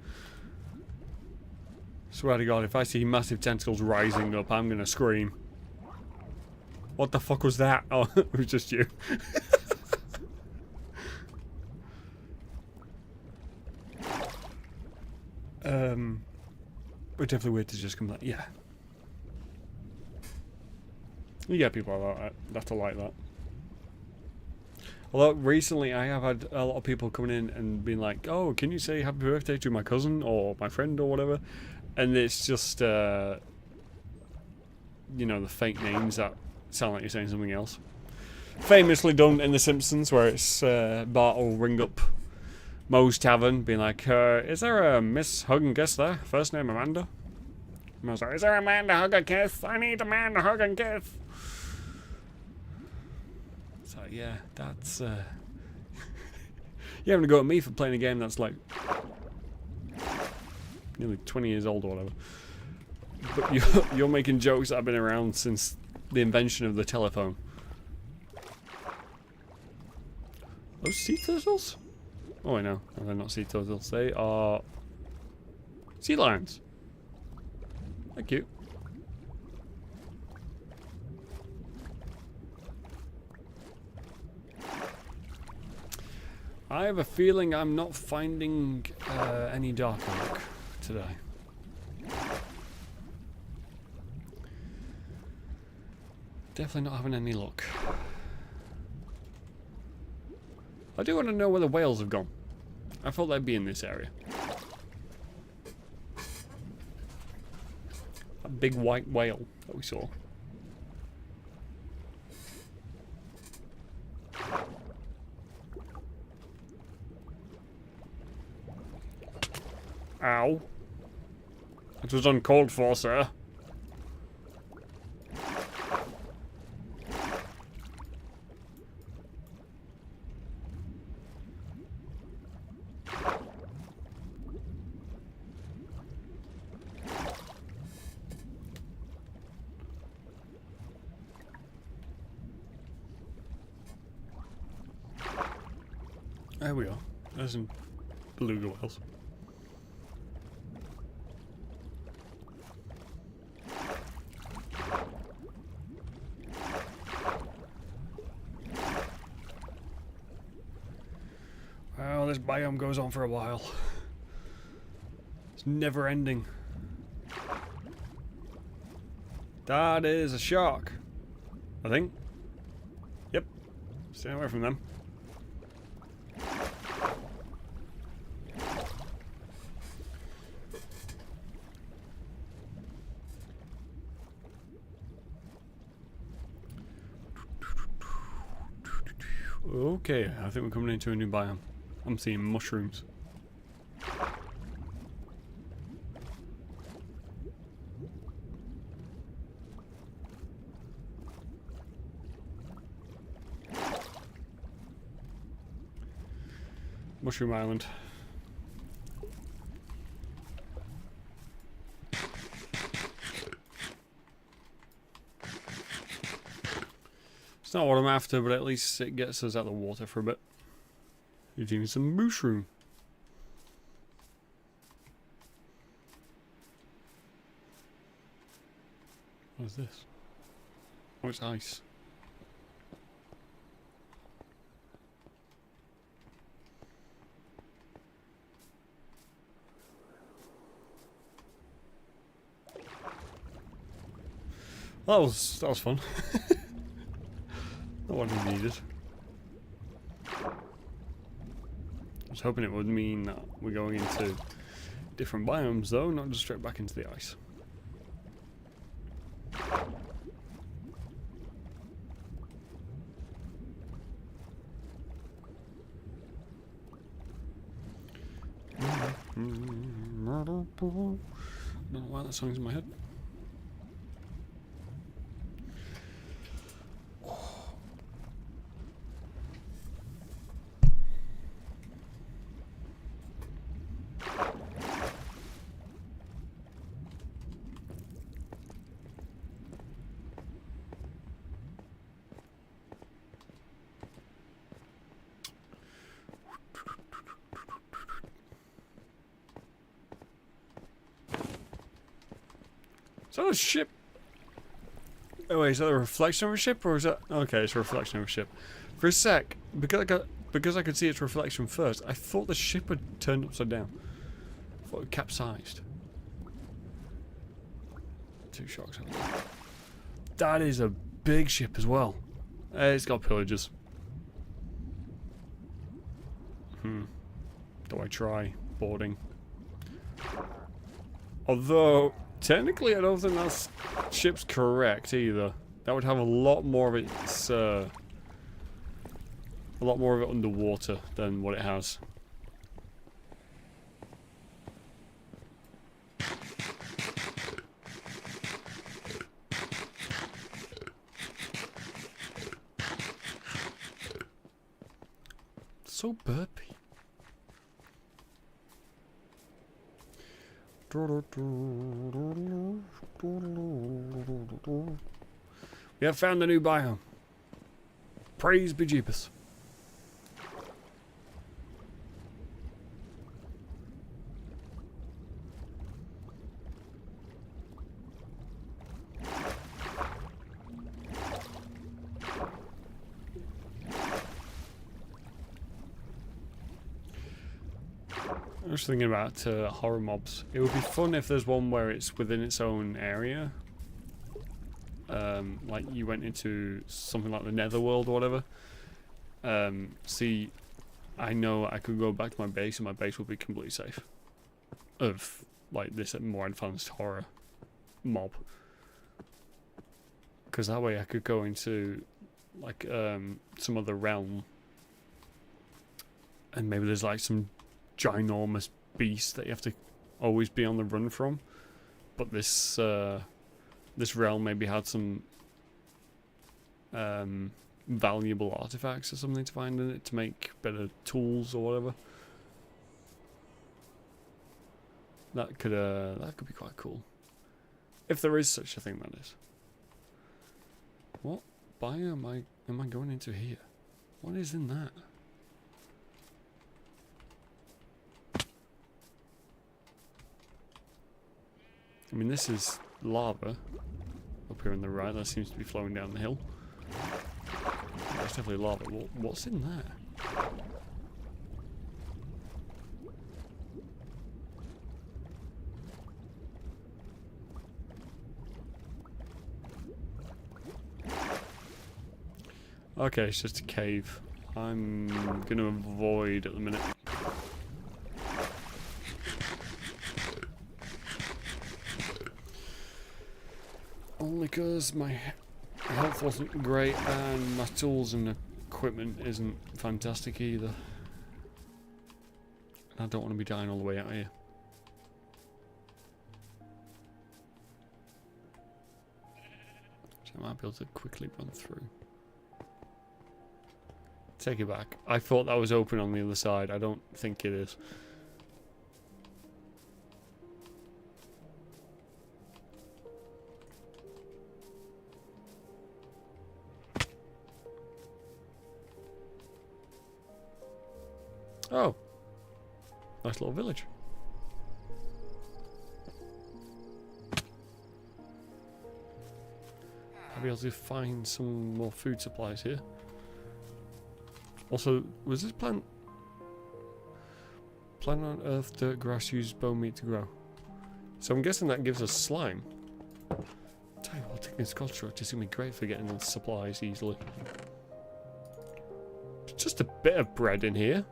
Swear to God, if I see massive tentacles rising up, I'm gonna scream. What the fuck was that? Oh, it was just you. But definitely weird to just come back. Yeah. You get people that are like that. Although recently I have had a lot of people coming in and being like, oh, can you say happy birthday to my cousin or my friend or whatever? And it's just, you know, the fake names that sound like you're saying something else. Famously done in The Simpsons, where it's Bart will ring up Moe's Tavern, being like, is there a Miss Hug and Kiss there? First name Amanda? And I was like, is there Amanda Hug and Kiss? I need Amanda Hug and Kiss. So yeah, that's you're having to go at me for playing a game that's like nearly 20 years old or whatever. But you're making jokes that have been around since the invention of the telephone. Those sea turtles? Oh, I know. No, they're not sea turtles. They are sea lions. They're cute. I have a feeling I'm not finding any dark oak today. Definitely not having any luck. I do want to know where the whales have gone. I thought they'd be in this area. That big white whale that we saw. Ow. It was uncalled for, sir. There we are. There's some beluga whales. Well, this biome goes on for a while. It's never ending. That is a shark, I think. Yep. Stay away from them. Okay, I think we're coming into a new biome. I'm seeing mushrooms. Mushroom Island. It's not what I'm after, but at least it gets us out of the water for a bit. You're doing some mushroom. What is this? Oh, it's ice. That was fun. Not what I needed. I was hoping it would mean that we're going into different biomes though, not just straight back into the ice. I don't know why that song's in my head. Is that a ship? Oh wait, is that a reflection of a ship, or is that... Okay, it's a reflection of a ship. For a sec, because I could see its reflection first, I thought the ship had turned upside down. I thought it capsized. Two sharks over there. That is a big ship as well. It's got pillagers. Do I try boarding? Although... technically, I don't think that ship's correct either. That would have a lot more of its, a lot more of it underwater than what it has. So burpy. We have found a new biome. Praise be Jeepers. I was thinking about horror mobs. It would be fun if there's one where it's within its own area. Like you went into something like the Netherworld or whatever. See, I know I could go back to my base and my base would be completely safe. Of, like, this more advanced horror mob. Because that way I could go into, like, some other realm. And maybe there's, like, some ginormous beast that you have to always be on the run from, but this this realm maybe had some valuable artifacts or something to find in it to make better tools or whatever. That could be quite cool, if there is such a thing. That is. What biome am I going into here? What is in that? I mean, this is lava up here on the right. That seems to be flowing down the hill. There's definitely lava. What's in there? Okay, it's just a cave. I'm gonna avoid at the minute. Only because my health wasn't great and my tools in a equipment isn't fantastic either. I don't want to be dying all the way out here. So I might be able to quickly run through. Take it back. I thought that was open on the other side. I don't think it is. Oh. Nice little village. I'll be able to find some more food supplies here. Also, was this plant on earth, dirt, grass, used bone meat to grow? So I'm guessing that gives us slime. Tell you what, taking this construct is going to be great for getting the supplies easily. Just a bit of bread in here.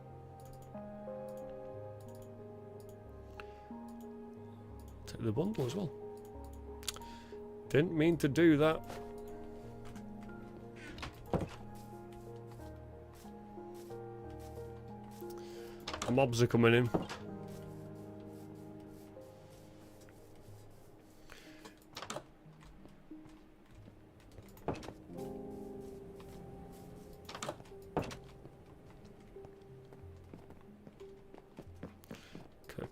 Take the bundle as well. Didn't mean to do that. The mobs are coming in. Okay,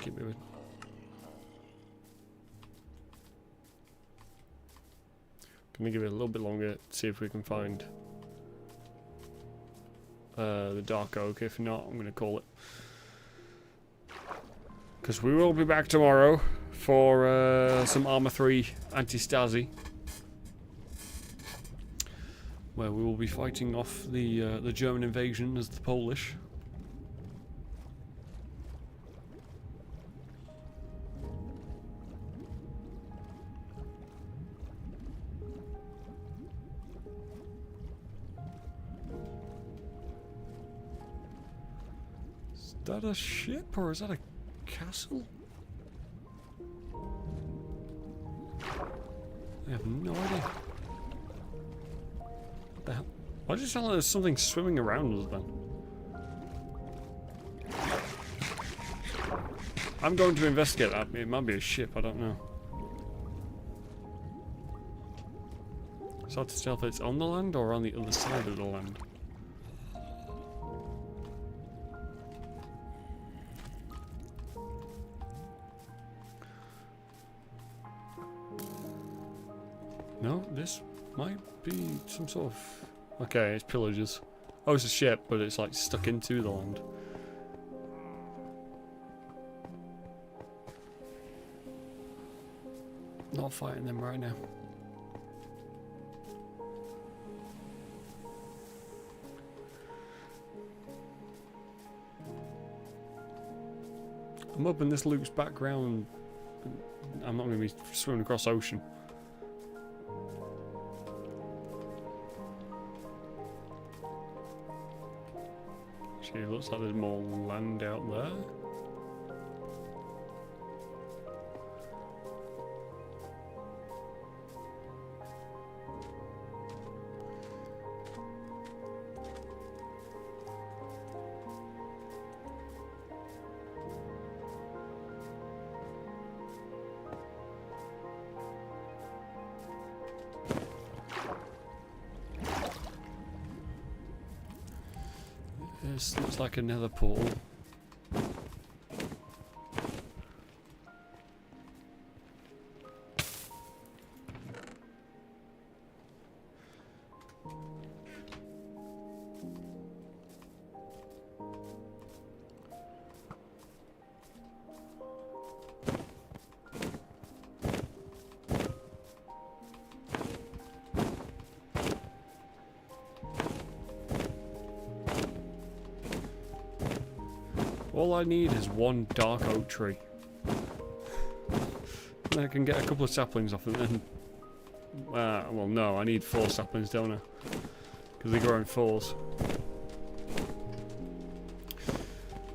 keep moving. Gonna give it a little bit longer, see if we can find the dark oak. If not, I'm gonna call it. Because we will be back tomorrow for some Armour 3 anti-Stasi, where we will be fighting off the German invasion as the Polish. Is that a ship or is that a castle? I have no idea. What the hell? Why does it sound like there's something swimming around us then? I'm going to investigate that. It might be a ship, I don't know. It's hard to tell if it's on the land or on the other side of the land. No, this might be some sort of... Okay, it's pillagers. Oh, it's a ship, but it's like stuck into the land. Not fighting them right now. I'm hoping this loops back round. I'm not going to be swimming across ocean. Actually, it looks like there's more land out there. This looks like another portal. All I need is one dark oak tree. And I can get a couple of saplings off it then. Well no, I need 4 saplings, don't I? Because they grow in 4s.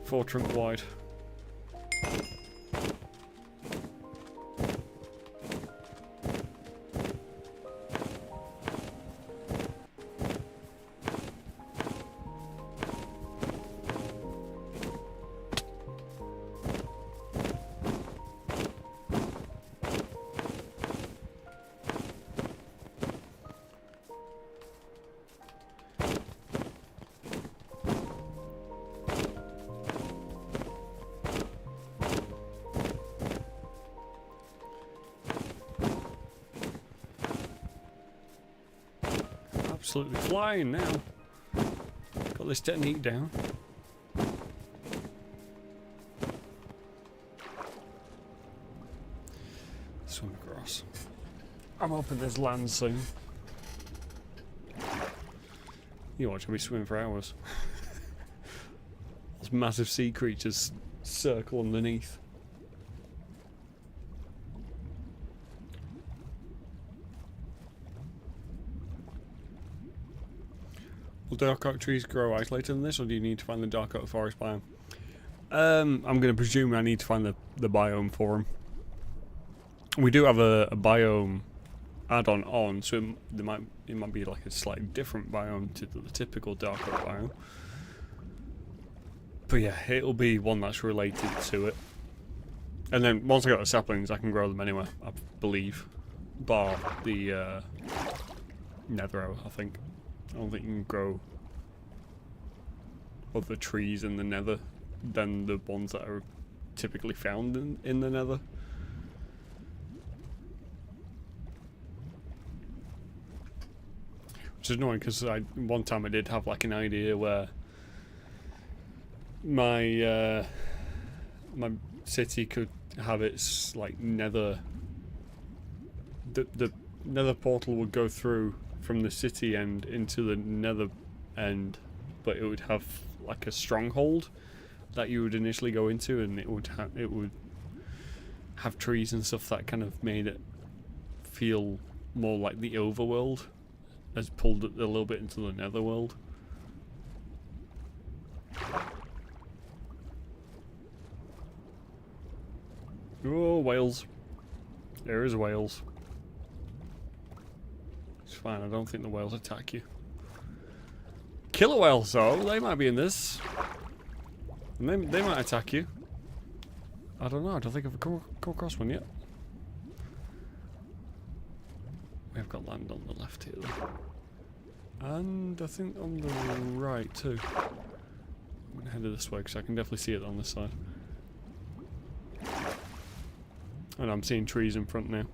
4 trunk wide. absolutely flying now. Got this technique down. Swim across. I'm hoping there's land soon. You watch me swim for hours. Those massive sea creatures circle underneath. Will dark oak trees grow isolated in this, or do you need to find the dark oak forest biome? I'm going to presume I need to find the biome for them. We do have a biome add-on on, so it might be like a slightly different biome to the typical dark oak biome. But yeah, it'll be one that's related to it. And then once I got the saplings, I can grow them anywhere, I believe. Bar the nether, I think. I don't think you can grow other trees in the nether than the ones that are typically found in the nether. Which is annoying because one time I did have like an idea where my my city could have its like nether. The nether portal would go through from the city end into the nether end, but it would have like a stronghold that you would initially go into, and it would have trees and stuff that kind of made it feel more like the overworld, as pulled it a little bit into the netherworld. Oh, whales. There is whales. It's fine, I don't think the whales attack you. Killer whales though, they might be in this. And they might attack you. I don't know, I don't think I've come across one yet. We've got land on the left here though. And I think on the right too. I'm going to head this way because I can definitely see it on this side. And I'm seeing trees in front now.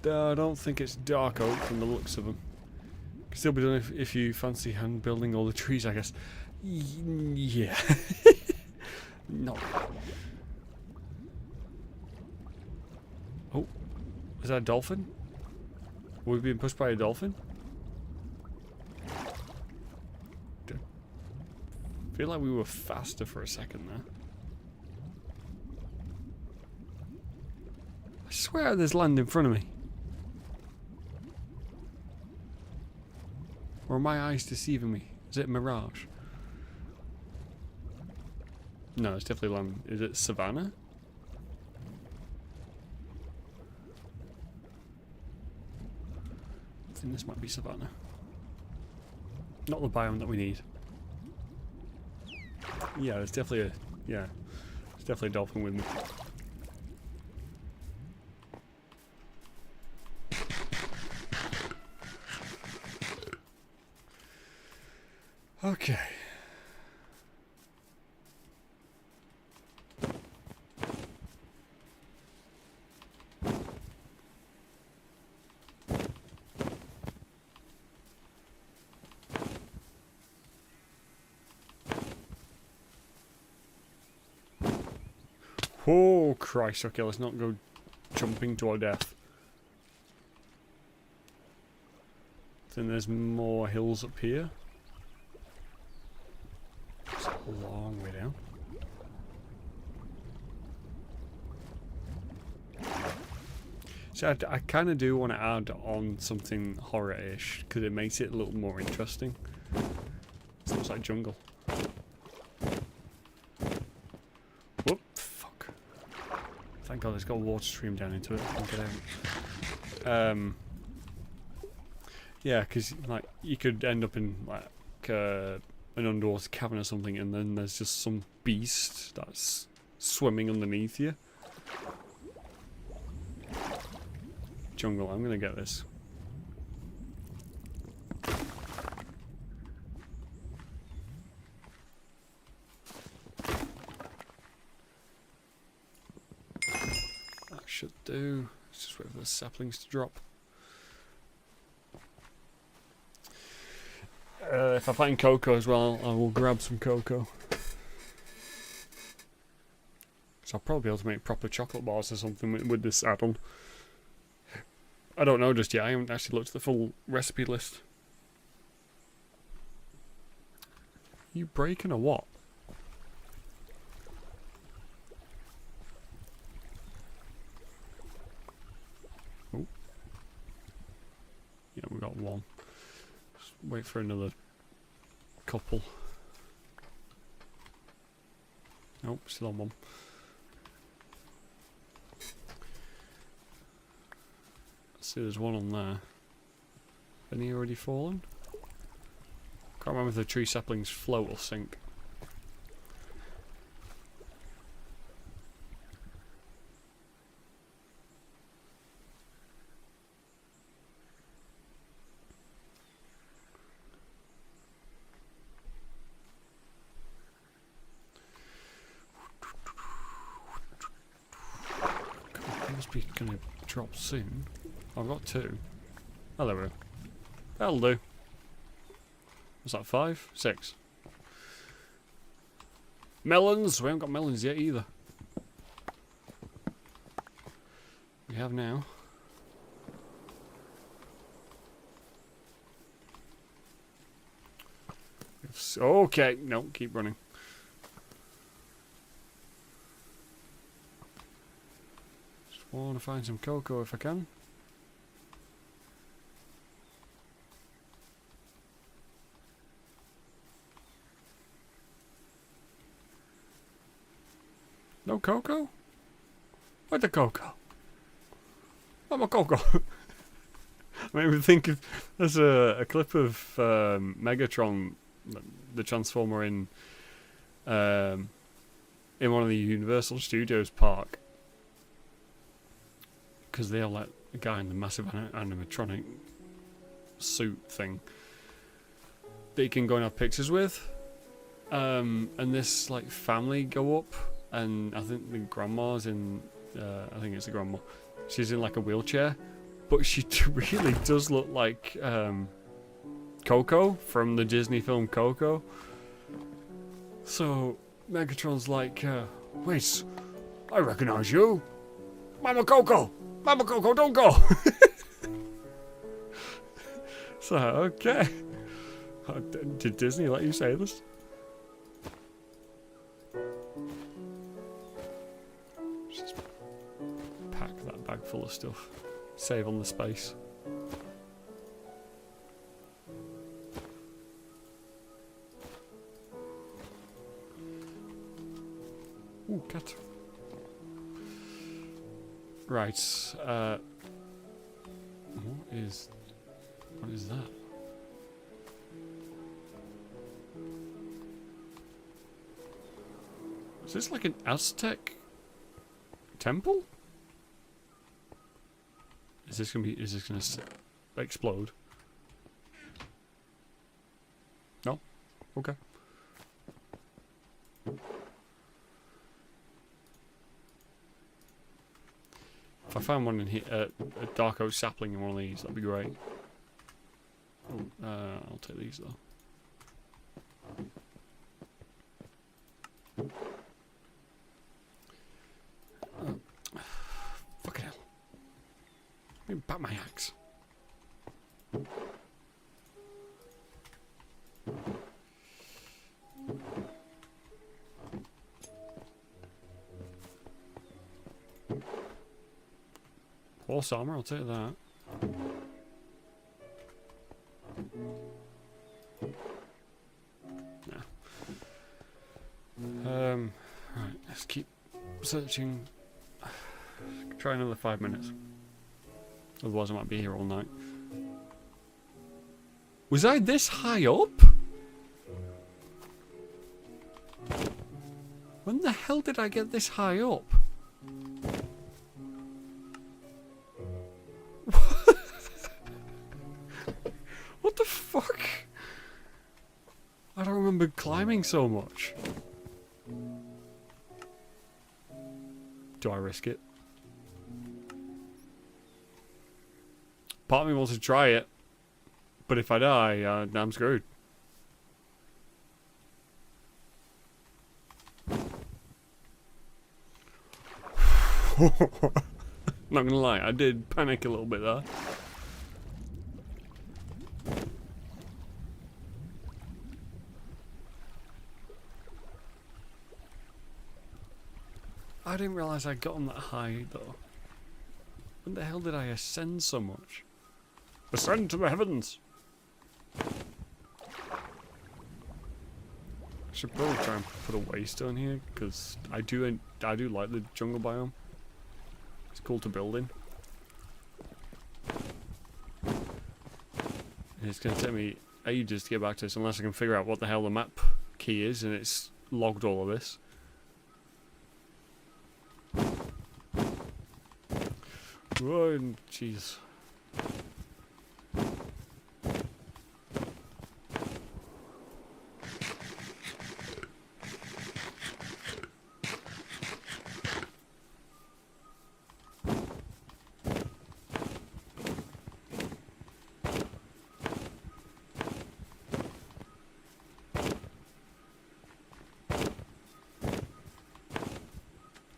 I don't think it's dark oak from the looks of them. Can still be done if you fancy hand building all the trees, I guess. Yeah. No. Oh, is that a dolphin? Were we being pushed by a dolphin? I feel like we were faster for a second there. I swear there's land in front of me. Or are my eyes deceiving me? Is it a mirage? No, it's definitely land. Is it savannah? I think this might be savannah. Not the biome that we need. Yeah, there's definitely there's definitely a dolphin with me. Okay. Oh Christ, okay, let's not go jumping to our death. Then there's more hills up here. It's a long way down. So I kind of do want to add on something horror-ish, because it makes it a little more interesting. It looks like jungle. Whoop, fuck. Thank God it's got a water stream down into it. I can get out. Yeah, because like, you could end up in like an underwater cavern or something, and then there's just some beast that's swimming underneath you. Jungle, I'm gonna get this. That should do. Let's just wait for the saplings to drop. if I find cocoa as well, I will grab some cocoa. So I'll probably be able to make proper chocolate bars or something with this add-on. I don't know just yet. I haven't actually looked at the full recipe list. You breaking or what? Oh. Yeah, we got one. Just wait for another couple. Nope, still on one. See, there's one on there. Any already fallen? Can't remember if the tree saplings float or sink. It must be gonna drop soon. I've got two. Oh, there we go. That'll do. What's that, 5? 6. Melons! We haven't got melons yet either. We have now. Okay, no, keep running. Just want to find some cocoa if I can. No cocoa? Where's the cocoa? Where's my cocoa? I mean, we think of, there's a clip of Megatron, the Transformer in one of the Universal Studios park, because they have like a guy in the massive animatronic suit thing that you can go and have pictures with, and this like family go up. And I think the grandma's in, I think it's the grandma, she's in like a wheelchair, but she really does look like Coco from the Disney film Coco. So Megatron's like, wait, I recognise you. Mama Coco, don't go. So, okay. Did Disney let you say this? Just pack that bag full of stuff. Save on the space. Ooh, cat. Right. What is that? Is this like an Aztec temple? Is this gonna explode? No? Okay. If I find one in here, a dark oak sapling in one of these, that'd be great. Oh, I'll take these though. Oh. Fucking hell. Let me back my axe. Horse armor, I'll take that. Nah. Right, let's keep searching. Try another 5 minutes. Otherwise I might be here all night. Was I this high up? When the hell did I get this high up? What the fuck? I don't remember climbing so much. Do I risk it? Part of me wants to try it, but if I die, I'm screwed. Not gonna lie, I did panic a little bit there. I didn't realise I'd gotten that high though. When the hell did I ascend so much? Ascend to the heavens! I should probably try and put a waystone here, because I do like the jungle biome. It's cool to build in. And it's going to take me ages to get back to this unless I can figure out what the hell the map key is and it's logged all of this. Whoa, jeez.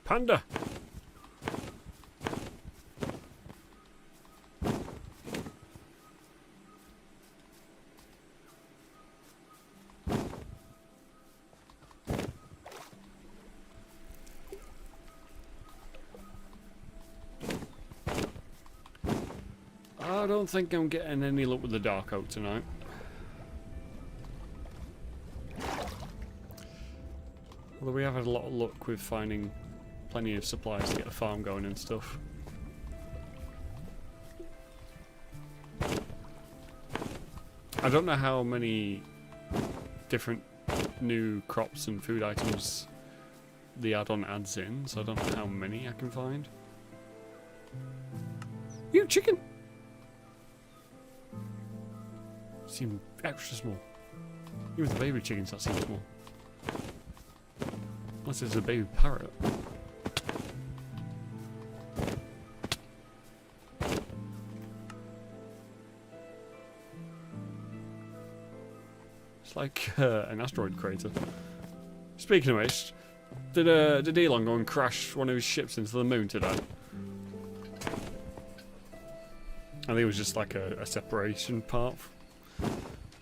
Panda! I don't think I'm getting any luck with the dark oak tonight. Although we have had a lot of luck with finding plenty of supplies to get a farm going and stuff. I don't know how many different new crops and food items the add-on adds in, so I don't know how many I can find. You chicken! Seem extra small. Even the baby chickens that seem small. Unless it's a baby parrot. It's like an asteroid crater. Speaking of which, did Elon go and crash one of his ships into the moon today? I think it was just like a separation part.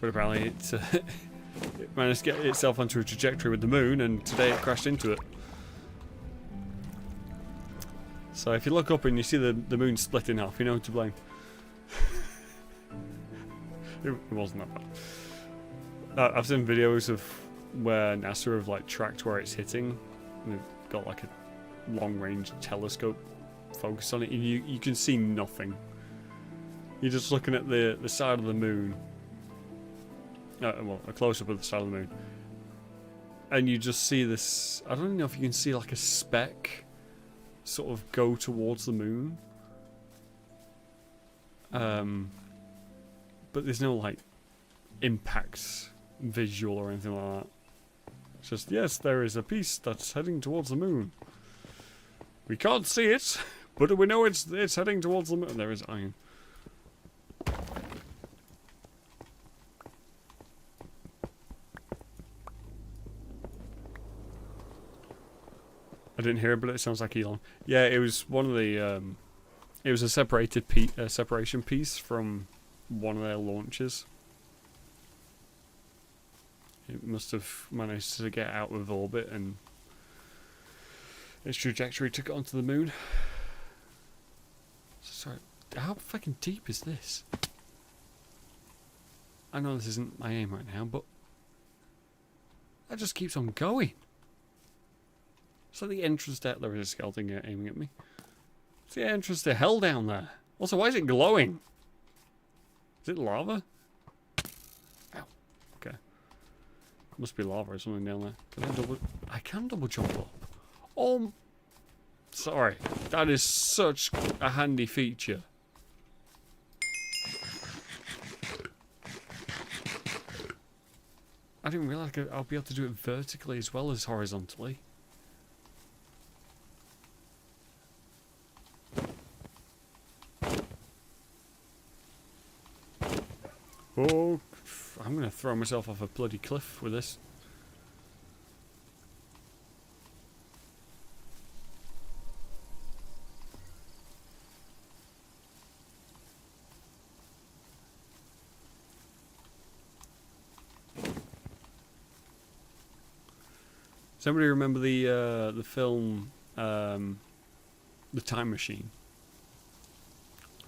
But apparently it managed to get itself onto a trajectory with the moon, and today it crashed into it. So if you look up and you see the moon split in half, you know who to blame. It wasn't that bad. I've seen videos of where NASA have like tracked where it's hitting, and they've got like a long-range telescope focused on it, and you can see nothing. You're just looking at the side of the moon. Well, a close-up of the side of the moon. And you just see this... I don't even know if you can see like a speck sort of go towards the moon. But there's no like impact visual or anything like that. It's just, yes, there is a piece that's heading towards the moon. We can't see it, but we know it's heading towards the moon. There is iron. I didn't hear it, but it sounds like Elon. Yeah, it was one of the. It was a separation piece from one of their launches. It must have managed to get out of orbit, and its trajectory took it onto the moon. Sorry, how fucking deep is this? I know this isn't my aim right now, but that just keeps on going. It's like the entrance to there is a skeleton aiming at me. It's the entrance to hell down there. Also, why is it glowing? Is it lava? Ow. Okay. Must be lava or something down there. Can I double... I can double jump up. Oh... Sorry. That is such a handy feature. I didn't realise I'll be able to do it vertically as well as horizontally. Oh, I'm going to throw myself off a bloody cliff with this. Does anybody remember the film The Time Machine?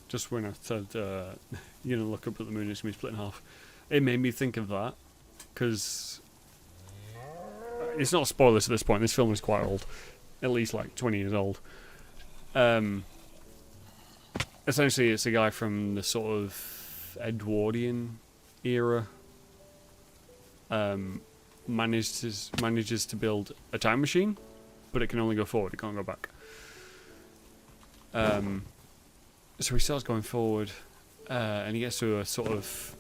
Just when I said you're gonna look up at the moon, it's gonna be split in half. It made me think of that because it's not spoilers at this point. This film is quite old, at least like 20 years old. Essentially, it's a guy from the sort of Edwardian era. Manages to build a time machine, but it can only go forward. It can't go back. So he starts going forward, and he gets to a sort of,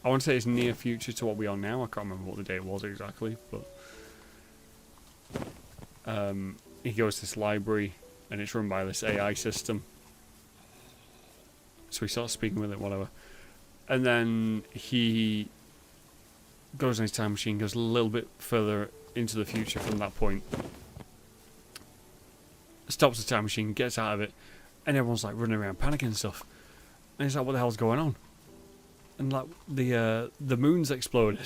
I want to say it's near future to what we are now. I can't remember what the date was exactly, but he goes to this library, and it's run by this AI system. So he starts speaking with it, whatever. And then he goes on his time machine, goes a little bit further into the future from that point. Stops the time machine, gets out of it, and everyone's like running around panicking and stuff. And he's like, what the hell's going on? And like the moon's exploded.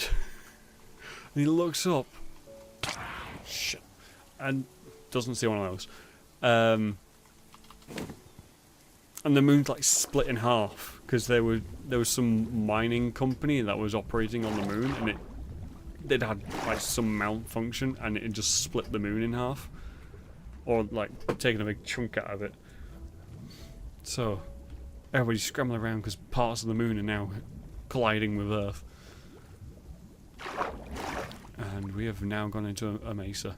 And he looks up. Shit. And doesn't see one of those. And the moon's like split in half because there was some mining company that was operating on the moon, and it had like some malfunction, and it just split the moon in half, or like taking a big chunk out of it. So everybody's scrambling around because parts of the moon are now colliding with Earth, and we have now gone into a mesa.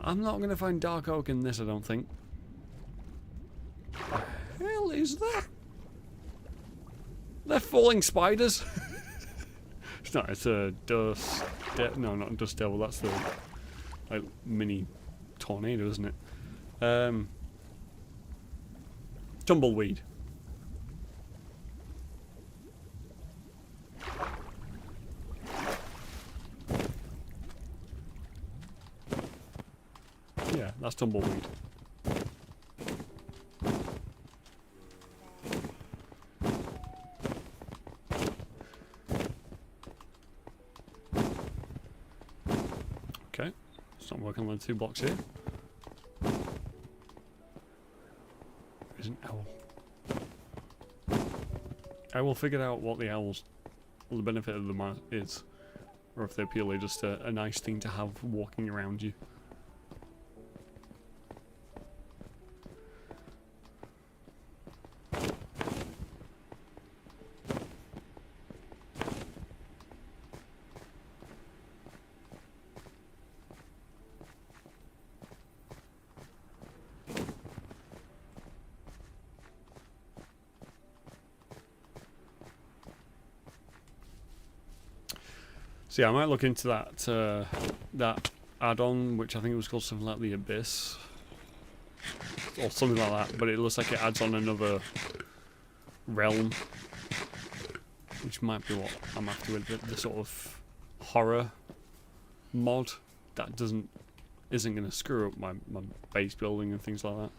I'm not going to find dark oak in this, I don't think. The hell is that? They're falling spiders. It's not. It's a dust. No, not a dust devil. That's the like mini tornado, isn't it? Tumbleweed. Yeah, that's tumbleweed. Okay, it's not working on the 2 blocks here. There's an owl. I will figure out what the owls, what the benefit of them is, or if they're purely just a nice thing to have walking around you. So yeah, I might look into that that add-on, which I think it was called something like the Abyss, or something like that. But it looks like it adds on another realm, which might be what I'm after with the sort of horror mod that isn't going to screw up my base building and things like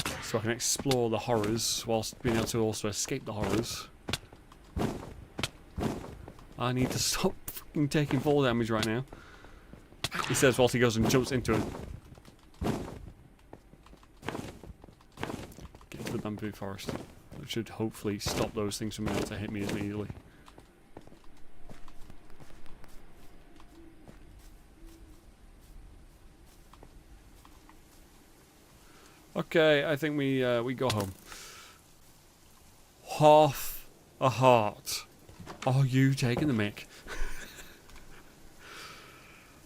that. So I can explore the horrors whilst being able to also escape the horrors. I need to stop fucking taking fall damage right now. He says whilst he goes and jumps into it. Get to the bamboo forest. That should hopefully stop those things from being able to hit me as easily. Okay, I think we go home. Half a heart. Are you taking the mic?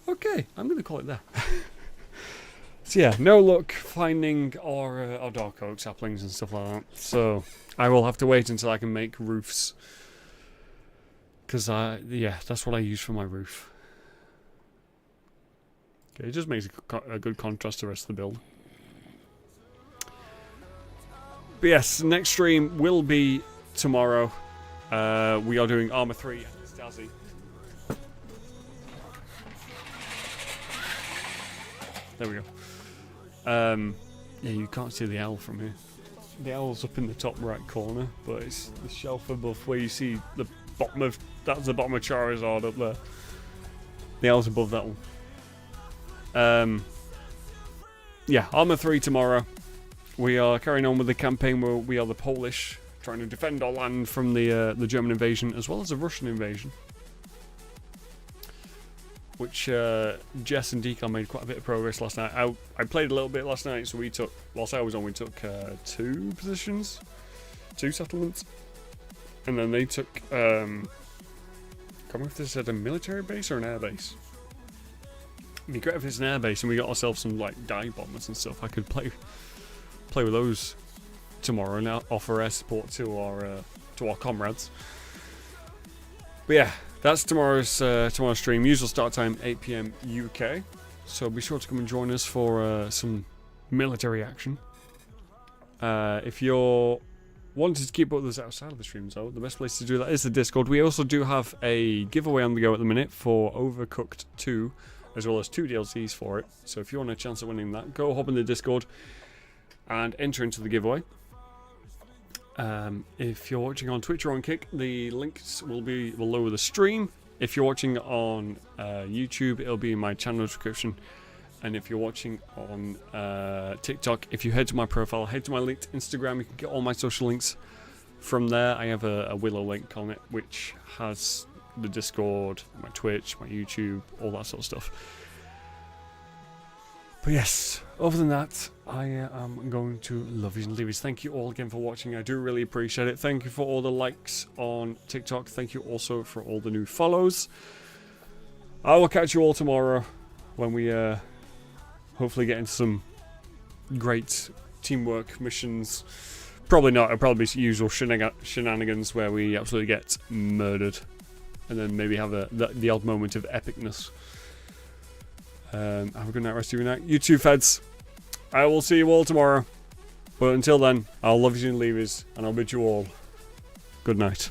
Okay, I'm going to call it that. So yeah, no luck finding our dark oak saplings and stuff like that. So I will have to wait until I can make roofs. Because yeah, that's what I use for my roof. Okay, it just makes a good contrast to the rest of the build. But yes, next stream will be tomorrow. We are doing Armour 3 and Stazzy. There we go. Yeah, you can't see the owl from here. The owl's up in the top right corner, but it's the shelf above where you see the bottom of... That's the bottom of Charizard up there. the hours above that one. Yeah, Armour 3 tomorrow. We are carrying on with the campaign where we are the Polish, trying to defend our land from the German invasion as well as the Russian invasion. Which Jess and Deacon made quite a bit of progress last night. I played a little bit last night, so we took, whilst I was on, we took 2 positions, 2 settlements. And then they took, I can't remember if this is a military base or an air base. It'd be great if it's an air base and we got ourselves some like dive bombers and stuff. I could play with those tomorrow and offer air support to our comrades. But yeah, that's tomorrow's stream. Usual start time 8 PM UK. So be sure to come and join us for some military action. If you're wanting to keep up with us outside of the streams, though, the best place to do that is the Discord. We also do have a giveaway on the go at the minute for Overcooked 2, as well as 2 DLCs for it. So if you want a chance at winning that, go hop in the Discord and enter into the giveaway. If you're watching on Twitch or on Kick, the links will be below the stream. If you're watching on YouTube, it'll be in my channel description. And if you're watching on TikTok, if you head to my profile, head to my linked Instagram, you can get all my social links from there. I have a Willow link on it, which has the Discord, my Twitch, my YouTube, all that sort of stuff. But yes, other than that, I am going to love yous and leave yous. Thank you all again for watching. I do really appreciate it. Thank you for all the likes on TikTok. Thank you also for all the new follows. I will catch you all tomorrow when we hopefully get into some great teamwork missions. Probably not. It'll probably be usual shenanigans where we absolutely get murdered. And then maybe have the odd moment of epicness. Have a good night, rest of your night. You too, Feds. I will see you all tomorrow. But until then, I'll love you and leave yous, and I'll bid you all good night.